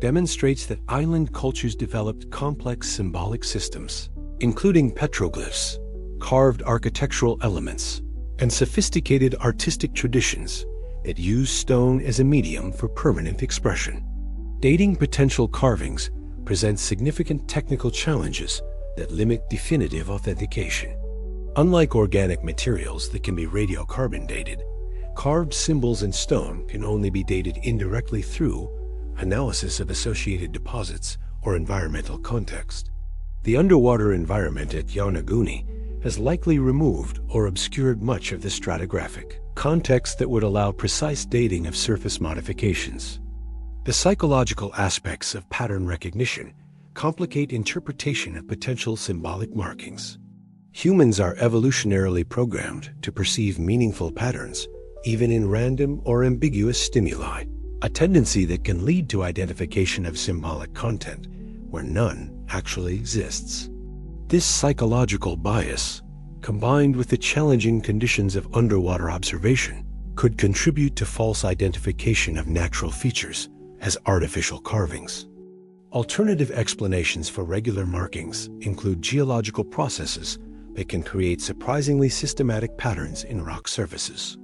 demonstrates that island cultures developed complex symbolic systems, including petroglyphs, carved architectural elements, and sophisticated artistic traditions that use stone as a medium for permanent expression. Dating potential carvings presents significant technical challenges that limit definitive authentication. Unlike organic materials that can be radiocarbon dated, carved symbols in stone can only be dated indirectly through analysis of associated deposits or environmental context. The underwater environment at Yonaguni has likely removed or obscured much of the stratigraphic context that would allow precise dating of surface modifications. The psychological aspects of pattern recognition complicate interpretation of potential symbolic markings. Humans are evolutionarily programmed to perceive meaningful patterns, even in random or ambiguous stimuli, a tendency that can lead to identification of symbolic content where none actually exists. This psychological bias, combined with the challenging conditions of underwater observation, could contribute to false identification of natural features as artificial carvings. Alternative explanations for regular markings include geological processes that can create surprisingly systematic patterns in rock surfaces.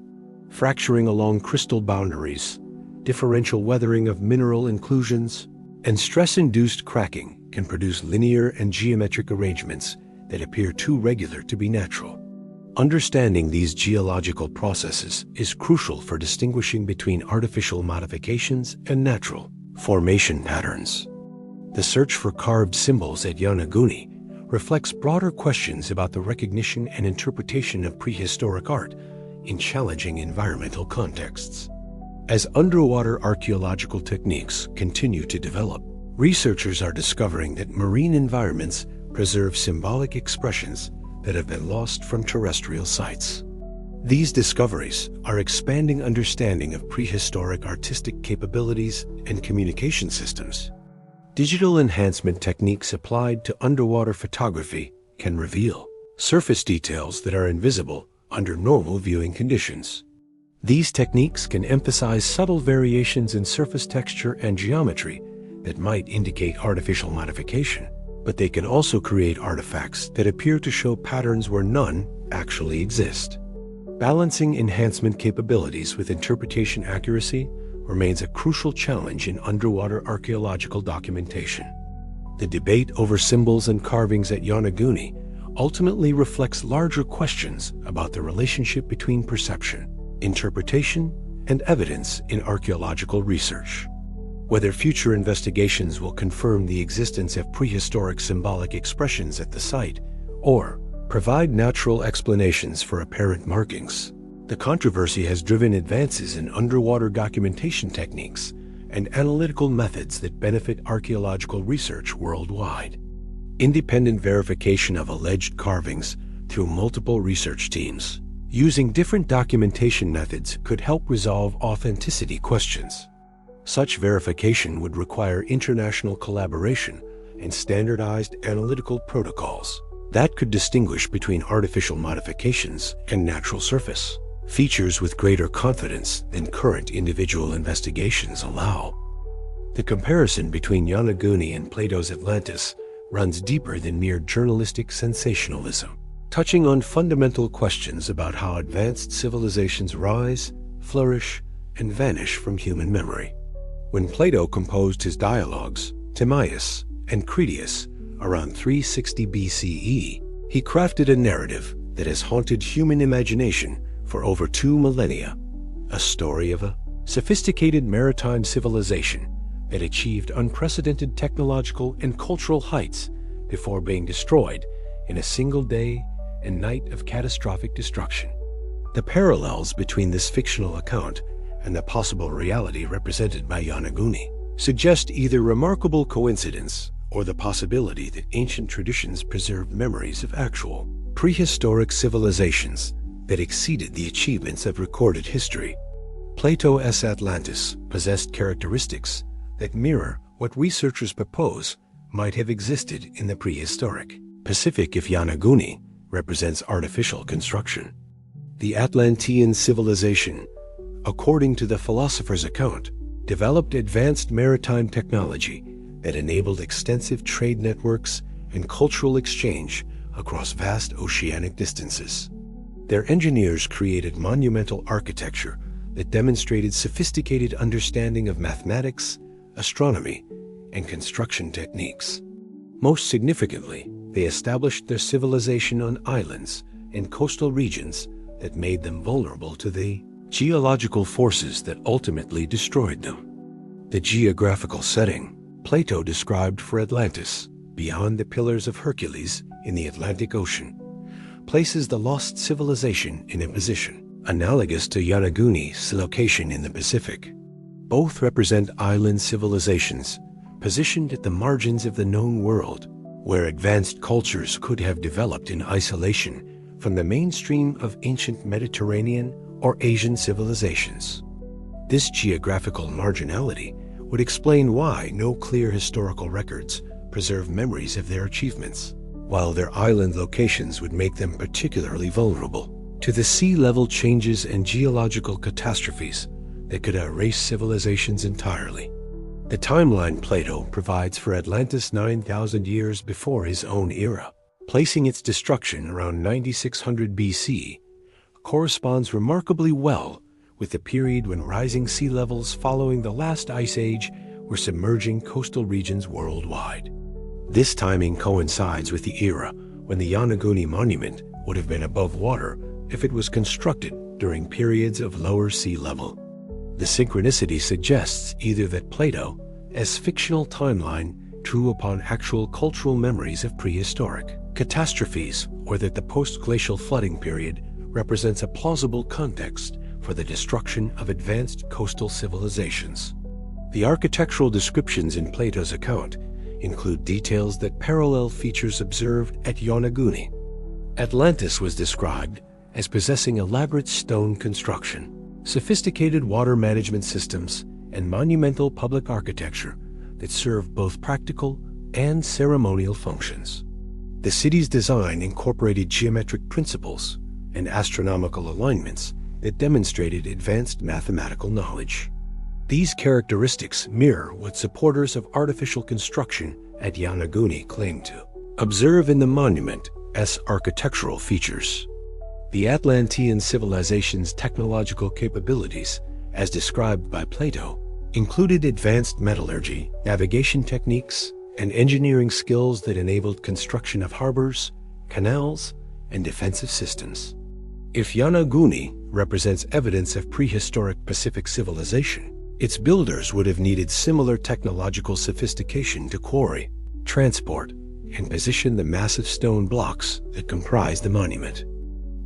Fracturing along crystal boundaries, differential weathering of mineral inclusions, and stress-induced cracking can produce linear and geometric arrangements that appear too regular to be natural. Understanding these geological processes is crucial for distinguishing between artificial modifications and natural formation patterns. The search for carved symbols at Yonaguni reflects broader questions about the recognition and interpretation of prehistoric art in challenging environmental contexts. As underwater archaeological techniques continue to develop, researchers are discovering that marine environments preserve symbolic expressions that have been lost from terrestrial sites. These discoveries are expanding understanding of prehistoric artistic capabilities and communication systems. Digital enhancement techniques applied to underwater photography can reveal surface details that are invisible under normal viewing conditions. These techniques can emphasize subtle variations in surface texture and geometry that might indicate artificial modification, but they can also create artifacts that appear to show patterns where none actually exist. Balancing enhancement capabilities with interpretation accuracy remains a crucial challenge in underwater archaeological documentation. The debate over symbols and carvings at Yonaguni ultimately reflects larger questions about the relationship between perception, interpretation, and evidence in archaeological research. Whether future investigations will confirm the existence of prehistoric symbolic expressions at the site or provide natural explanations for apparent markings, the controversy has driven advances in underwater documentation techniques and analytical methods that benefit archaeological research worldwide. Independent verification of alleged carvings through multiple research teams using different documentation methods could help resolve authenticity questions. Such verification would require international collaboration and standardized analytical protocols that could distinguish between artificial modifications and natural surface features with greater confidence than current individual investigations allow. The comparison between Yonaguni and Plato's Atlantis runs deeper than mere journalistic sensationalism, touching on fundamental questions about how advanced civilizations rise, flourish, and vanish from human memory. When Plato composed his dialogues, Timaeus and Critias, around 360 BCE, he crafted a narrative that has haunted human imagination for over 2 millennia, a story of a sophisticated maritime civilization that achieved unprecedented technological and cultural heights before being destroyed in a single day and night of catastrophic destruction. The parallels between this fictional account and the possible reality represented by Yonaguni suggest either remarkable coincidence or the possibility that ancient traditions preserved memories of actual prehistoric civilizations that exceeded the achievements of recorded history. Plato's Atlantis possessed characteristics that mirror what researchers propose might have existed in the prehistoric Pacific if Yonaguni represents artificial construction. The Atlantean civilization, according to the philosopher's account, developed advanced maritime technology that enabled extensive trade networks and cultural exchange across vast oceanic distances. Their engineers created monumental architecture that demonstrated sophisticated understanding of mathematics, astronomy, and construction techniques. Most significantly, they established their civilization on islands and coastal regions that made them vulnerable to the geological forces that ultimately destroyed them. The geographical setting Plato described for Atlantis, beyond the Pillars of Hercules in the Atlantic Ocean, places the lost civilization in a position analogous to Yonaguni's location in the Pacific. Both represent island civilizations positioned at the margins of the known world, where advanced cultures could have developed in isolation from the mainstream of ancient Mediterranean or Asian civilizations. This geographical marginality would explain why no clear historical records preserve memories of their achievements, while their island locations would make them particularly vulnerable to the sea level changes and geological catastrophes that could erase civilizations entirely. The timeline Plato provides for Atlantis 9,000 years before his own era, placing its destruction around 9600 BC, corresponds remarkably well with the period when rising sea levels following the last ice age were submerging coastal regions worldwide. This timing coincides with the era when the Yonaguni Monument would have been above water if it was constructed during periods of lower sea level. The synchronicity suggests either that Plato's fictional timeline drew upon actual cultural memories of prehistoric catastrophes, or that the post-glacial flooding period represents a plausible context for the destruction of advanced coastal civilizations. The architectural descriptions in Plato's account include details that parallel features observed at Yonaguni. Atlantis was described as possessing elaborate stone construction, sophisticated water management systems, and monumental public architecture that served both practical and ceremonial functions. The city's design incorporated geometric principles and astronomical alignments that demonstrated advanced mathematical knowledge. These characteristics mirror what supporters of artificial construction at Yonaguni claim to observe in the monument as architectural features. The Atlantean civilization's technological capabilities, as described by Plato, included advanced metallurgy, navigation techniques, and engineering skills that enabled construction of harbors, canals, and defensive systems. If Yonaguni represents evidence of prehistoric Pacific civilization. Its builders would have needed similar technological sophistication to quarry, transport, and position the massive stone blocks that comprise the monument.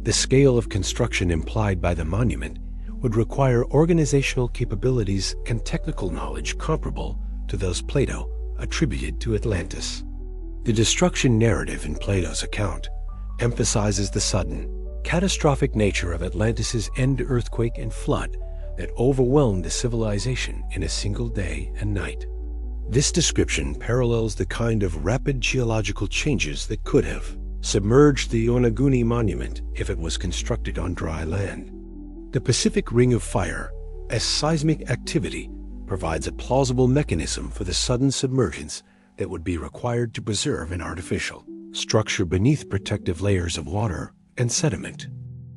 The scale of construction implied by the monument would require organizational capabilities and technical knowledge comparable to those Plato attributed to Atlantis. The destruction narrative in Plato's account emphasizes the sudden, catastrophic nature of Atlantis's end earthquake and flood that overwhelmed the civilization in a single day and night. This description parallels the kind of rapid geological changes that could have submerged the Yonaguni Monument if it was constructed on dry land. The Pacific Ring of Fire, as seismic activity, provides a plausible mechanism for the sudden submergence that would be required to preserve an artificial structure beneath protective layers of water and sediment.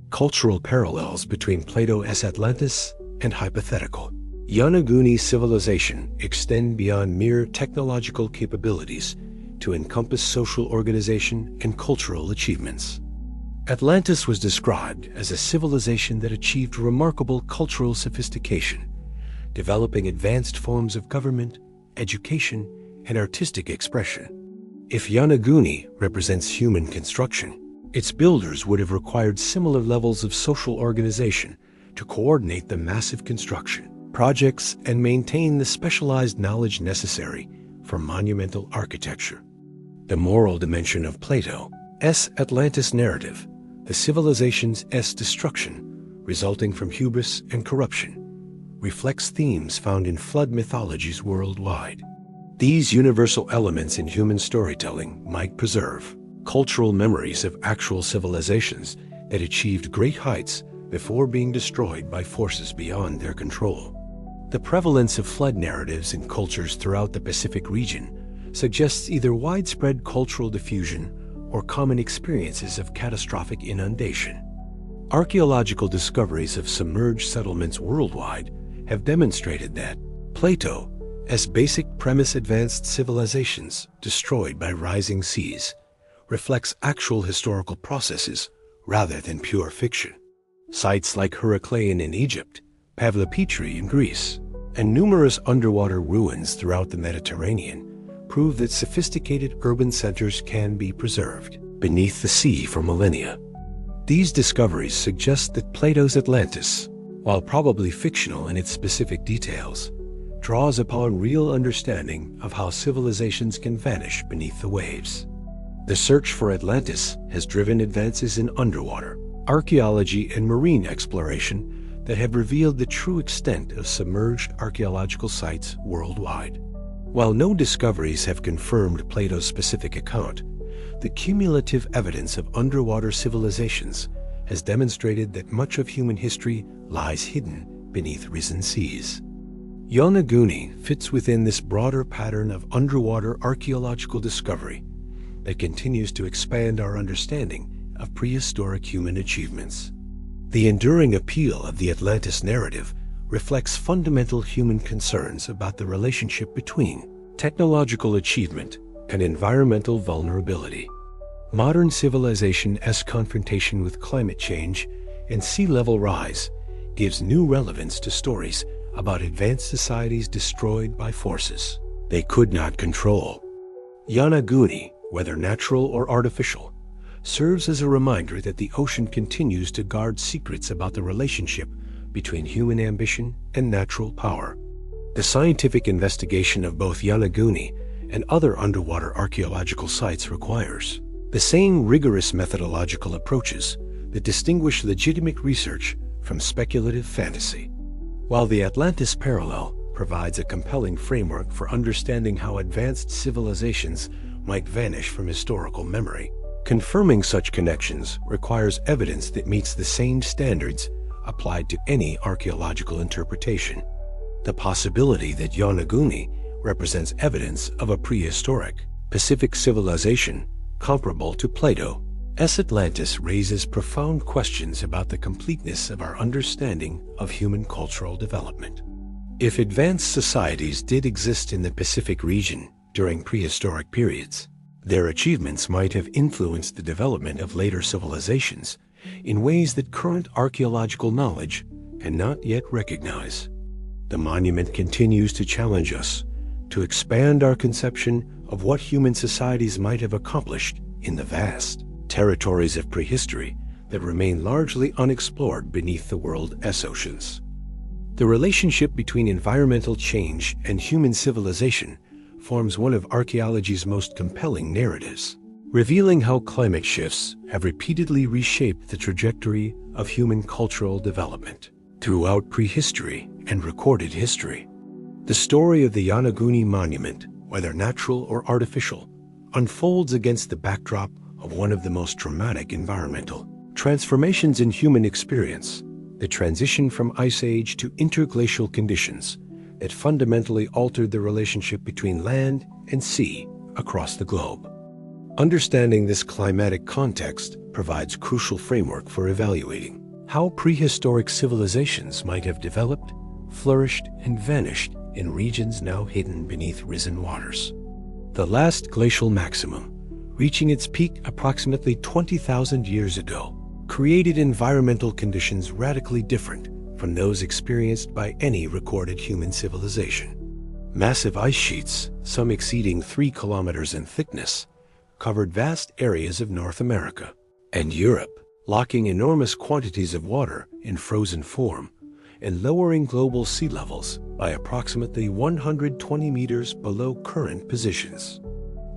Cultural parallels between Plato's Atlantis and hypothetical Yonaguni civilization extend beyond mere technological capabilities to encompass social organization and cultural achievements. Atlantis was described as a civilization that achieved remarkable cultural sophistication, developing advanced forms of government, education, and artistic expression. If Yonaguni represents human construction, its builders would have required similar levels of social organization to coordinate the massive construction projects and maintain the specialized knowledge necessary for monumental architecture. The moral dimension of Plato's Atlantis narrative, the civilization's destruction resulting from hubris and corruption, reflects themes found in flood mythologies worldwide. These universal elements in human storytelling might preserve cultural memories of actual civilizations that achieved great heights before being destroyed by forces beyond their control. The prevalence of flood narratives in cultures throughout the Pacific region suggests either widespread cultural diffusion or common experiences of catastrophic inundation. Archaeological discoveries of submerged settlements worldwide have demonstrated that Plato, as basic premise advanced civilizations destroyed by rising seas, reflects actual historical processes rather than pure fiction. Sites like Heracleion in Egypt, Pavlopetri in Greece, and numerous underwater ruins throughout the Mediterranean prove that sophisticated urban centers can be preserved beneath the sea for millennia. These discoveries suggest that Plato's Atlantis, while probably fictional in its specific details, draws upon real understanding of how civilizations can vanish beneath the waves. The search for Atlantis has driven advances in underwater archaeology and marine exploration that have revealed the true extent of submerged archaeological sites worldwide. While no discoveries have confirmed Plato's specific account, the cumulative evidence of underwater civilizations has demonstrated that much of human history lies hidden beneath risen seas. Yonaguni fits within this broader pattern of underwater archaeological discovery that continues to expand our understanding of prehistoric human achievements. The enduring appeal of the Atlantis narrative reflects fundamental human concerns about the relationship between technological achievement and environmental vulnerability. Modern civilization's confrontation with climate change and sea level rise gives new relevance to stories about advanced societies destroyed by forces they could not control. Yonaguni, whether natural or artificial, serves as a reminder that the ocean continues to guard secrets about the relationship between human ambition and natural power. The scientific investigation of both Yonaguni and other underwater archaeological sites requires the same rigorous methodological approaches that distinguish legitimate research from speculative fantasy. While the Atlantis parallel provides a compelling framework for understanding how advanced civilizations might vanish from historical memory, confirming such connections requires evidence that meets the same standards applied to any archaeological interpretation. The possibility that Yonaguni represents evidence of a prehistoric Pacific civilization comparable to Plato's Atlantis raises profound questions about the completeness of our understanding of human cultural development. If advanced societies did exist in the Pacific region during prehistoric periods, their achievements might have influenced the development of later civilizations in ways that current archaeological knowledge cannot yet recognize. The monument continues to challenge us to expand our conception of what human societies might have accomplished in the vast territories of prehistory that remain largely unexplored beneath the world's oceans. The relationship between environmental change and human civilization forms one of archaeology's most compelling narratives, revealing how climate shifts have repeatedly reshaped the trajectory of human cultural development throughout prehistory and recorded history. The story of the Yonaguni Monument, whether natural or artificial, unfolds against the backdrop of one of the most dramatic environmental transformations in human experience, the transition from Ice Age to interglacial conditions that fundamentally altered the relationship between land and sea across the globe. Understanding this climatic context provides crucial framework for evaluating how prehistoric civilizations might have developed, flourished, and vanished in regions now hidden beneath risen waters. The last glacial maximum, reaching its peak approximately 20,000 years ago, created environmental conditions radically different from those experienced by any recorded human civilization. Massive ice sheets, some exceeding 3 kilometers in thickness, covered vast areas of North America and Europe, locking enormous quantities of water in frozen form and lowering global sea levels by approximately 120 meters below current positions.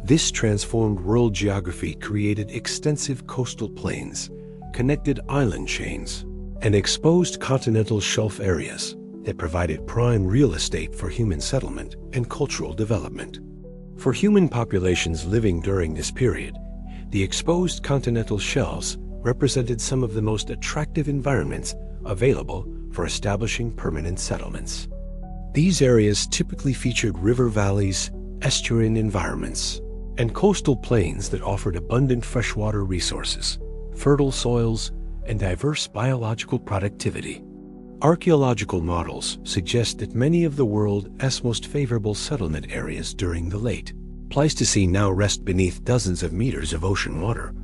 This transformed world geography created extensive coastal plains, connected island chains, and exposed continental shelf areas that provided prime real estate for human settlement and cultural development. For human populations living during this period, the exposed continental shelves represented some of the most attractive environments available for establishing permanent settlements. These areas typically featured river valleys, estuarine environments, and coastal plains that offered abundant freshwater resources, fertile soils, and diverse biological productivity. Archaeological models suggest that many of the world's most favorable settlement areas during the late Pleistocene now rest beneath dozens of meters of ocean water,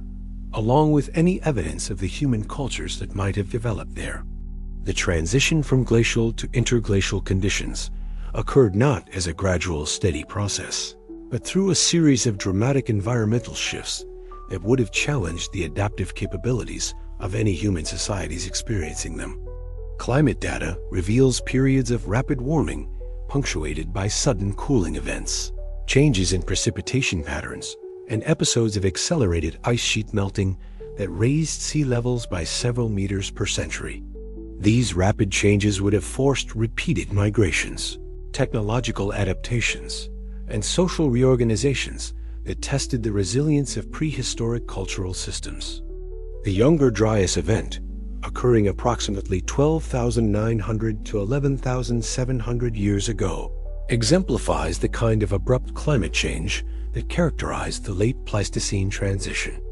along with any evidence of the human cultures that might have developed there. The transition from glacial to interglacial conditions occurred not as a gradual, steady process, but through a series of dramatic environmental shifts that would have challenged the adaptive capabilities of any human societies experiencing them. Climate data reveals periods of rapid warming punctuated by sudden cooling events, changes in precipitation patterns, and episodes of accelerated ice sheet melting that raised sea levels by several meters per century. These rapid changes would have forced repeated migrations, technological adaptations, and social reorganizations that tested the resilience of prehistoric cultural systems. The Younger Dryas event, occurring approximately 12,900 to 11,700 years ago, exemplifies the kind of abrupt climate change that characterized the late Pleistocene transition.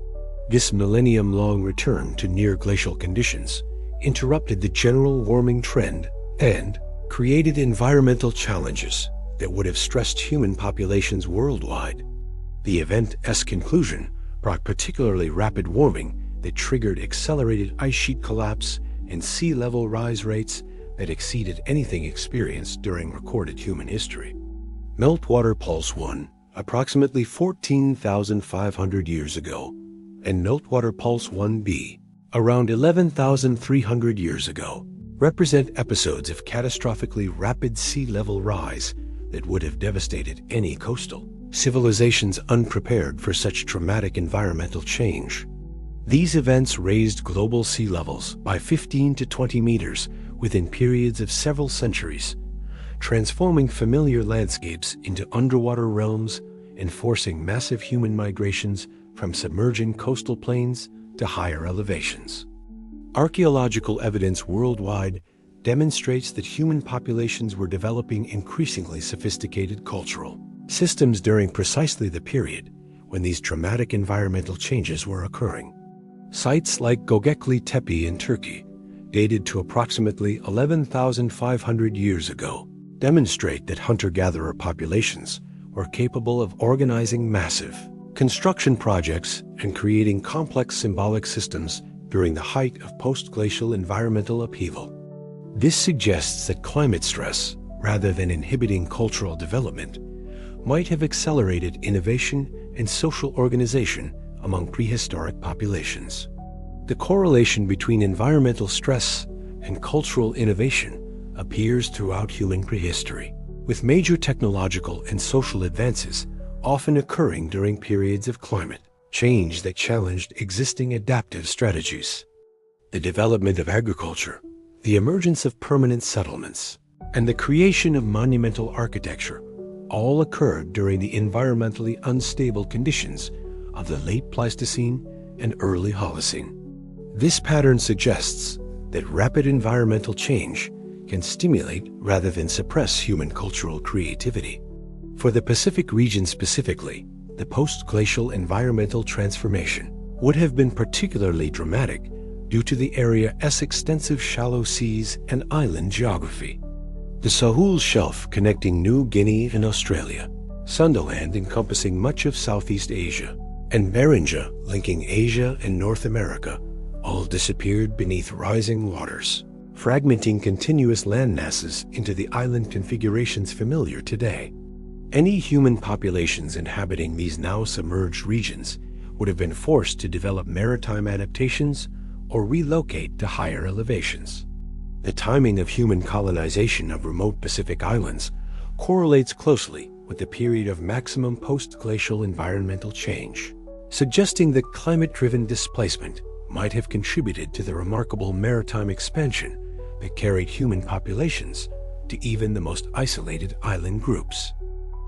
This millennium-long return to near-glacial conditions interrupted the general warming trend and created environmental challenges that would have stressed human populations worldwide. The event's conclusion brought particularly rapid warming that triggered accelerated ice sheet collapse and sea level rise rates that exceeded anything experienced during recorded human history. Meltwater Pulse 1, approximately 14,500 years ago, and Meltwater Pulse 1b, around 11,300 years ago, represent episodes of catastrophically rapid sea level rise that would have devastated any coastal civilizations unprepared for such dramatic environmental change. These events raised global sea levels by 15 to 20 meters within periods of several centuries, transforming familiar landscapes into underwater realms and forcing massive human migrations from submerging coastal plains to higher elevations. Archaeological evidence worldwide demonstrates that human populations were developing increasingly sophisticated cultural systems during precisely the period when these dramatic environmental changes were occurring. Sites like Göbekli Tepe in Turkey, dated to approximately 11,500 years ago, demonstrate that hunter-gatherer populations were capable of organizing massive construction projects and creating complex symbolic systems during the height of post-glacial environmental upheaval. This suggests that climate stress, rather than inhibiting cultural development, might have accelerated innovation and social organization among prehistoric populations. The correlation between environmental stress and cultural innovation appears throughout human prehistory, with major technological and social advances often occurring during periods of climate change that challenged existing adaptive strategies. The development of agriculture, the emergence of permanent settlements, and the creation of monumental architecture all occurred during the environmentally unstable conditions of the late Pleistocene and early Holocene. This pattern suggests that rapid environmental change can stimulate rather than suppress human cultural creativity. For the Pacific region specifically, the post-glacial environmental transformation would have been particularly dramatic due to the area's extensive shallow seas and island geography. The Sahul Shelf connecting New Guinea and Australia, Sundaland encompassing much of Southeast Asia, and Beringia linking Asia and North America all disappeared beneath rising waters, fragmenting continuous landmasses into the island configurations familiar today. Any human populations inhabiting these now submerged regions would have been forced to develop maritime adaptations or relocate to higher elevations. The timing of human colonization of remote Pacific islands correlates closely with the period of maximum post-glacial environmental change, suggesting that climate-driven displacement might have contributed to the remarkable maritime expansion that carried human populations to even the most isolated island groups.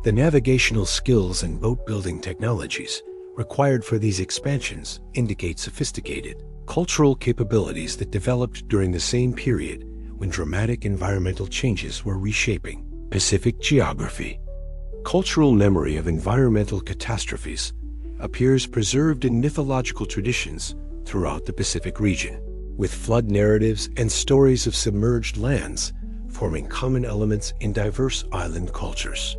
The navigational skills and boat-building technologies required for these expansions indicate sophisticated cultural capabilities that developed during the same period when dramatic environmental changes were reshaping Pacific geography. Cultural memory of environmental catastrophes appears preserved in mythological traditions throughout the Pacific region, with flood narratives and stories of submerged lands forming common elements in diverse island cultures.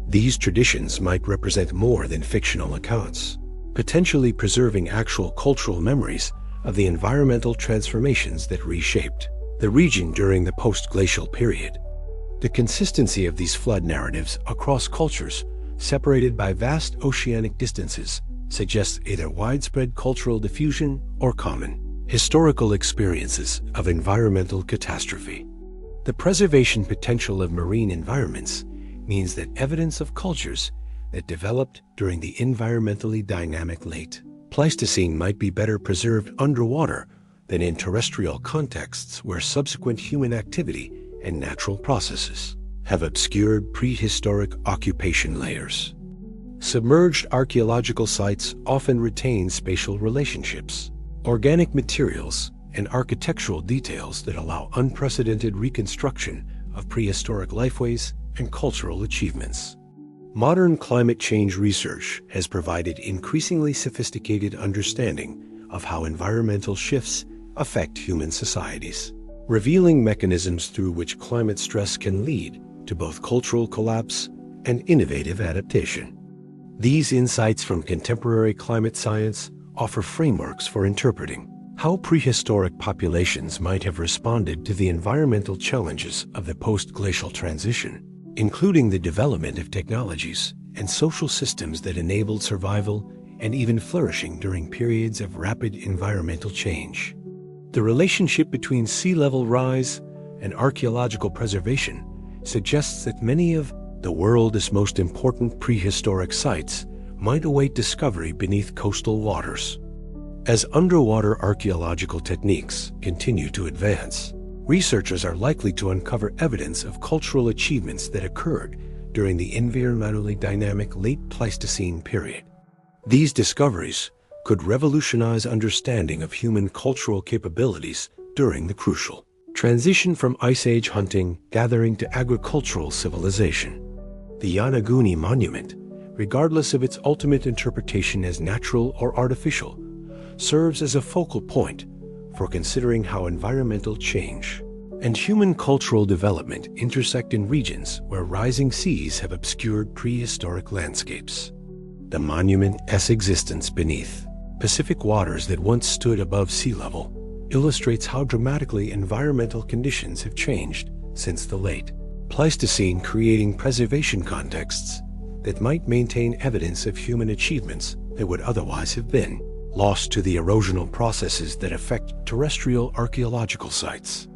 These traditions might represent more than fictional accounts, potentially preserving actual cultural memories of the environmental transformations that reshaped the region during the post-glacial period. The consistency of these flood narratives across cultures separated by vast oceanic distances suggests either widespread cultural diffusion or common historical experiences of environmental catastrophe. The preservation potential of marine environments means that evidence of cultures that developed during the environmentally dynamic late Pleistocene might be better preserved underwater than in terrestrial contexts where subsequent human activity and natural processes have obscured prehistoric occupation layers. Submerged archaeological sites often retain spatial relationships, organic materials, and architectural details that allow unprecedented reconstruction of prehistoric lifeways and cultural achievements. Modern climate change research has provided increasingly sophisticated understanding of how environmental shifts affect human societies, revealing mechanisms through which climate stress can lead to both cultural collapse and innovative adaptation. These insights from contemporary climate science offer frameworks for interpreting how prehistoric populations might have responded to the environmental challenges of the post-glacial transition, including the development of technologies and social systems that enabled survival and even flourishing during periods of rapid environmental change. The relationship between sea level rise and archaeological preservation suggests that many of the world's most important prehistoric sites might await discovery beneath coastal waters. As underwater archaeological techniques continue to advance, researchers are likely to uncover evidence of cultural achievements that occurred during the environmentally dynamic late Pleistocene period. These discoveries could revolutionize understanding of human cultural capabilities during the crucial transition from Ice Age hunting, gathering to agricultural civilization. The Yonaguni Monument, regardless of its ultimate interpretation as natural or artificial, serves as a focal point for considering how environmental change and human cultural development intersect in regions where rising seas have obscured prehistoric landscapes. The monument's existence beneath Pacific waters that once stood above sea level, illustrates how dramatically environmental conditions have changed since the late Pleistocene, creating preservation contexts that might maintain evidence of human achievements that would otherwise have been lost to the erosional processes that affect terrestrial archaeological sites.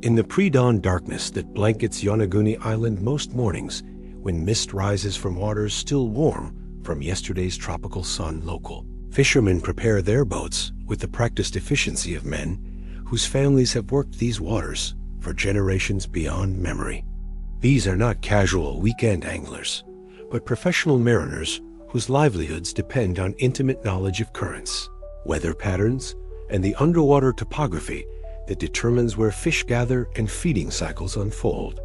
In the pre-dawn darkness that blankets Yonaguni Island most mornings, when mist rises from waters still warm from yesterday's tropical sun local, fishermen prepare their boats with the practiced efficiency of men whose families have worked these waters for generations beyond memory. These are not casual weekend anglers, but professional mariners whose livelihoods depend on intimate knowledge of currents, weather patterns, and the underwater topography that determines where fish gather and feeding cycles unfold.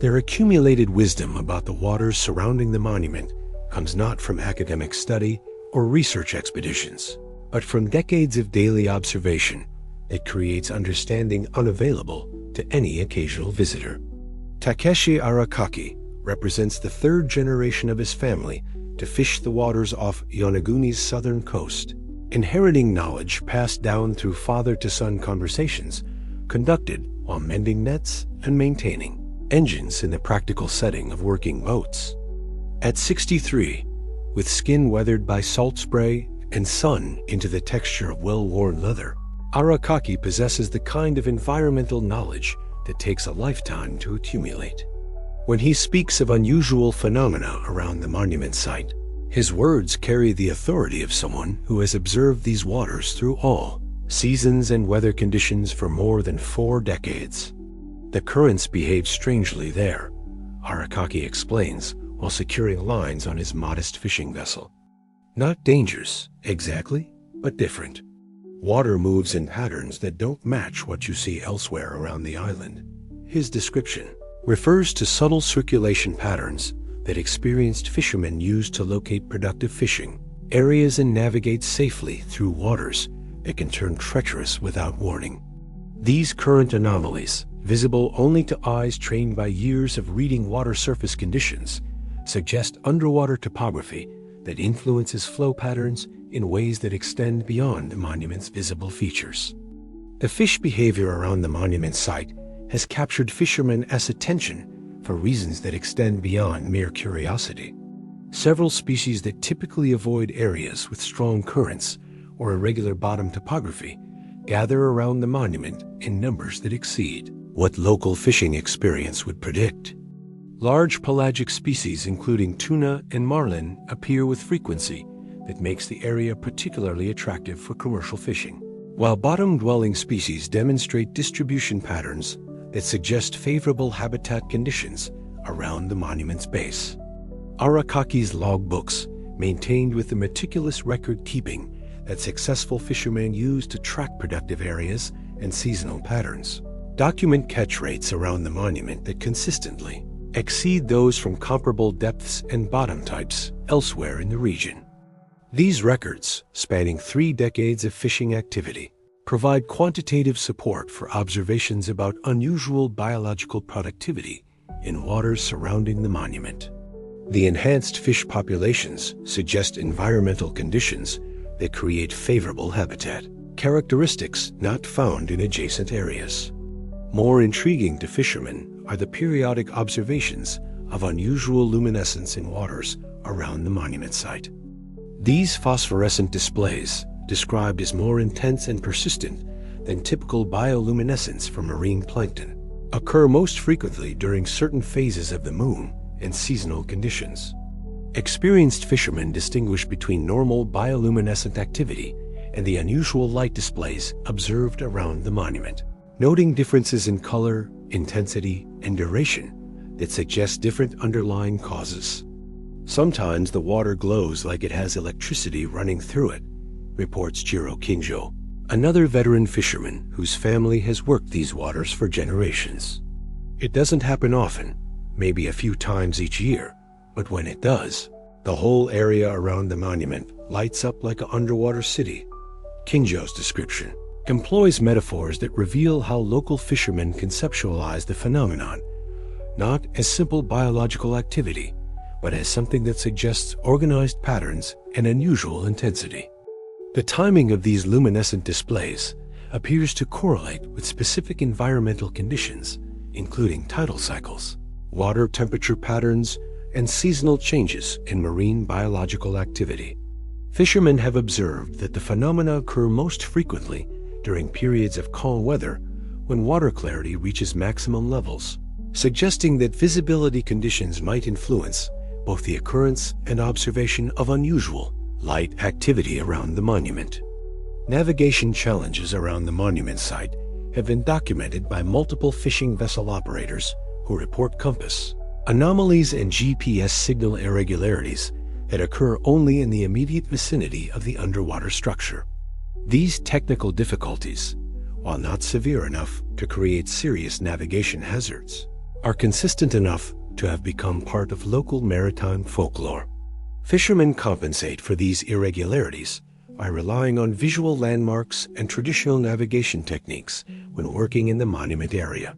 Their accumulated wisdom about the waters surrounding the monument comes not from academic study or research expeditions, but from decades of daily observation that creates understanding unavailable to any occasional visitor. Takeshi Arakaki represents the third generation of his family to fish the waters off Yonaguni's southern coast, inheriting knowledge passed down through father-to-son conversations conducted while mending nets and maintaining engines in the practical setting of working boats. At 63, with skin weathered by salt spray and sun into the texture of well-worn leather, Arakaki possesses the kind of environmental knowledge that takes a lifetime to accumulate. When he speaks of unusual phenomena around the monument site, his words carry the authority of someone who has observed these waters through all seasons and weather conditions for more than 4 decades. The currents behave strangely there, Arakaki explains while securing lines on his modest fishing vessel. Not dangers, exactly, but different. Water moves in patterns that don't match what you see elsewhere around the island. His description refers to subtle circulation patterns that experienced fishermen use to locate productive fishing areas and navigate safely through waters that can turn treacherous without warning. These current anomalies, visible only to eyes trained by years of reading water surface conditions, suggest underwater topography that influences flow patterns in ways that extend beyond the monument's visible features. The fish behavior around the monument site has captured fishermen's attention for reasons that extend beyond mere curiosity. Several species that typically avoid areas with strong currents or irregular bottom topography gather around the monument in numbers that exceed what local fishing experience would predict. Large pelagic species including tuna and marlin appear with frequency that makes the area particularly attractive for commercial fishing, while bottom-dwelling species demonstrate distribution patterns that suggest favorable habitat conditions around the monument's base. Arakaki's logbooks, maintained with the meticulous record-keeping that successful fishermen use to track productive areas and seasonal patterns, document catch rates around the monument that consistently exceed those from comparable depths and bottom types elsewhere in the region. These records, spanning 3 decades of fishing activity, provide quantitative support for observations about unusual biological productivity in waters surrounding the monument. The enhanced fish populations suggest environmental conditions that create favorable habitat, characteristics not found in adjacent areas. More intriguing to fishermen are the periodic observations of unusual luminescence in waters around the monument site. These phosphorescent displays, described as more intense and persistent than typical bioluminescence from marine plankton, occur most frequently during certain phases of the moon and seasonal conditions. Experienced fishermen distinguish between normal bioluminescent activity and the unusual light displays observed around the monument, noting differences in color, intensity, and duration that suggest different underlying causes. Sometimes the water glows like it has electricity running through it, reports Jiro Kinjo, another veteran fisherman whose family has worked these waters for generations. It doesn't happen often, maybe a few times each year, but when it does, the whole area around the monument lights up like an underwater city. Kinjo's description employs metaphors that reveal how local fishermen conceptualize the phenomenon, not as simple biological activity, but as something that suggests organized patterns and unusual intensity. The timing of these luminescent displays appears to correlate with specific environmental conditions, including tidal cycles, water temperature patterns, and seasonal changes in marine biological activity. Fishermen have observed that the phenomena occur most frequently during periods of calm weather when water clarity reaches maximum levels, suggesting that visibility conditions might influence both the occurrence and observation of unusual light activity around the monument. Navigation challenges around the monument site have been documented by multiple fishing vessel operators who report compass anomalies and GPS signal irregularities that occur only in the immediate vicinity of the underwater structure. These technical difficulties, while not severe enough to create serious navigation hazards, are consistent enough to have become part of local maritime folklore. Fishermen compensate for these irregularities by relying on visual landmarks and traditional navigation techniques when working in the monument area.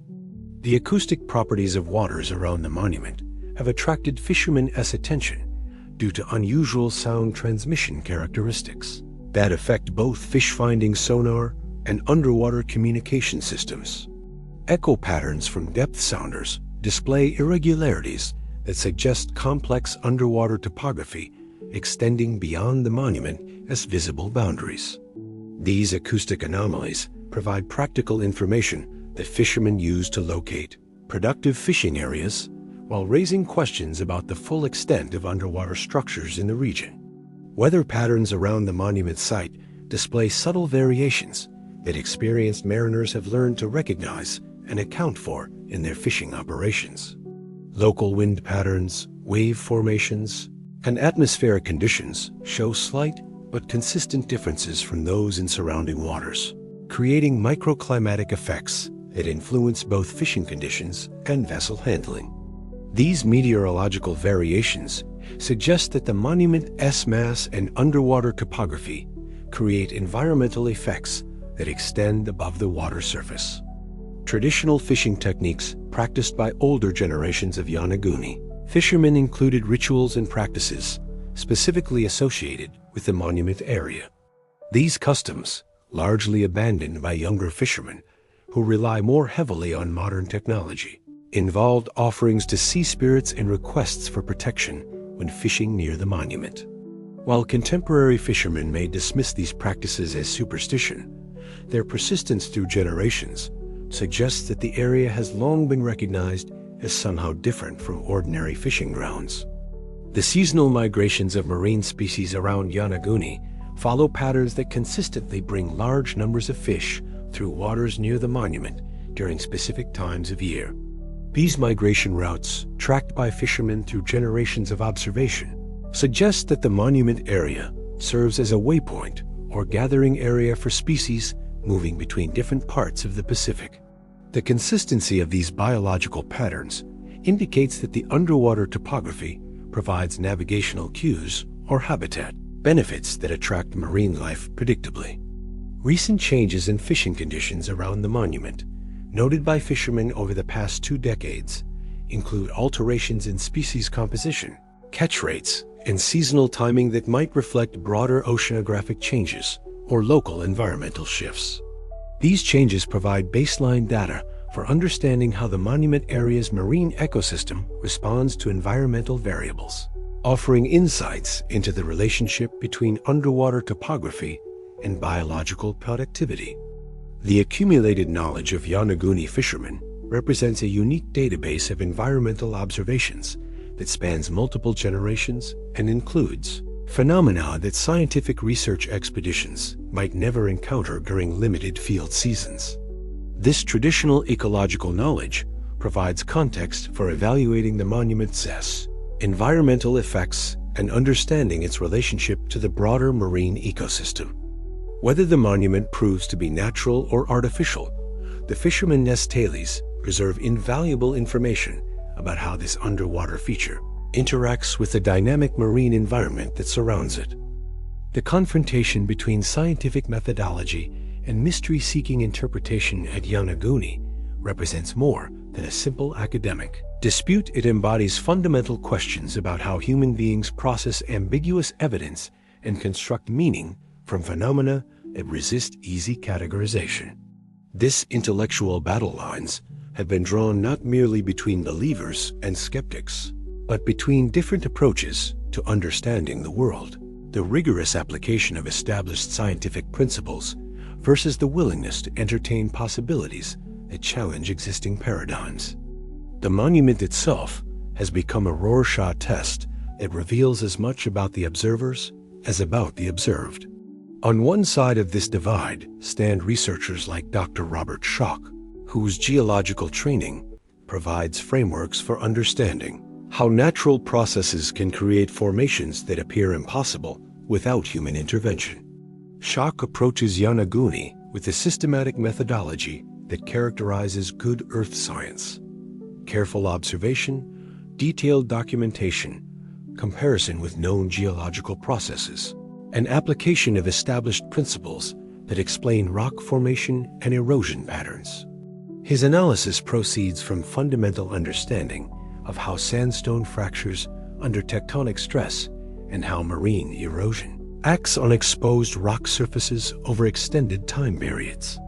The acoustic properties of waters around the monument have attracted fishermen's attention due to unusual sound transmission characteristics that affect both fish-finding sonar and underwater communication systems. Echo patterns from depth sounders display irregularities that suggest complex underwater topography extending beyond the monument as visible boundaries. These acoustic anomalies provide practical information that fishermen use to locate productive fishing areas while raising questions about the full extent of underwater structures in the region. Weather patterns around the monument site display subtle variations that experienced mariners have learned to recognize and account for in their fishing operations. Local wind patterns, wave formations, and atmospheric conditions show slight but consistent differences from those in surrounding waters, creating microclimatic effects that influence both fishing conditions and vessel handling. These meteorological variations suggest that the monument's mass and underwater topography create environmental effects that extend above the water surface. Traditional fishing techniques practiced by older generations of Yonaguni fishermen included rituals and practices specifically associated with the monument area. These customs, largely abandoned by younger fishermen who rely more heavily on modern technology, involved offerings to sea spirits and requests for protection when fishing near the monument. While contemporary fishermen may dismiss these practices as superstition, their persistence through generations suggests that the area has long been recognized as somehow different from ordinary fishing grounds. The seasonal migrations of marine species around Yonaguni follow patterns that consistently bring large numbers of fish through waters near the monument during specific times of year. These migration routes, tracked by fishermen through generations of observation, suggest that the monument area serves as a waypoint or gathering area for species moving between different parts of the Pacific. The consistency of these biological patterns indicates that the underwater topography provides navigational cues or habitat benefits that attract marine life predictably. Recent changes in fishing conditions around the monument, noted by fishermen over the past 2 decades, include alterations in species composition, catch rates, and seasonal timing that might reflect broader oceanographic changes or local environmental shifts. These changes provide baseline data for understanding how the monument area's marine ecosystem responds to environmental variables, offering insights into the relationship between underwater topography and biological productivity. The accumulated knowledge of Yonaguni fishermen represents a unique database of environmental observations that spans multiple generations and includes phenomena that scientific research expeditions might never encounter during limited field seasons. This traditional ecological knowledge provides context for evaluating the monument's environmental effects and understanding its relationship to the broader marine ecosystem. Whether the monument proves to be natural or artificial, the fishermen's tales preserve invaluable information about how this underwater feature interacts with the dynamic marine environment that surrounds it. The confrontation between scientific methodology and mystery-seeking interpretation at Yonaguni represents more than a simple academic dispute. It embodies fundamental questions about how human beings process ambiguous evidence and construct meaning from phenomena that resist easy categorization. This intellectual battle lines have been drawn not merely between believers and skeptics, but between different approaches to understanding the world. The rigorous application of established scientific principles versus the willingness to entertain possibilities that challenge existing paradigms. The monument itself has become a Rorschach test that reveals as much about the observers as about the observed. On one side of this divide stand researchers like Dr. Robert Schoch, whose geological training provides frameworks for understanding how natural processes can create formations that appear impossible without human intervention. Schoch approaches Yonaguni with a systematic methodology that characterizes good earth science: careful observation, detailed documentation, comparison with known geological processes, and application of established principles that explain rock formation and erosion patterns. His analysis proceeds from fundamental understanding of how sandstone fractures under tectonic stress and how marine erosion acts on exposed rock surfaces over extended time periods.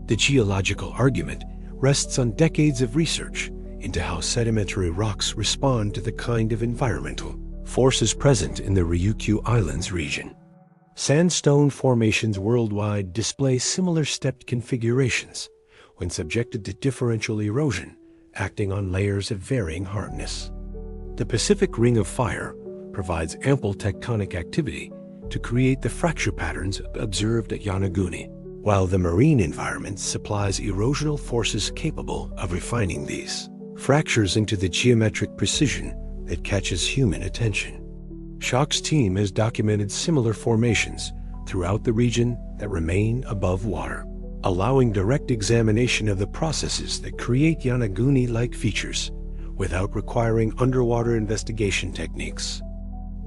The geological argument rests on decades of research into how sedimentary rocks respond to the kind of environmental forces present in the Ryukyu Islands region. Sandstone formations worldwide display similar stepped configurations when subjected to differential erosion, acting on layers of varying hardness. The Pacific Ring of Fire provides ample tectonic activity to create the fracture patterns observed at Yonaguni, while the marine environment supplies erosional forces capable of refining these fractures into the geometric precision that catches human attention. Schoch's team has documented similar formations throughout the region that remain above water, allowing direct examination of the processes that create Yonaguni-like features without requiring underwater investigation techniques.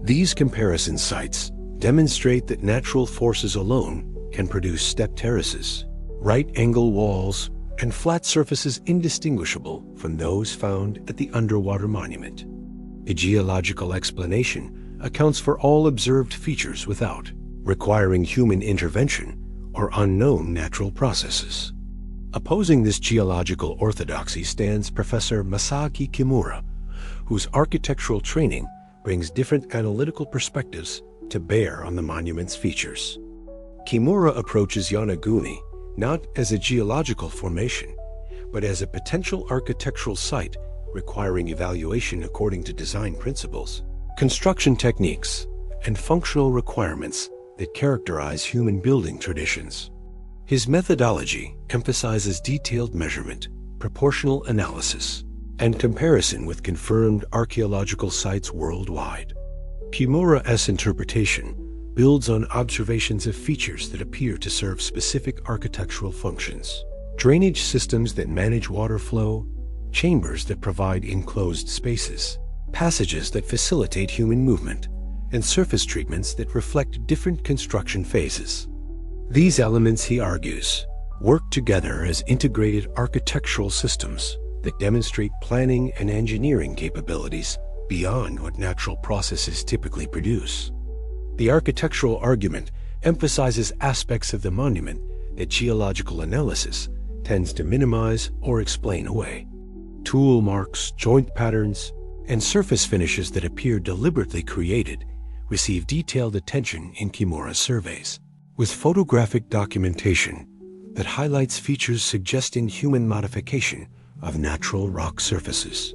These comparison sites demonstrate that natural forces alone can produce step terraces, right-angle walls, and flat surfaces indistinguishable from those found at the underwater monument. A geological explanation accounts for all observed features without requiring human intervention or unknown natural processes. Opposing this geological orthodoxy stands Professor Masaaki Kimura, whose architectural training brings different analytical perspectives to bear on the monument's features. Kimura approaches Yonaguni not as a geological formation, but as a potential architectural site requiring evaluation according to design principles, construction techniques, and functional requirements that characterize human building traditions. His methodology emphasizes detailed measurement, proportional analysis, and comparison with confirmed archaeological sites worldwide. Kimura's interpretation builds on observations of features that appear to serve specific architectural functions: drainage systems that manage water flow, chambers that provide enclosed spaces, passages that facilitate human movement, and surface treatments that reflect different construction phases. These elements, he argues, work together as integrated architectural systems that demonstrate planning and engineering capabilities beyond what natural processes typically produce. The architectural argument emphasizes aspects of the monument that geological analysis tends to minimize or explain away. Tool marks, joint patterns, and surface finishes that appear deliberately created receive detailed attention in Kimura's surveys, with photographic documentation that highlights features suggesting human modification of natural rock surfaces.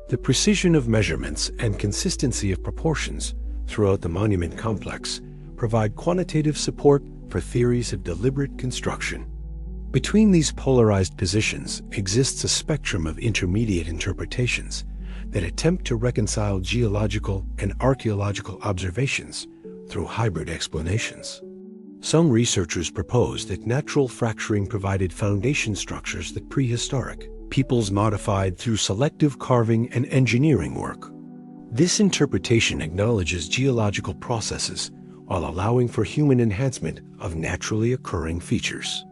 The precision of measurements and consistency of proportions throughout the monument complex provide quantitative support for theories of deliberate construction. Between these polarized positions exists a spectrum of intermediate interpretations that attempt to reconcile geological and archaeological observations through hybrid explanations. Some researchers propose that natural fracturing provided foundation structures that prehistoric peoples modified through selective carving and engineering work. This interpretation acknowledges geological processes while allowing for human enhancement of naturally occurring features.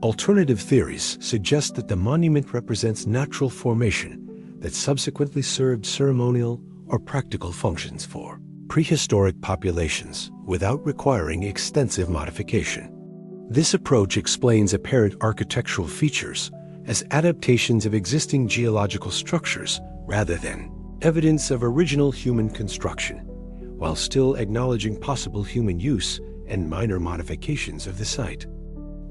Alternative theories suggest that the monument represents natural formation that subsequently served ceremonial or practical functions for prehistoric populations without requiring extensive modification. This approach explains apparent architectural features as adaptations of existing geological structures rather than evidence of original human construction, while still acknowledging possible human use and minor modifications of the site.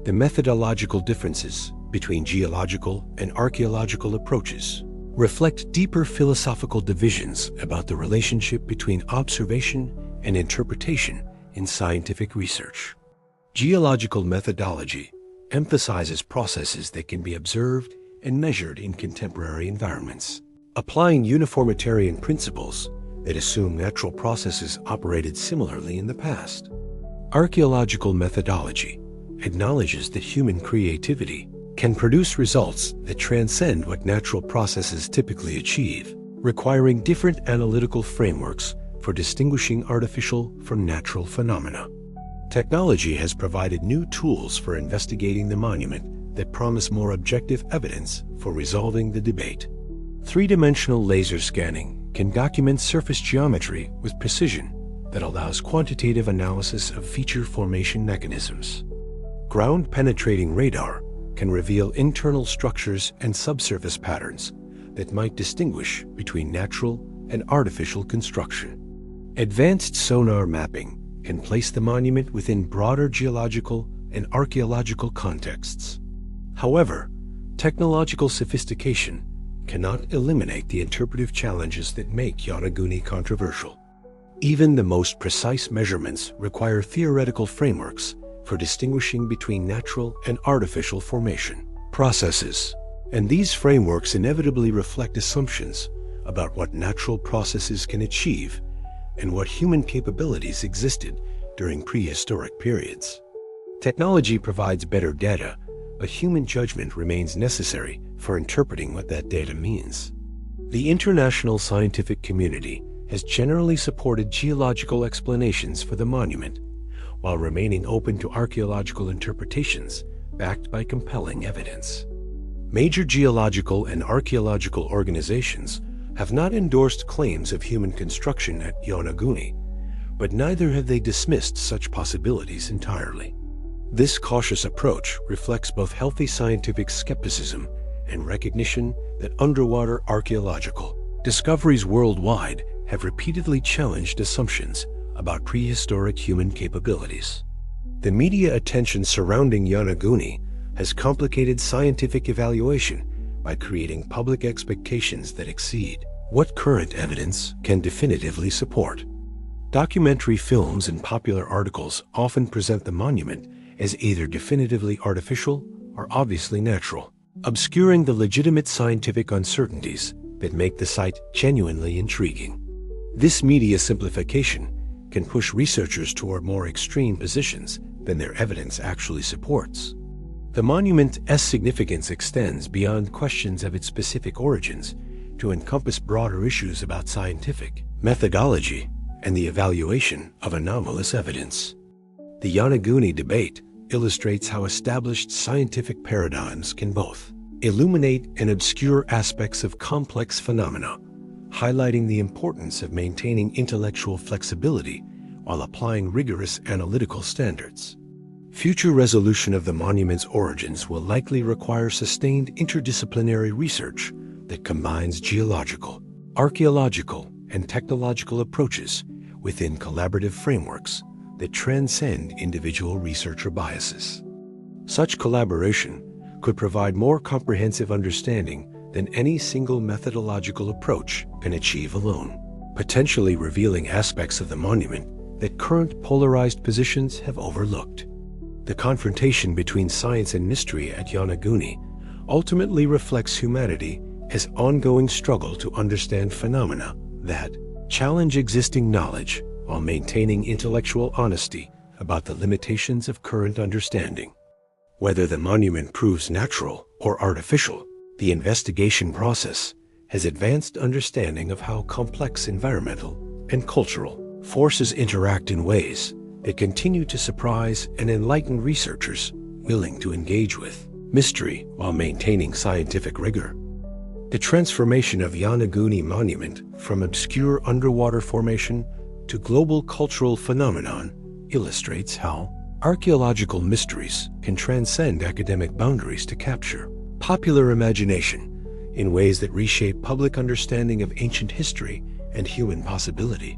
The methodological differences between geological and archaeological approaches reflect deeper philosophical divisions about the relationship between observation and interpretation in scientific research. Geological methodology emphasizes processes that can be observed and measured in contemporary environments, applying uniformitarian principles that assume natural processes operated similarly in the past. Archaeological methodology acknowledges that human creativity can produce results that transcend what natural processes typically achieve, requiring different analytical frameworks for distinguishing artificial from natural phenomena. Technology has provided new tools for investigating the monument that promise more objective evidence for resolving the debate. Three-dimensional laser scanning can document surface geometry with precision that allows quantitative analysis of feature formation mechanisms. Ground-penetrating radar can reveal internal structures and subsurface patterns that might distinguish between natural and artificial construction. Advanced sonar mapping can place the monument within broader geological and archaeological contexts. However, technological sophistication cannot eliminate the interpretive challenges that make Yonaguni controversial. Even the most precise measurements require theoretical frameworks for distinguishing between natural and artificial formation processes, and these frameworks inevitably reflect assumptions about what natural processes can achieve and what human capabilities existed during prehistoric periods. Technology provides better data, but human judgment remains necessary for interpreting what that data means. The international scientific community has generally supported geological explanations for the monument, while remaining open to archaeological interpretations backed by compelling evidence. Major geological and archaeological organizations have not endorsed claims of human construction at Yonaguni, but neither have they dismissed such possibilities entirely. This cautious approach reflects both healthy scientific skepticism and recognition that underwater archaeological discoveries worldwide have repeatedly challenged assumptions about prehistoric human capabilities. The media attention surrounding Yonaguni has complicated scientific evaluation by creating public expectations that exceed what current evidence can definitively support. Documentary films and popular articles often present the monument as either definitively artificial or obviously natural, obscuring the legitimate scientific uncertainties that make the site genuinely intriguing. This media simplification can push researchers toward more extreme positions than their evidence actually supports. The monument's significance extends beyond questions of its specific origins to encompass broader issues about scientific methodology and the evaluation of anomalous evidence. The Yonaguni debate illustrates how established scientific paradigms can both illuminate and obscure aspects of complex phenomena, highlighting the importance of maintaining intellectual flexibility while applying rigorous analytical standards. Future resolution of the monument's origins will likely require sustained interdisciplinary research that combines geological, archaeological, and technological approaches within collaborative frameworks that transcend individual researcher biases. Such collaboration could provide more comprehensive understanding than any single methodological approach can achieve alone, potentially revealing aspects of the monument that current polarized positions have overlooked. The confrontation between science and mystery at Yonaguni ultimately reflects humanity as ongoing struggle to understand phenomena that challenge existing knowledge while maintaining intellectual honesty about the limitations of current understanding. Whether the monument proves natural or artificial, the investigation process has advanced understanding of how complex environmental and cultural forces interact in ways that continue to surprise and enlighten researchers willing to engage with mystery while maintaining scientific rigor. The transformation of Yonaguni Monument from obscure underwater formation to global cultural phenomenon illustrates how archaeological mysteries can transcend academic boundaries to capture popular imagination in ways that reshape public understanding of ancient history and human possibility.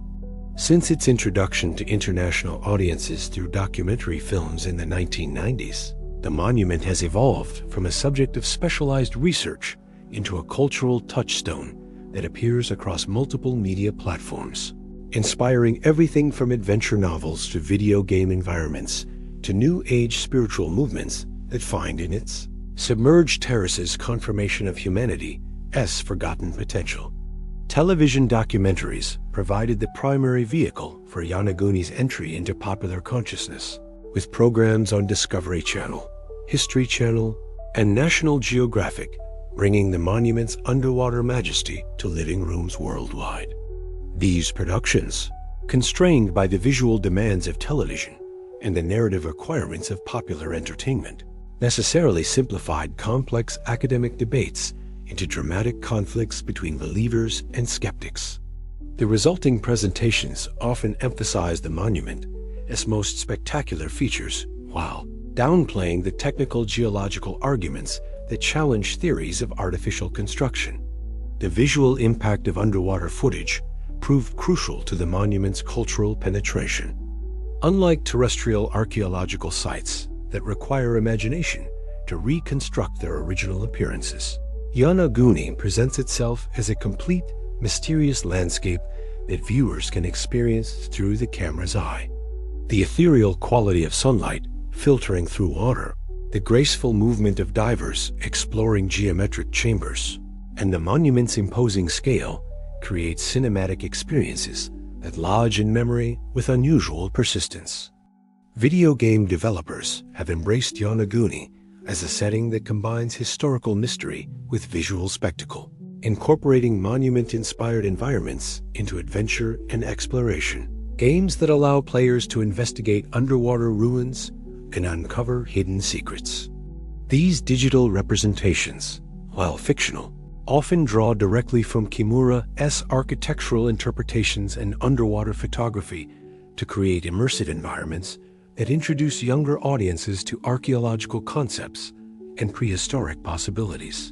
Since its introduction to international audiences through documentary films in the 1990s, the monument has evolved from a subject of specialized research into a cultural touchstone that appears across multiple media platforms, inspiring everything from adventure novels to video game environments to New Age spiritual movements that find in its submerged terraces confirmation of humanity's forgotten potential. Television documentaries provided the primary vehicle for Yonaguni's entry into popular consciousness, with programs on Discovery Channel, History Channel, and National Geographic bringing the monument's underwater majesty to living rooms worldwide. These productions, constrained by the visual demands of television and the narrative requirements of popular entertainment, necessarily simplified complex academic debates into dramatic conflicts between believers and skeptics. The resulting presentations often emphasize the monument as most spectacular features, while downplaying the technical geological arguments that challenge theories of artificial construction. The visual impact of underwater footage proved crucial to the monument's cultural penetration. Unlike terrestrial archaeological sites that require imagination to reconstruct their original appearances, Yonaguni presents itself as a complete, mysterious landscape that viewers can experience through the camera's eye. The ethereal quality of sunlight filtering through water, the graceful movement of divers exploring geometric chambers, and the monument's imposing scale create cinematic experiences that lodge in memory with unusual persistence. Video game developers have embraced Yonaguni as a setting that combines historical mystery with visual spectacle, incorporating monument-inspired environments into adventure and exploration. Games that allow players to investigate underwater ruins and uncover hidden secrets. These digital representations, while fictional, often draw directly from Kimura's architectural interpretations and underwater photography to create immersive environments that introduce younger audiences to archaeological concepts and prehistoric possibilities.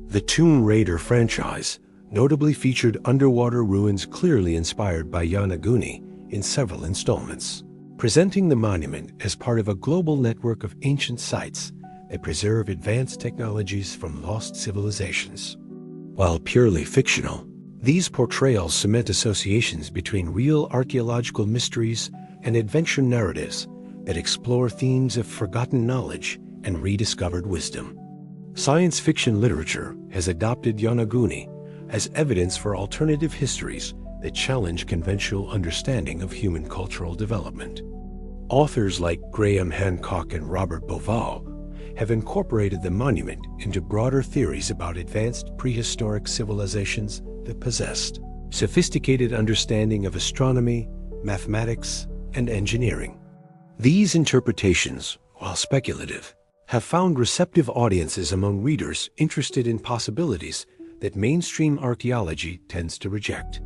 The Tomb Raider franchise notably featured underwater ruins clearly inspired by Yonaguni in several installments, presenting the monument as part of a global network of ancient sites that preserve advanced technologies from lost civilizations. While purely fictional, these portrayals cement associations between real archaeological mysteries and adventure narratives that explore themes of forgotten knowledge and rediscovered wisdom. Science fiction literature has adopted Yonaguni as evidence for alternative histories that challenge conventional understanding of human cultural development. Authors like Graham Hancock and Robert Bauval have incorporated the monument into broader theories about advanced prehistoric civilizations that possessed sophisticated understanding of astronomy, mathematics, and engineering. These interpretations, while speculative, have found receptive audiences among readers interested in possibilities that mainstream archaeology tends to reject.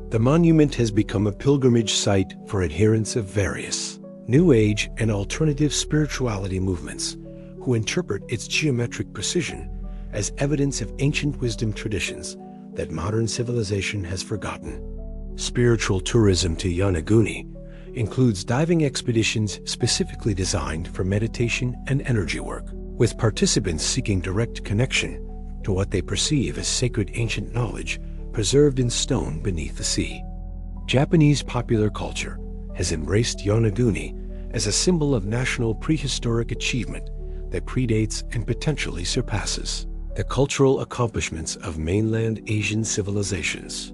The monument has become a pilgrimage site for adherents of various New Age and alternative spirituality movements who interpret its geometric precision as evidence of ancient wisdom traditions that modern civilization has forgotten. Spiritual tourism to Yonaguni includes diving expeditions specifically designed for meditation and energy work, with participants seeking direct connection to what they perceive as sacred ancient knowledge preserved in stone beneath the sea. Japanese popular culture has embraced Yonaguni as a symbol of national prehistoric achievement that predates and potentially surpasses the cultural accomplishments of mainland Asian civilizations.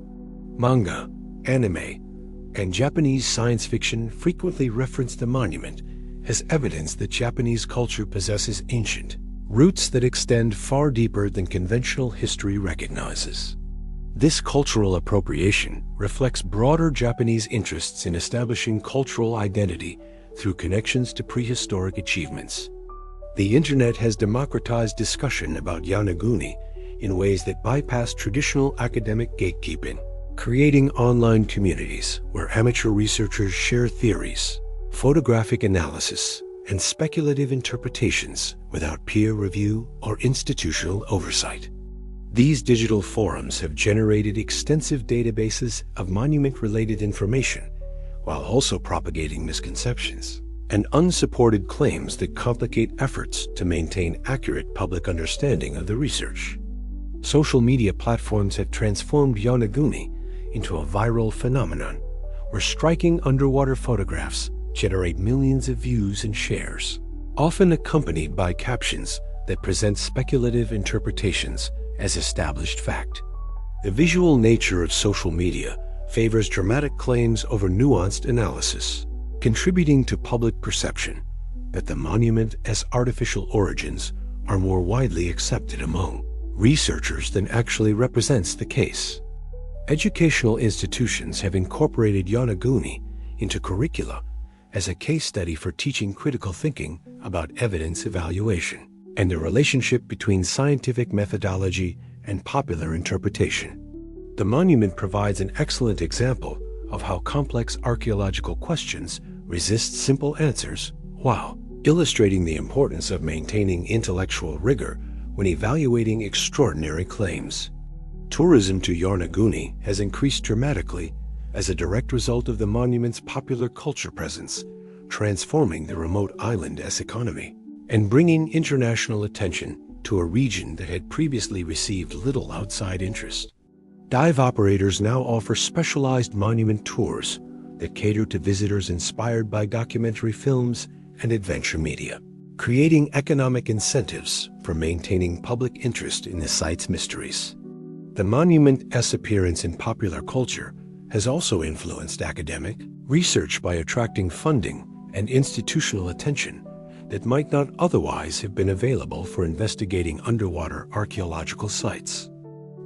Manga, anime, and Japanese science fiction frequently reference the monument as evidence that Japanese culture possesses ancient roots that extend far deeper than conventional history recognizes. This cultural appropriation reflects broader Japanese interests in establishing cultural identity through connections to prehistoric achievements. The internet has democratized discussion about Yonaguni in ways that bypass traditional academic gatekeeping, creating online communities where amateur researchers share theories, photographic analysis, and speculative interpretations without peer review or institutional oversight. These digital forums have generated extensive databases of monument-related information, while also propagating misconceptions and unsupported claims that complicate efforts to maintain accurate public understanding of the research. Social media platforms have transformed Yonaguni into a viral phenomenon, where striking underwater photographs generate millions of views and shares, often accompanied by captions that present speculative interpretations as established fact. The visual nature of social media favors dramatic claims over nuanced analysis, contributing to public perception that the monument's artificial origins are more widely accepted among researchers than actually represents the case. Educational institutions have incorporated Yonaguni into curricula as a case study for teaching critical thinking about evidence evaluation and the relationship between scientific methodology and popular interpretation. The monument provides an excellent example of how complex archaeological questions resist simple answers, while illustrating the importance of maintaining intellectual rigor when evaluating extraordinary claims. Tourism to Yonaguni has increased dramatically as a direct result of the monument's popular culture presence, transforming the remote island's economy and bringing international attention to a region that had previously received little outside interest. Dive operators now offer specialized monument tours that cater to visitors inspired by documentary films and adventure media, creating economic incentives for maintaining public interest in the site's mysteries. The monument's appearance in popular culture has also influenced academic research by attracting funding and institutional attention that might not otherwise have been available for investigating underwater archaeological sites.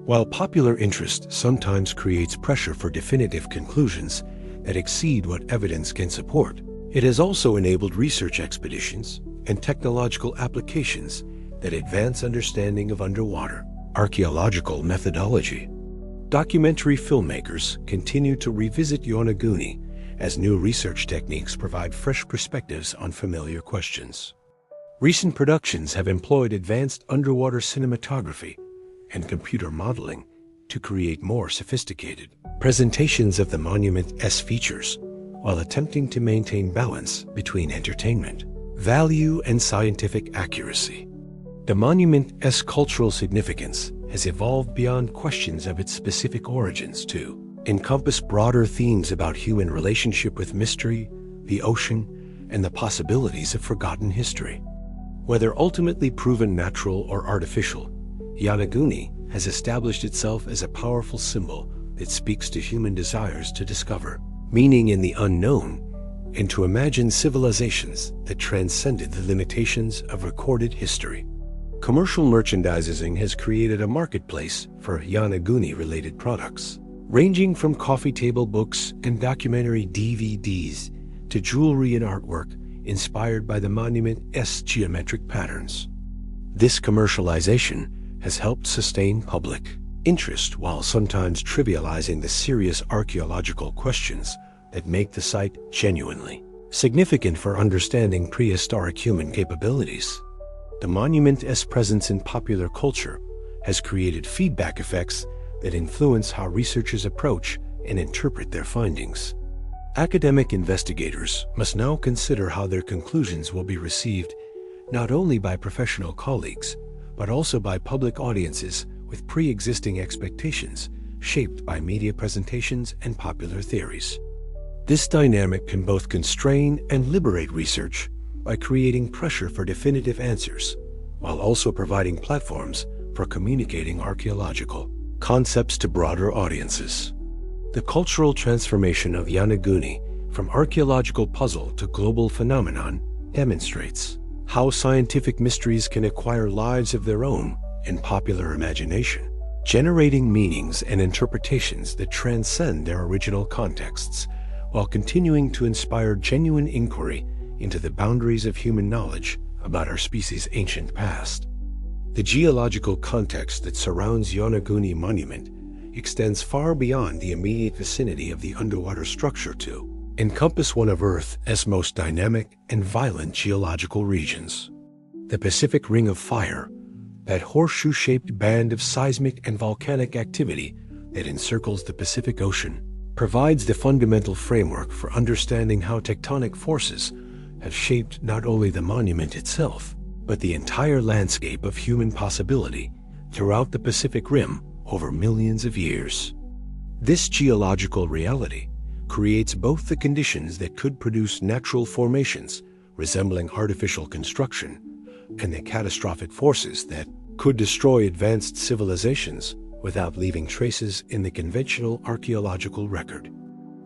While popular interest sometimes creates pressure for definitive conclusions that exceed what evidence can support, it has also enabled research expeditions and technological applications that advance understanding of underwater archaeological methodology. Documentary filmmakers continue to revisit Yonaguni as new research techniques provide fresh perspectives on familiar questions. Recent productions have employed advanced underwater cinematography and computer modeling to create more sophisticated presentations of the monument's features, while attempting to maintain balance between entertainment, value, and scientific accuracy. The monument's cultural significance has evolved beyond questions of its specific origins to encompass broader themes about human relationship with mystery, the ocean, and the possibilities of forgotten history. Whether ultimately proven natural or artificial, Yonaguni has established itself as a powerful symbol that speaks to human desires to discover meaning in the unknown and to imagine civilizations that transcended the limitations of recorded history. Commercial merchandising has created a marketplace for Yonaguni-related products, ranging from coffee table books and documentary DVDs to jewelry and artwork inspired by the monument's geometric patterns. This commercialization has helped sustain public interest while sometimes trivializing the serious archaeological questions that make the site genuinely significant for understanding prehistoric human capabilities. The monument's presence in popular culture has created feedback effects that influence how researchers approach and interpret their findings. Academic investigators must now consider how their conclusions will be received not only by professional colleagues, but also by public audiences with pre-existing expectations shaped by media presentations and popular theories. This dynamic can both constrain and liberate research by creating pressure for definitive answers, while also providing platforms for communicating archaeological concepts to broader audiences. The cultural transformation of Yonaguni from archaeological puzzle to global phenomenon demonstrates how scientific mysteries can acquire lives of their own in popular imagination, generating meanings and interpretations that transcend their original contexts, while continuing to inspire genuine inquiry into the boundaries of human knowledge about our species' ancient past. The geological context that surrounds Yonaguni Monument extends far beyond the immediate vicinity of the underwater structure to encompass one of Earth's most dynamic and violent geological regions. The Pacific Ring of Fire, that horseshoe-shaped band of seismic and volcanic activity that encircles the Pacific Ocean, provides the fundamental framework for understanding how tectonic forces have shaped not only the monument itself, but the entire landscape of human possibility throughout the Pacific Rim over millions of years. This geological reality creates both the conditions that could produce natural formations resembling artificial construction and the catastrophic forces that could destroy advanced civilizations without leaving traces in the conventional archaeological record.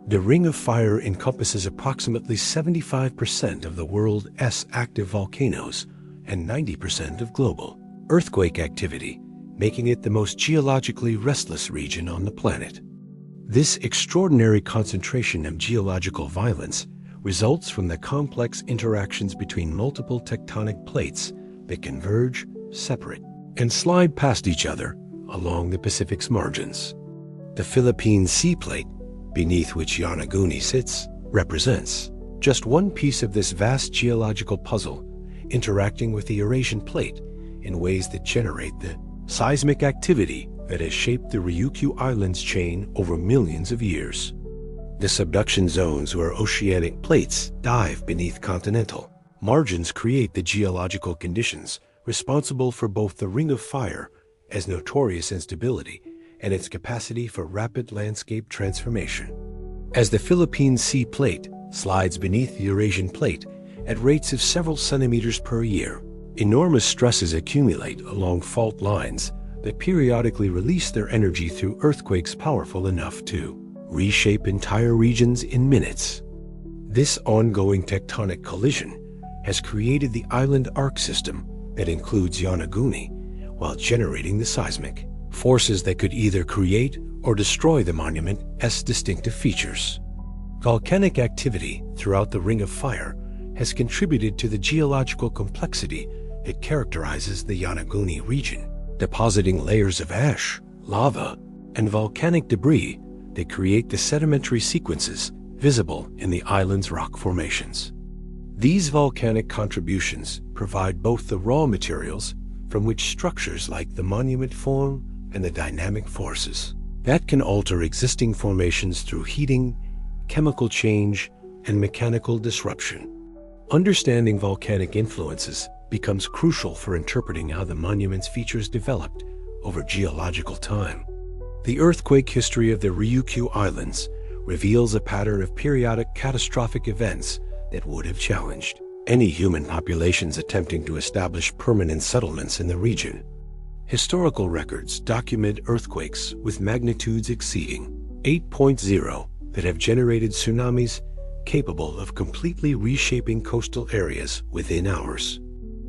The Ring of Fire encompasses approximately 75% of the world's active volcanoes and 90% of global earthquake activity, making it the most geologically restless region on the planet. This extraordinary concentration of geological violence results from the complex interactions between multiple tectonic plates that converge, separate, and slide past each other along the Pacific's margins. The Philippine Sea Plate, beneath which Yonaguni sits, represents just one piece of this vast geological puzzle, interacting with the Eurasian Plate in ways that generate the seismic activity that has shaped the Ryukyu Islands chain over millions of years. The subduction zones, where oceanic plates dive beneath continental margins, create the geological conditions responsible for both the Ring of Fire as notorious instability and its capacity for rapid landscape transformation. As the Philippine Sea Plate slides beneath the Eurasian Plate at rates of several centimeters per year, enormous stresses accumulate along fault lines that periodically release their energy through earthquakes powerful enough to reshape entire regions in minutes. This ongoing tectonic collision has created the island arc system that includes Yonaguni, while generating the seismic forces that could either create or destroy the monument's distinctive features. Volcanic activity throughout the Ring of Fire has contributed to the geological complexity that characterizes the Yonaguni region, depositing layers of ash, lava, and volcanic debris that create the sedimentary sequences visible in the island's rock formations. These volcanic contributions provide both the raw materials from which structures like the monument form and the dynamic forces that can alter existing formations through heating, chemical change, and mechanical disruption. Understanding volcanic influences becomes crucial for interpreting how the monument's features developed over geological time. The earthquake history of the Ryukyu Islands reveals a pattern of periodic catastrophic events that would have challenged any human populations attempting to establish permanent settlements in the region. Historical records document earthquakes with magnitudes exceeding 8.0 that have generated tsunamis capable of completely reshaping coastal areas within hours.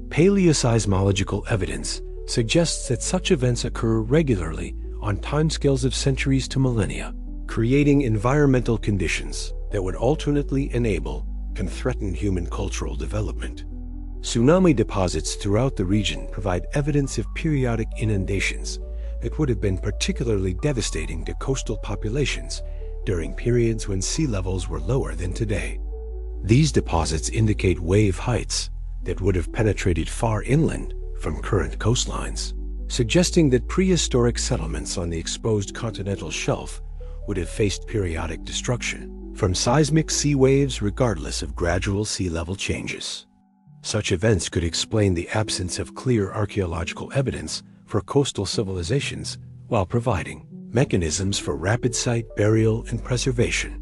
Paleoseismological evidence suggests that such events occur regularly on timescales of centuries to millennia, creating environmental conditions that would alternately enable and threaten human cultural development. Tsunami deposits throughout the region provide evidence of periodic inundations that would have been particularly devastating to coastal populations during periods when sea levels were lower than today. These deposits indicate wave heights that would have penetrated far inland from current coastlines, suggesting that prehistoric settlements on the exposed continental shelf would have faced periodic destruction from seismic sea waves regardless of gradual sea level changes. Such events could explain the absence of clear archaeological evidence for coastal civilizations while providing mechanisms for rapid site burial and preservation.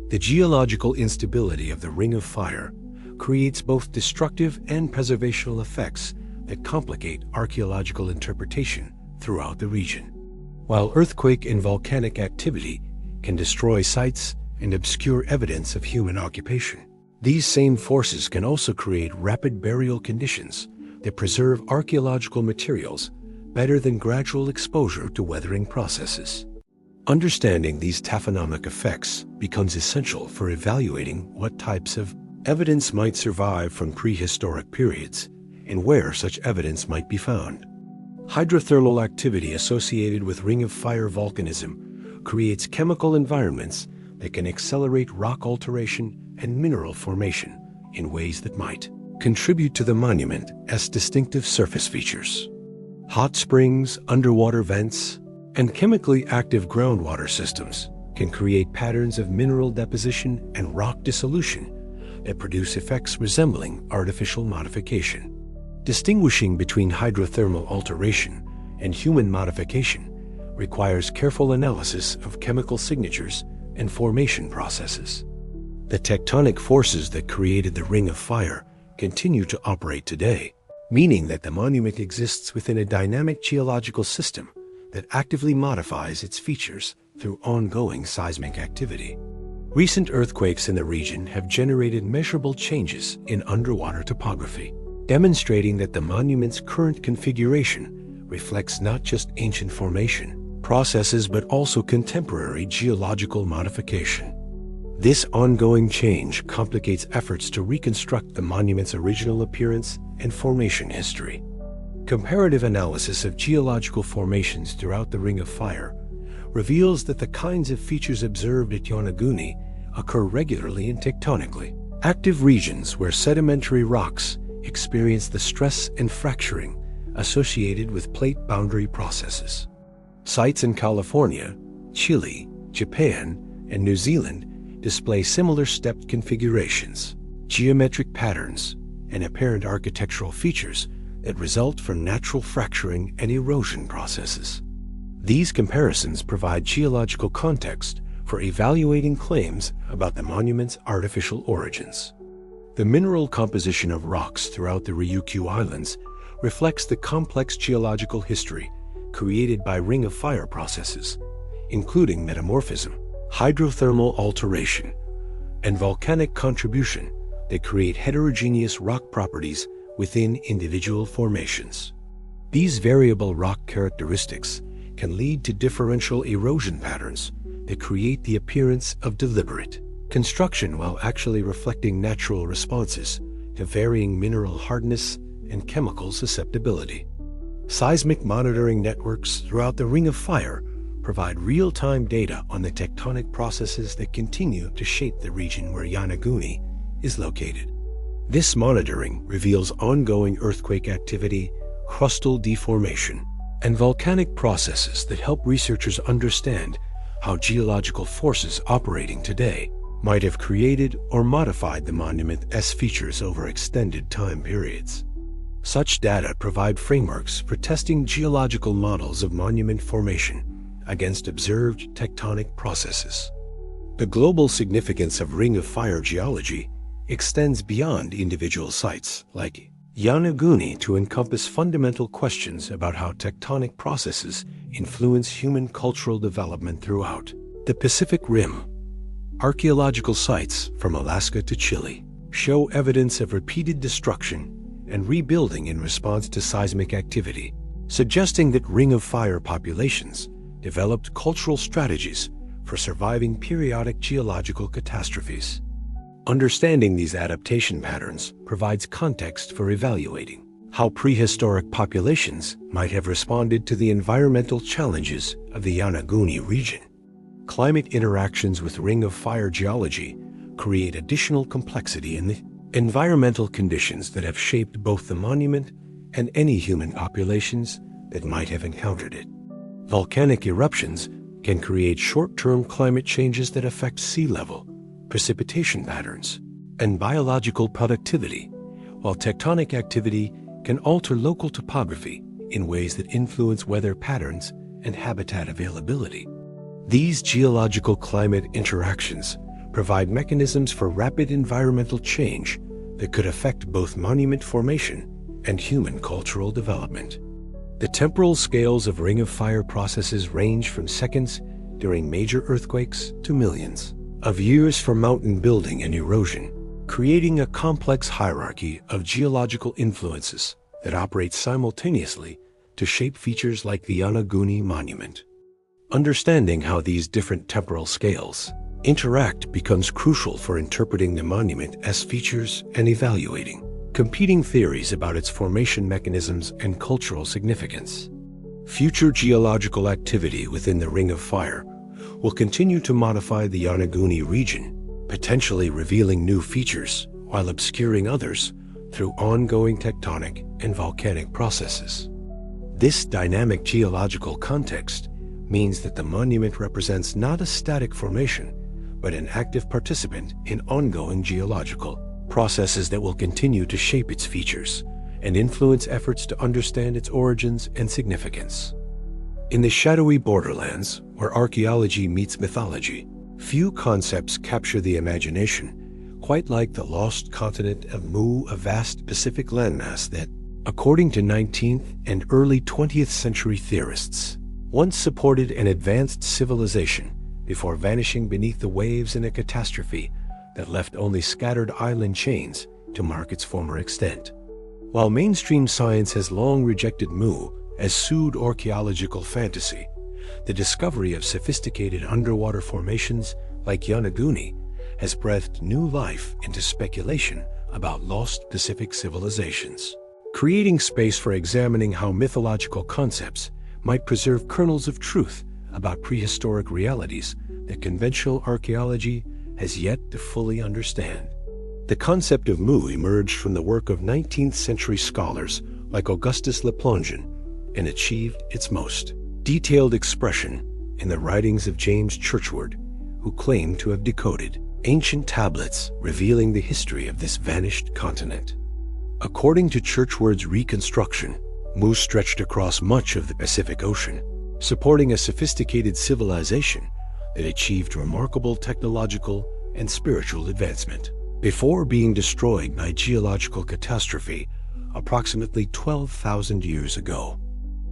The geological instability of the Ring of Fire creates both destructive and preservational effects that complicate archaeological interpretation throughout the region. While earthquake and volcanic activity can destroy sites and obscure evidence of human occupation, these same forces can also create rapid burial conditions that preserve archaeological materials better than gradual exposure to weathering processes. Understanding these taphonomic effects becomes essential for evaluating what types of evidence might survive from prehistoric periods and where such evidence might be found. Hydrothermal activity associated with ring of fire volcanism creates chemical environments that can accelerate rock alteration and mineral formation in ways that might contribute to the monument as distinctive surface features. Hot springs, underwater vents, and chemically active groundwater systems can create patterns of mineral deposition and rock dissolution that produce effects resembling artificial modification. Distinguishing between hydrothermal alteration and human modification requires careful analysis of chemical signatures and formation processes. The tectonic forces that created the Ring of Fire continue to operate today, meaning that the monument exists within a dynamic geological system that actively modifies its features through ongoing seismic activity. Recent earthquakes in the region have generated measurable changes in underwater topography, demonstrating that the monument's current configuration reflects not just ancient formation processes but also contemporary geological modification. This ongoing change complicates efforts to reconstruct the monument's original appearance and formation history. Comparative analysis of geological formations throughout the Ring of Fire reveals that the kinds of features observed at Yonaguni occur regularly and tectonically. Active regions where sedimentary rocks experience the stress and fracturing associated with plate boundary processes. Sites in California, Chile, Japan, and New Zealand display similar stepped configurations, geometric patterns, and apparent architectural features that result from natural fracturing and erosion processes. These comparisons provide geological context for evaluating claims about the monument's artificial origins. The mineral composition of rocks throughout the Ryukyu Islands reflects the complex geological history created by Ring of Fire processes, including metamorphism, hydrothermal alteration, and volcanic contribution that create heterogeneous rock properties within individual formations. These variable rock characteristics can lead to differential erosion patterns that create the appearance of deliberate construction while actually reflecting natural responses to varying mineral hardness and chemical susceptibility. Seismic monitoring networks throughout the Ring of Fire provide real-time data on the tectonic processes that continue to shape the region where Yonaguni is located. This monitoring reveals ongoing earthquake activity, crustal deformation, and volcanic processes that help researchers understand how geological forces operating today might have created or modified the monument's features over extended time periods. Such data provide frameworks for testing geological models of monument formation against observed tectonic processes. The global significance of Ring of Fire geology extends beyond individual sites like Yonaguni to encompass fundamental questions about how tectonic processes influence human cultural development throughout the Pacific Rim. Archaeological sites from Alaska to Chile show evidence of repeated destruction and rebuilding in response to seismic activity, suggesting that Ring of Fire populations developed cultural strategies for surviving periodic geological catastrophes. Understanding these adaptation patterns provides context for evaluating how prehistoric populations might have responded to the environmental challenges of the Yonaguni region. Climate interactions with Ring of Fire geology create additional complexity in the environmental conditions that have shaped both the monument and any human populations that might have encountered it. Volcanic eruptions can create short-term climate changes that affect sea level, precipitation patterns, and biological productivity, while tectonic activity can alter local topography in ways that influence weather patterns and habitat availability. These geological climate interactions provide mechanisms for rapid environmental change that could affect both monument formation and human cultural development. The temporal scales of Ring of Fire processes range from seconds during major earthquakes to millions of years for mountain building and erosion, creating a complex hierarchy of geological influences that operate simultaneously to shape features like the Yonaguni Monument. Understanding how these different temporal scales interact becomes crucial for interpreting the monument's features and evaluating competing theories about its formation mechanisms and cultural significance. Future geological activity within the Ring of Fire will continue to modify the Yonaguni region, potentially revealing new features while obscuring others through ongoing tectonic and volcanic processes. This dynamic geological context means that the monument represents not a static formation, but an active participant in ongoing geological processes that will continue to shape its features and influence efforts to understand its origins and significance. In the shadowy borderlands, where archaeology meets mythology, few concepts capture the imagination, quite like the lost continent of Mu, a vast Pacific landmass that, according to 19th and early 20th century theorists, once supported an advanced civilization before vanishing beneath the waves in a catastrophe that left only scattered island chains to mark its former extent. While mainstream science has long rejected Mu as pseudo-archaeological fantasy, the discovery of sophisticated underwater formations like Yonaguni has breathed new life into speculation about lost Pacific civilizations, creating space for examining how mythological concepts might preserve kernels of truth about prehistoric realities that conventional archaeology has yet to fully understand. The concept of Mu emerged from the work of 19th century scholars like Augustus Le Plongeon and achieved its most detailed expression in the writings of James Churchward, who claimed to have decoded ancient tablets revealing the history of this vanished continent. According to Churchward's reconstruction, Mu stretched across much of the Pacific Ocean, supporting a sophisticated civilization that achieved remarkable technological and spiritual advancement before being destroyed by geological catastrophe approximately 12,000 years ago.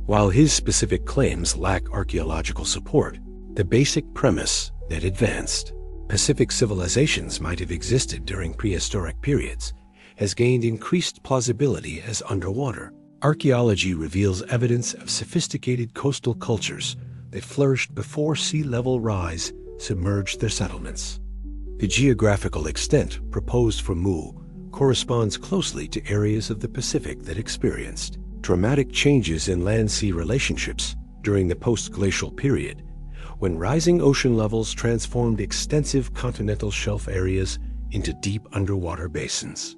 While his specific claims lack archaeological support, the basic premise that advanced Pacific civilizations might have existed during prehistoric periods has gained increased plausibility as underwater archaeology reveals evidence of sophisticated coastal cultures that flourished before sea level rise submerged their settlements. The geographical extent proposed for Mu corresponds closely to areas of the Pacific that experienced dramatic changes in land-sea relationships during the post-glacial period, when rising ocean levels transformed extensive continental shelf areas into deep underwater basins.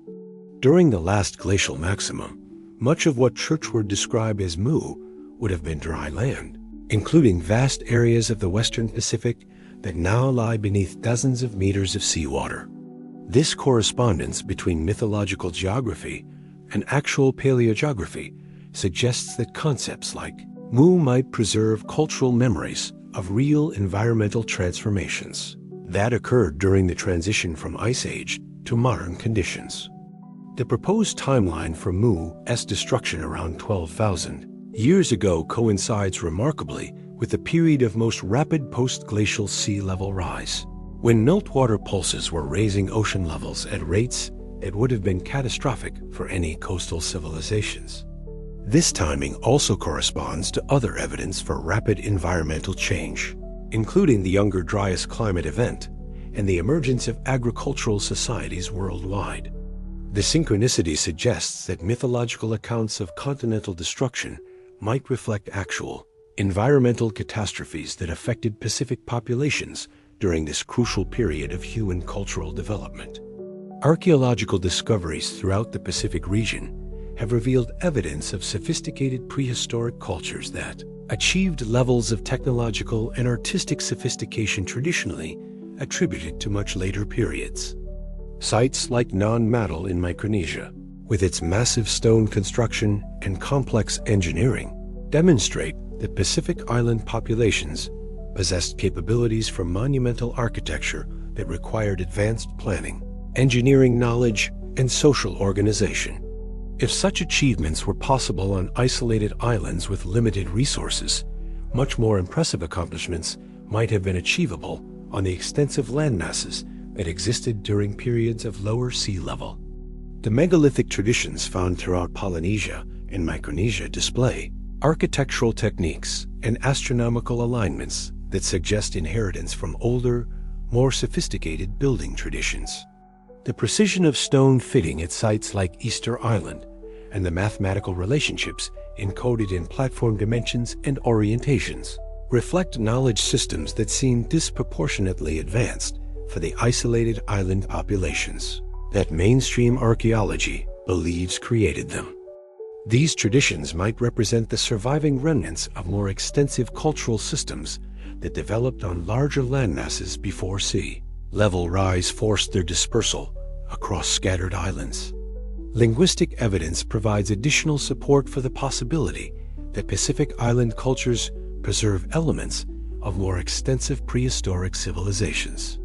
During the last glacial maximum, much of what Churchward described as Mu would have been dry land, including vast areas of the western Pacific that now lie beneath dozens of meters of seawater. This correspondence between mythological geography and actual paleogeography suggests that concepts like Mu might preserve cultural memories of real environmental transformations that occurred during the transition from Ice Age to modern conditions. The proposed timeline for Mu's destruction around 12,000 years ago coincides remarkably with the period of most rapid post-glacial sea level rise, when meltwater pulses were raising ocean levels at rates that would have been catastrophic for any coastal civilizations. This timing also corresponds to other evidence for rapid environmental change, including the Younger Dryas climate event and the emergence of agricultural societies worldwide. The synchronicity suggests that mythological accounts of continental destruction might reflect actual environmental catastrophes that affected Pacific populations during this crucial period of human cultural development. Archaeological discoveries throughout the Pacific region have revealed evidence of sophisticated prehistoric cultures that achieved levels of technological and artistic sophistication traditionally attributed to much later periods. Sites like Nan Madol in Micronesia, with its massive stone construction and complex engineering, demonstrate that Pacific island populations possessed capabilities for monumental architecture that required advanced planning, engineering knowledge, and social organization. If such achievements were possible on isolated islands with limited resources, much more impressive accomplishments might have been achievable on the extensive landmasses that existed during periods of lower sea level. The megalithic traditions found throughout Polynesia and Micronesia display architectural techniques and astronomical alignments that suggest inheritance from older, more sophisticated building traditions. The precision of stone fitting at sites like Easter Island and the mathematical relationships encoded in platform dimensions and orientations reflect knowledge systems that seem disproportionately advanced for the isolated island populations that mainstream archaeology believes created them. These traditions might represent the surviving remnants of more extensive cultural systems that developed on larger landmasses before sea level rise forced their dispersal across scattered islands. Linguistic evidence provides additional support for the possibility that Pacific Island cultures preserve elements of more extensive prehistoric civilizations.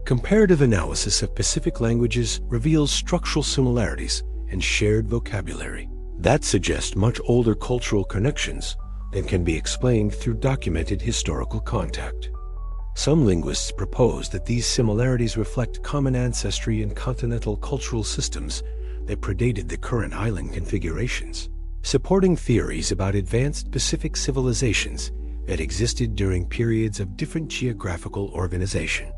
Comparative analysis of Pacific languages reveals structural similarities and shared vocabulary that suggest much older cultural connections than can be explained through documented historical contact. Some linguists propose that these similarities reflect common ancestry in continental cultural systems that predated the current island configurations, supporting theories about advanced Pacific civilizations that existed during periods of different geographical organization.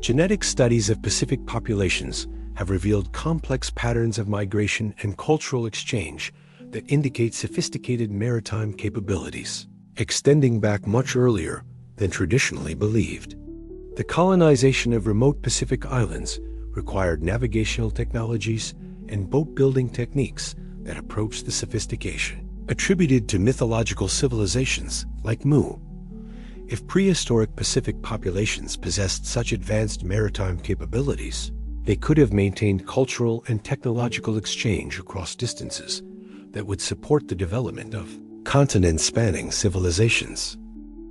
Genetic studies of Pacific populations have revealed complex patterns of migration and cultural exchange that indicate sophisticated maritime capabilities, extending back much earlier than traditionally believed. The colonization of remote Pacific islands required navigational technologies and boat-building techniques that approach the sophistication attributed to mythological civilizations like Mu. If prehistoric Pacific populations possessed such advanced maritime capabilities, they could have maintained cultural and technological exchange across distances that would support the development of continent-spanning civilizations.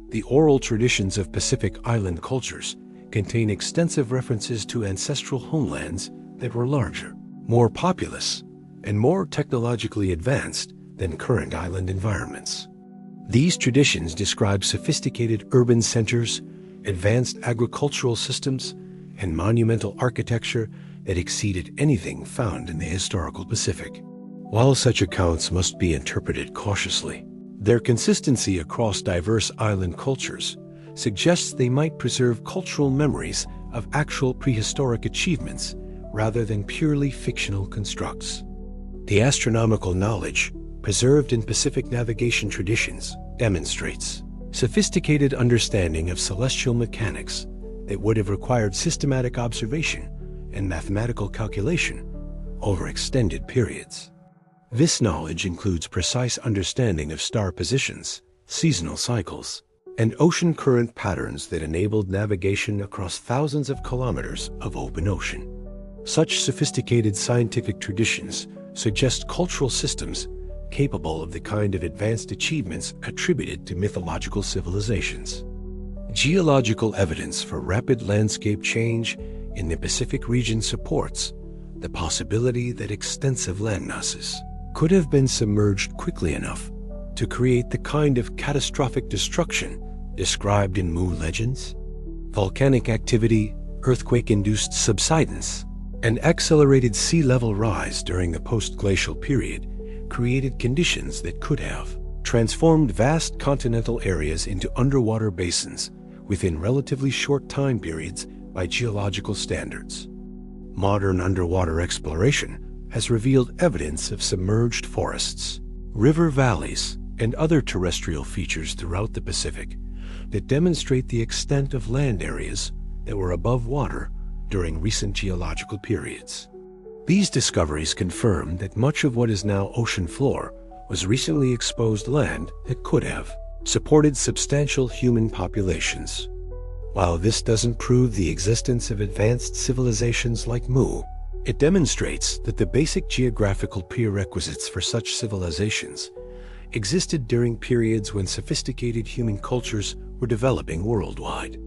The oral traditions of Pacific Island cultures contain extensive references to ancestral homelands that were larger, more populous, and more technologically advanced than current island environments. These traditions describe sophisticated urban centers, advanced agricultural systems, and monumental architecture that exceeded anything found in the historical Pacific. While such accounts must be interpreted cautiously, their consistency across diverse island cultures suggests they might preserve cultural memories of actual prehistoric achievements rather than purely fictional constructs. The astronomical knowledge preserved in Pacific navigation traditions demonstrates sophisticated understanding of celestial mechanics that would have required systematic observation and mathematical calculation over extended periods. This knowledge includes precise understanding of star positions, seasonal cycles, and ocean current patterns that enabled navigation across thousands of kilometers of open ocean. Such sophisticated scientific traditions suggest cultural systems capable of the kind of advanced achievements attributed to mythological civilizations. Geological evidence for rapid landscape change in the Pacific region supports the possibility that extensive landmasses could have been submerged quickly enough to create the kind of catastrophic destruction described in Mu legends. Volcanic activity, earthquake-induced subsidence, and accelerated sea level rise during the post-glacial period created conditions that could have transformed vast continental areas into underwater basins within relatively short time periods by geological standards. Modern underwater exploration has revealed evidence of submerged forests, river valleys, and other terrestrial features throughout the Pacific that demonstrate the extent of land areas that were above water during recent geological periods. These discoveries confirm that much of what is now ocean floor was recently exposed land that could have supported substantial human populations. While this doesn't prove the existence of advanced civilizations like Mu, it demonstrates that the basic geographical prerequisites for such civilizations existed during periods when sophisticated human cultures were developing worldwide.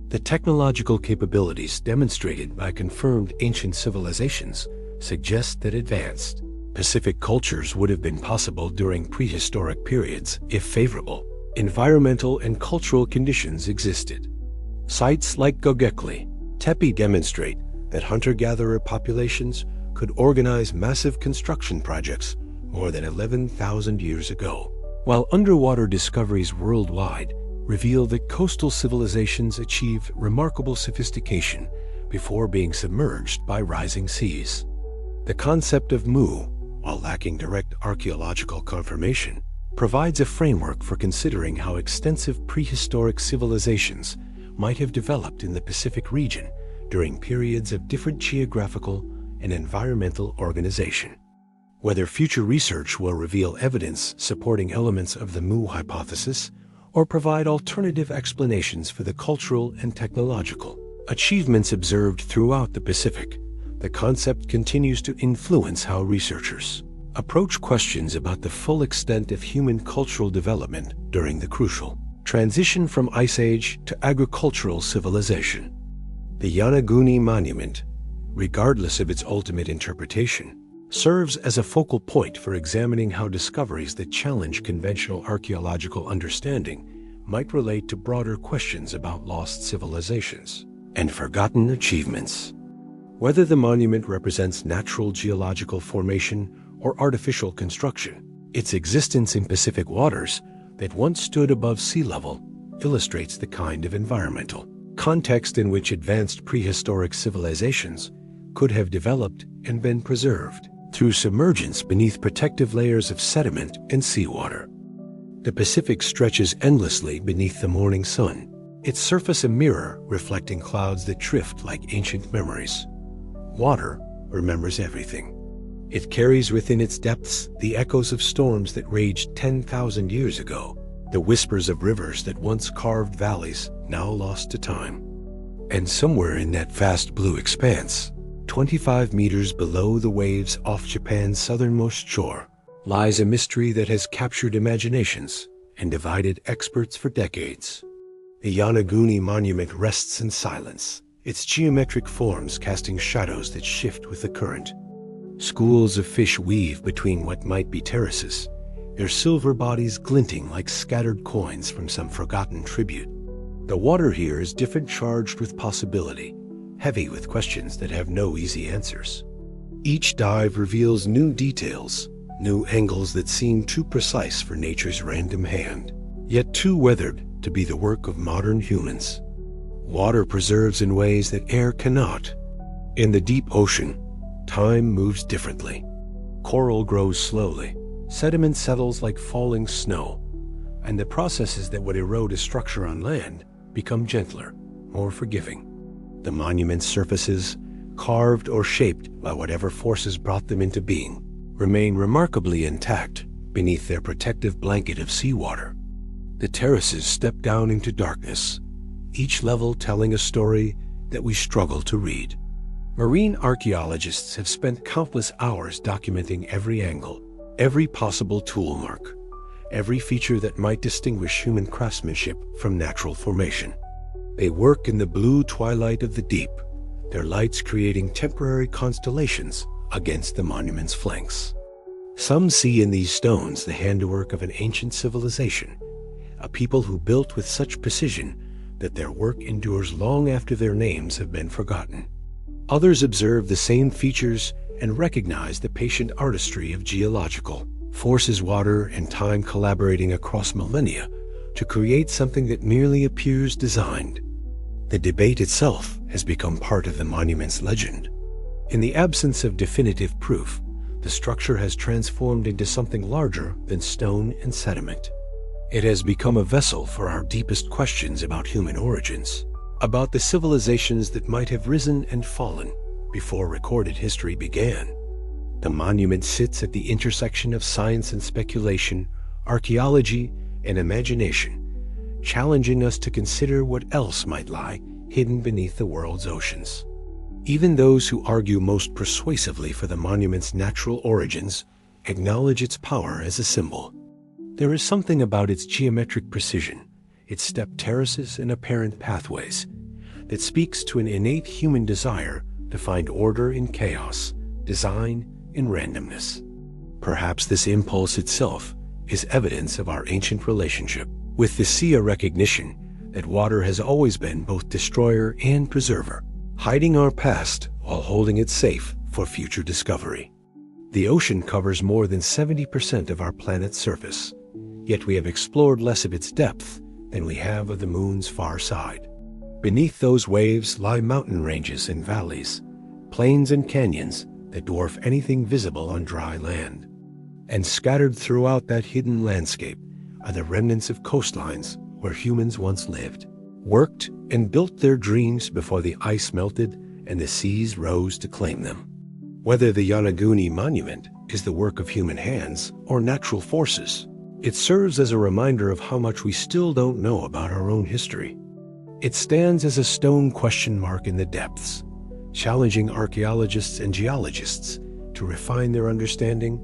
The technological capabilities demonstrated by confirmed ancient civilizations suggest that advanced Pacific cultures would have been possible during prehistoric periods if favorable environmental and cultural conditions existed. Sites like Göbekli Tepe demonstrate that hunter-gatherer populations could organize massive construction projects more than 11,000 years ago, while underwater discoveries worldwide reveal that coastal civilizations achieved remarkable sophistication before being submerged by rising seas. The concept of Mu, while lacking direct archaeological confirmation, provides a framework for considering how extensive prehistoric civilizations might have developed in the Pacific region during periods of different geographical and environmental organization. Whether future research will reveal evidence supporting elements of the Mu hypothesis or provide alternative explanations for the cultural and technological achievements observed throughout the Pacific, the concept continues to influence how researchers approach questions about the full extent of human cultural development during the crucial transition from Ice Age to agricultural civilization. The Yonaguni Monument, regardless of its ultimate interpretation, serves as a focal point for examining how discoveries that challenge conventional archaeological understanding might relate to broader questions about lost civilizations and forgotten achievements. Whether the monument represents natural geological formation or artificial construction, its existence in Pacific waters that once stood above sea level illustrates the kind of environmental context in which advanced prehistoric civilizations could have developed and been preserved through submergence beneath protective layers of sediment and seawater. The Pacific stretches endlessly beneath the morning sun, its surface a mirror reflecting clouds that drift like ancient memories. Water remembers everything. It carries within its depths the echoes of storms that raged 10,000 years ago, the whispers of rivers that once carved valleys now lost to time. And somewhere in that vast blue expanse, 25 meters below the waves off Japan's southernmost shore, lies a mystery that has captured imaginations and divided experts for decades. The Yonaguni Monument rests in silence, its geometric forms casting shadows that shift with the current. Schools of fish weave between what might be terraces, their silver bodies glinting like scattered coins from some forgotten tribute. The water here is different, charged with possibility, heavy with questions that have no easy answers. Each dive reveals new details, new angles that seem too precise for nature's random hand, yet too weathered to be the work of modern humans. Water preserves in ways that air cannot. In the deep ocean, time moves differently. Coral grows slowly, sediment settles like falling snow, and the processes that would erode a structure on land become gentler, more forgiving. The monument's surfaces, carved or shaped by whatever forces brought them into being, remain remarkably intact beneath their protective blanket of seawater. The terraces step down into darkness, each level telling a story that we struggle to read. Marine archaeologists have spent countless hours documenting every angle, every possible tool mark, every feature that might distinguish human craftsmanship from natural formation. They work in the blue twilight of the deep, their lights creating temporary constellations against the monument's flanks. Some see in these stones the handiwork of an ancient civilization, a people who built with such precision that their work endures long after their names have been forgotten. Others observe the same features and recognize the patient artistry of geological forces, water and time collaborating across millennia to create something that merely appears designed. The debate itself has become part of the monument's legend. In the absence of definitive proof, the structure has transformed into something larger than stone and sediment. It has become a vessel for our deepest questions about human origins, about the civilizations that might have risen and fallen before recorded history began. The monument sits at the intersection of science and speculation, archaeology and imagination, challenging us to consider what else might lie hidden beneath the world's oceans. Even those who argue most persuasively for the monument's natural origins acknowledge its power as a symbol. There is something about its geometric precision, its step terraces and apparent pathways, that speaks to an innate human desire to find order in chaos, design in randomness. Perhaps this impulse itself is evidence of our ancient relationship with the sea, a recognition that water has always been both destroyer and preserver, hiding our past while holding it safe for future discovery. The ocean covers more than 70% of our planet's surface, yet we have explored less of its depth than we have of the moon's far side. Beneath those waves lie mountain ranges and valleys, plains and canyons that dwarf anything visible on dry land. And scattered throughout that hidden landscape are the remnants of coastlines where humans once lived, worked and built their dreams before the ice melted and the seas rose to claim them. Whether the Yonaguni Monument is the work of human hands or natural forces, it serves as a reminder of how much we still don't know about our own history. It stands as a stone question mark in the depths, challenging archaeologists and geologists to refine their understanding,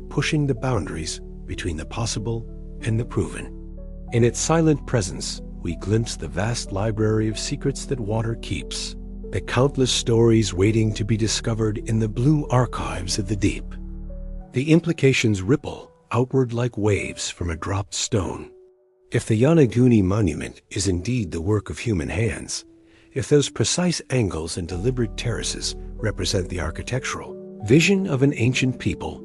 pushing the boundaries between the possible and the proven. In its silent presence, we glimpse the vast library of secrets that water keeps, the countless stories waiting to be discovered in the blue archives of the deep. The implications ripple outward like waves from a dropped stone. If the Yonaguni Monument is indeed the work of human hands, if those precise angles and deliberate terraces represent the architectural vision of an ancient people,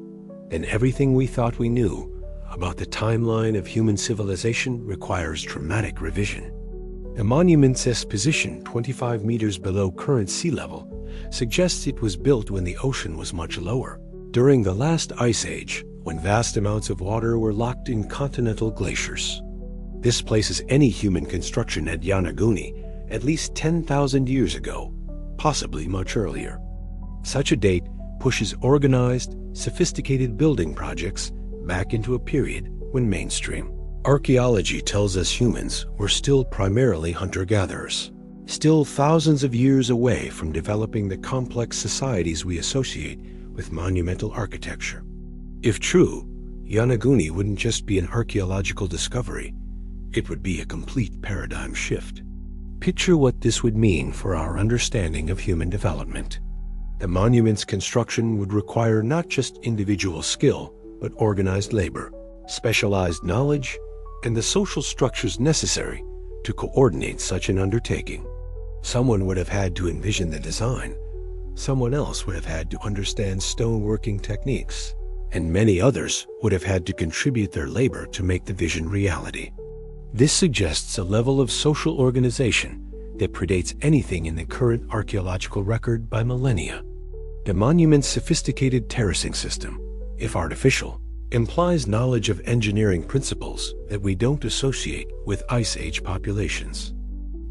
then everything we thought we knew about the timeline of human civilization requires dramatic revision. The monument's position 25 meters below current sea level suggests it was built when the ocean was much lower, during the last ice age, when vast amounts of water were locked in continental glaciers. This places any human construction at Yonaguni at least 10,000 years ago, possibly much earlier. Such a date pushes organized, sophisticated building projects back into a period when mainstream archaeology tells us humans were still primarily hunter-gatherers, still thousands of years away from developing the complex societies we associate with monumental architecture. If true, Yonaguni wouldn't just be an archaeological discovery, it would be a complete paradigm shift. Picture what this would mean for our understanding of human development. The monument's construction would require not just individual skill, but organized labor, specialized knowledge, and the social structures necessary to coordinate such an undertaking. Someone would have had to envision the design, someone else would have had to understand stoneworking techniques, and many others would have had to contribute their labor to make the vision reality. This suggests a level of social organization that predates anything in the current archaeological record by millennia. The monument's sophisticated terracing system, if artificial, implies knowledge of engineering principles that we don't associate with Ice Age populations.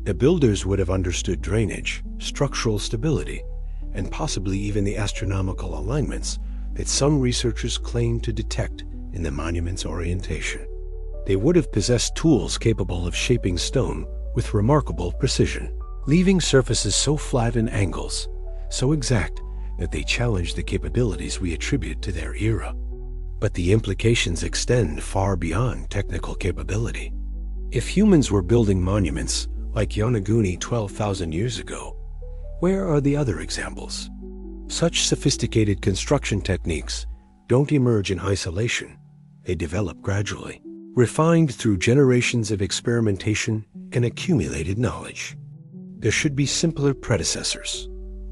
The builders would have understood drainage, structural stability, and possibly even the astronomical alignments that some researchers claim to detect in the monument's orientation. They would have possessed tools capable of shaping stone with remarkable precision, leaving surfaces so flat and angles, so exact that they challenge the capabilities we attribute to their era. But the implications extend far beyond technical capability. If humans were building monuments like Yonaguni 12,000 years ago, where are the other examples? Such sophisticated construction techniques don't emerge in isolation. They develop gradually, refined through generations of experimentation and accumulated knowledge. There should be simpler predecessors,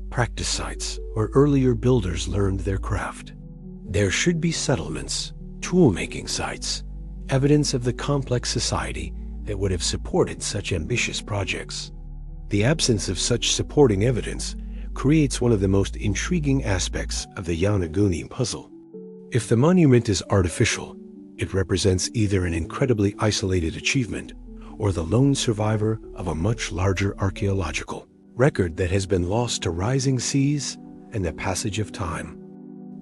practice sites where earlier builders learned their craft. There should be settlements, tool-making sites, evidence of the complex society that would have supported such ambitious projects. The absence of such supporting evidence creates one of the most intriguing aspects of the Yonaguni puzzle. If the monument is artificial, it represents either an incredibly isolated achievement or the lone survivor of a much larger archaeological record that has been lost to rising seas and the passage of time.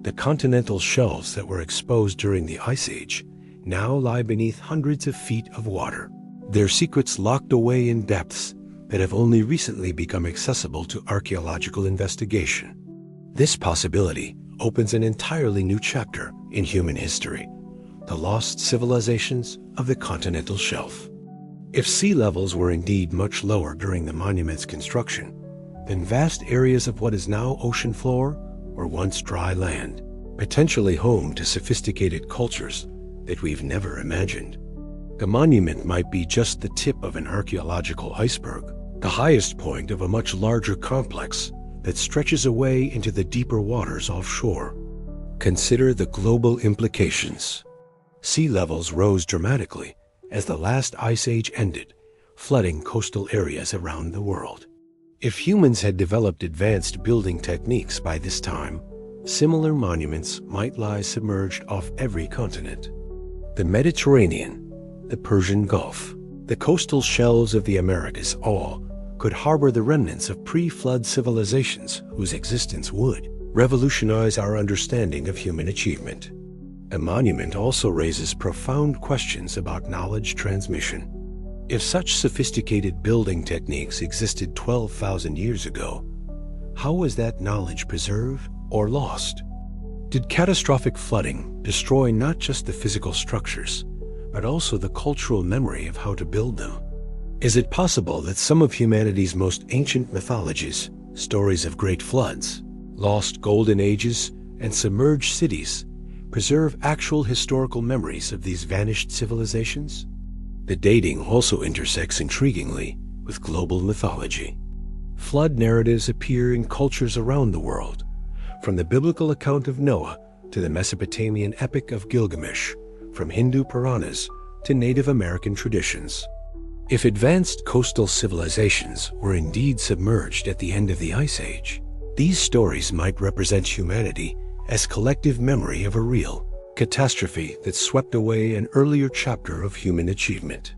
The continental shelves that were exposed during the Ice Age now lie beneath hundreds of feet of water, their secrets locked away in depths that have only recently become accessible to archaeological investigation. This possibility opens an entirely new chapter in human history, the lost civilizations of the continental shelf. If sea levels were indeed much lower during the monument's construction, then vast areas of what is now ocean floor were once dry land, potentially home to sophisticated cultures that we've never imagined. The monument might be just the tip of an archaeological iceberg, the highest point of a much larger complex that stretches away into the deeper waters offshore. Consider the global implications. Sea levels rose dramatically as the last ice age ended, flooding coastal areas around the world. If humans had developed advanced building techniques by this time, Similar monuments might lie submerged off every continent. The Mediterranean, the Persian Gulf, the coastal shelves of the Americas all could harbor the remnants of pre-flood civilizations whose existence would revolutionize our understanding of human achievement. A monument also raises profound questions about knowledge transmission. If such sophisticated building techniques existed 12,000 years ago, how was that knowledge preserved or lost? Did catastrophic flooding destroy not just the physical structures, but also the cultural memory of how to build them? Is it possible that some of humanity's most ancient mythologies, stories of great floods, lost golden ages, and submerged cities, preserve actual historical memories of these vanished civilizations? The dating also intersects intriguingly with global mythology. Flood narratives appear in cultures around the world, from the biblical account of Noah to the Mesopotamian epic of Gilgamesh, from Hindu Puranas to Native American traditions. If advanced coastal civilizations were indeed submerged at the end of the Ice Age, these stories might represent humanity as collective memory of a real catastrophe that swept away an earlier chapter of human achievement.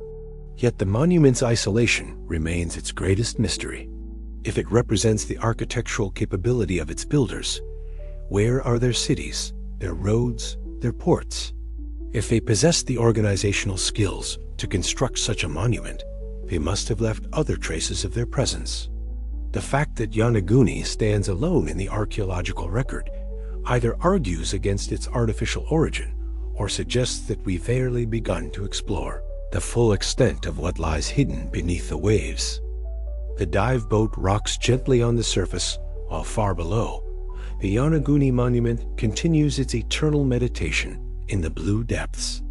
Yet the monument's isolation remains its greatest mystery. If it represents the architectural capability of its builders, where are their cities, their roads, their ports? If they possessed the organizational skills to construct such a monument, they must have left other traces of their presence. The fact that Yonaguni stands alone in the archaeological record either argues against its artificial origin or suggests that we've barely begun to explore the full extent of what lies hidden beneath the waves. The dive boat rocks gently on the surface, while far below, the Yonaguni Monument continues its eternal meditation in the blue depths.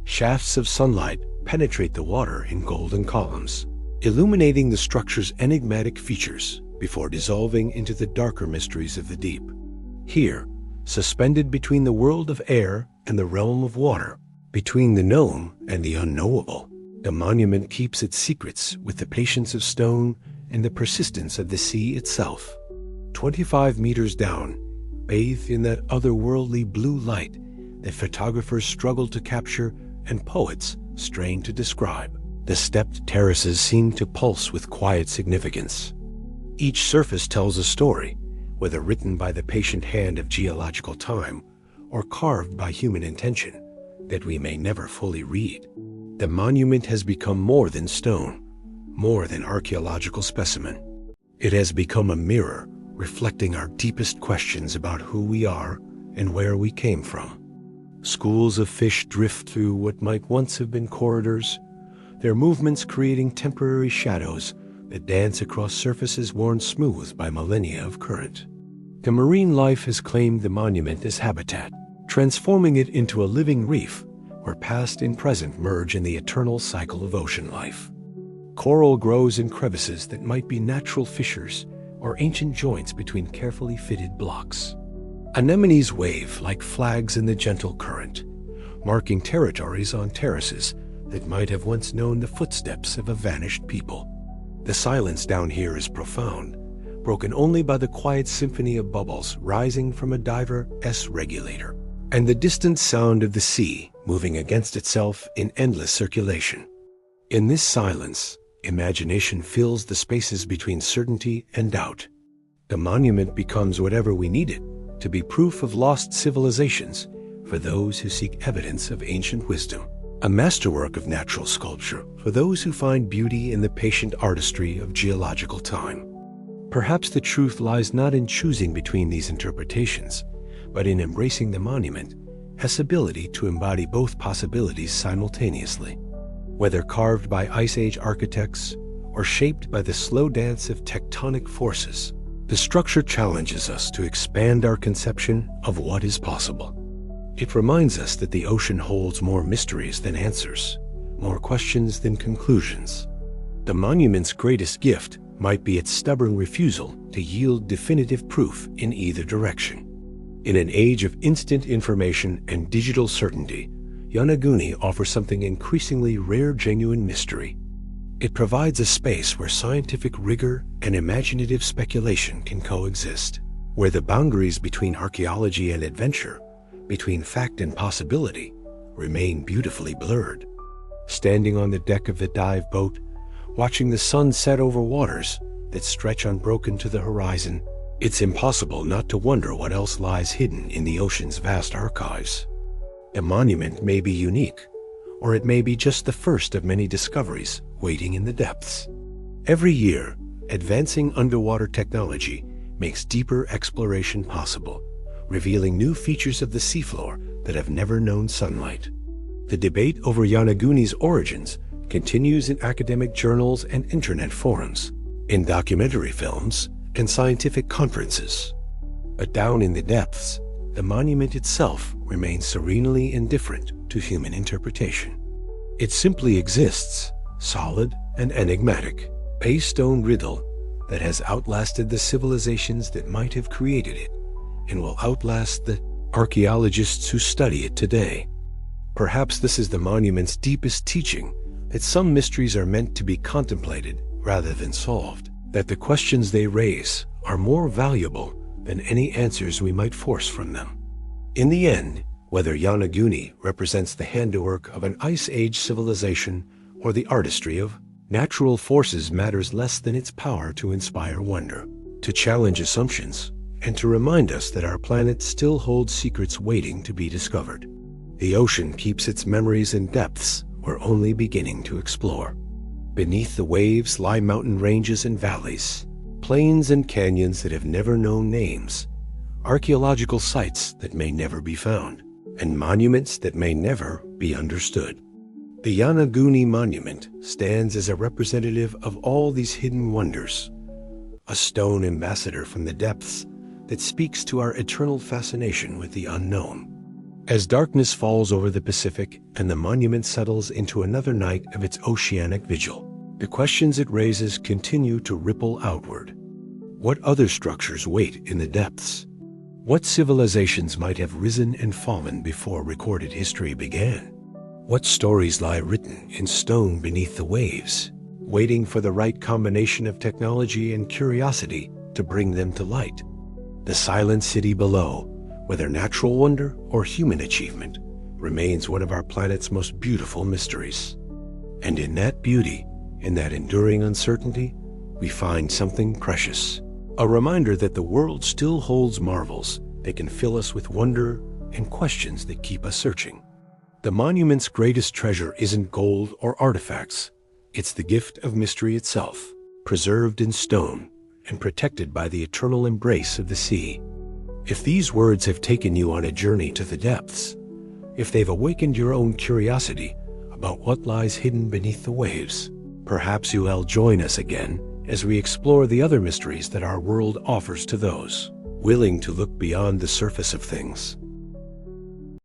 Shafts of sunlight penetrate the water in golden columns, illuminating the structure's enigmatic features before dissolving into the darker mysteries of the deep. Here, suspended between the world of air and the realm of water, between the known and the unknowable, the monument keeps its secrets with the patience of stone and the persistence of the sea itself. 25 meters down, bathed in that otherworldly blue light that photographers struggle to capture and poets strain to describe, the stepped terraces seem to pulse with quiet significance. Each surface tells a story, whether written by the patient hand of geological time or carved by human intention, that we may never fully read. The monument has become more than stone, more than archaeological specimen. It has become a mirror reflecting our deepest questions about who we are and where we came from. Schools of fish drift through what might once have been corridors, their movements creating temporary shadows that dance across surfaces worn smooth by millennia of current. The marine life has claimed the monument as habitat, transforming it into a living reef where past and present merge in the eternal cycle of ocean life. Coral grows in crevices that might be natural fissures or ancient joints between carefully fitted blocks. Anemones wave like flags in the gentle current, marking territories on terraces that might have once known the footsteps of a vanished people. The silence down here is profound, broken only by the quiet symphony of bubbles rising from a diver's regulator, and the distant sound of the sea moving against itself in endless circulation. In this silence, imagination fills the spaces between certainty and doubt. The monument becomes whatever we need it to be, proof of lost civilizations for those who seek evidence of ancient wisdom, a masterwork of natural sculpture for those who find beauty in the patient artistry of geological time. Perhaps the truth lies not in choosing between these interpretations, but in embracing the monument as ability to embody both possibilities simultaneously. Whether carved by Ice Age architects or shaped by the slow dance of tectonic forces, the structure challenges us to expand our conception of what is possible. It reminds us that the ocean holds more mysteries than answers, more questions than conclusions. The monument's greatest gift might be its stubborn refusal to yield definitive proof in either direction. In an age of instant information and digital certainty, Yonaguni offers something increasingly rare: genuine mystery. It provides a space where scientific rigor and imaginative speculation can coexist. where the boundaries between archaeology and adventure, between fact and possibility, remain beautifully blurred. Standing on the deck of the dive boat, watching the sun set over waters that stretch unbroken to the horizon, it's impossible not to wonder what else lies hidden in the ocean's vast archives. A monument may be unique, or it may be just the first of many discoveries waiting in the depths. Every year, advancing underwater technology makes deeper exploration possible, revealing new features of the seafloor that have never known sunlight. The debate over Yonaguni's origins continues in academic journals and internet forums, in documentary films, and scientific conferences. But down in the depths, the monument itself remains serenely indifferent to human interpretation. It simply exists, solid and enigmatic, a stone riddle that has outlasted the civilizations that might have created it, and will outlast the archaeologists who study it today. Perhaps this is the monument's deepest teaching, that some mysteries are meant to be contemplated rather than solved, that the questions they raise are more valuable than any answers we might force from them. In the end, whether Yonaguni represents the handiwork of an Ice Age civilization or the artistry of natural forces matters less than its power to inspire wonder, to challenge assumptions, and to remind us that our planet still holds secrets waiting to be discovered. The ocean keeps its memories in depths we're only beginning to explore. Beneath the waves lie mountain ranges and valleys, plains and canyons that have never known names, archaeological sites that may never be found, and monuments that may never be understood. The Yonaguni Monument stands as a representative of all these hidden wonders, a stone ambassador from the depths that speaks to our eternal fascination with the unknown. As darkness falls over the Pacific and the monument settles into another night of its oceanic vigil, the questions it raises continue to ripple outward. What other structures wait in the depths? What civilizations might have risen and fallen before recorded history began? What stories lie written in stone beneath the waves, waiting for the right combination of technology and curiosity to bring them to light? The silent city below, whether natural wonder or human achievement, remains one of our planet's most beautiful mysteries. And in that beauty, in that enduring uncertainty, we find something precious, a reminder that the world still holds marvels that can fill us with wonder and questions that keep us searching. The monument's greatest treasure isn't gold or artifacts. It's the gift of mystery itself, preserved in stone and protected by the eternal embrace of the sea. If these words have taken you on a journey to the depths, if they've awakened your own curiosity about what lies hidden beneath the waves, perhaps you'll join us again as we explore the other mysteries that our world offers to those willing to look beyond the surface of things.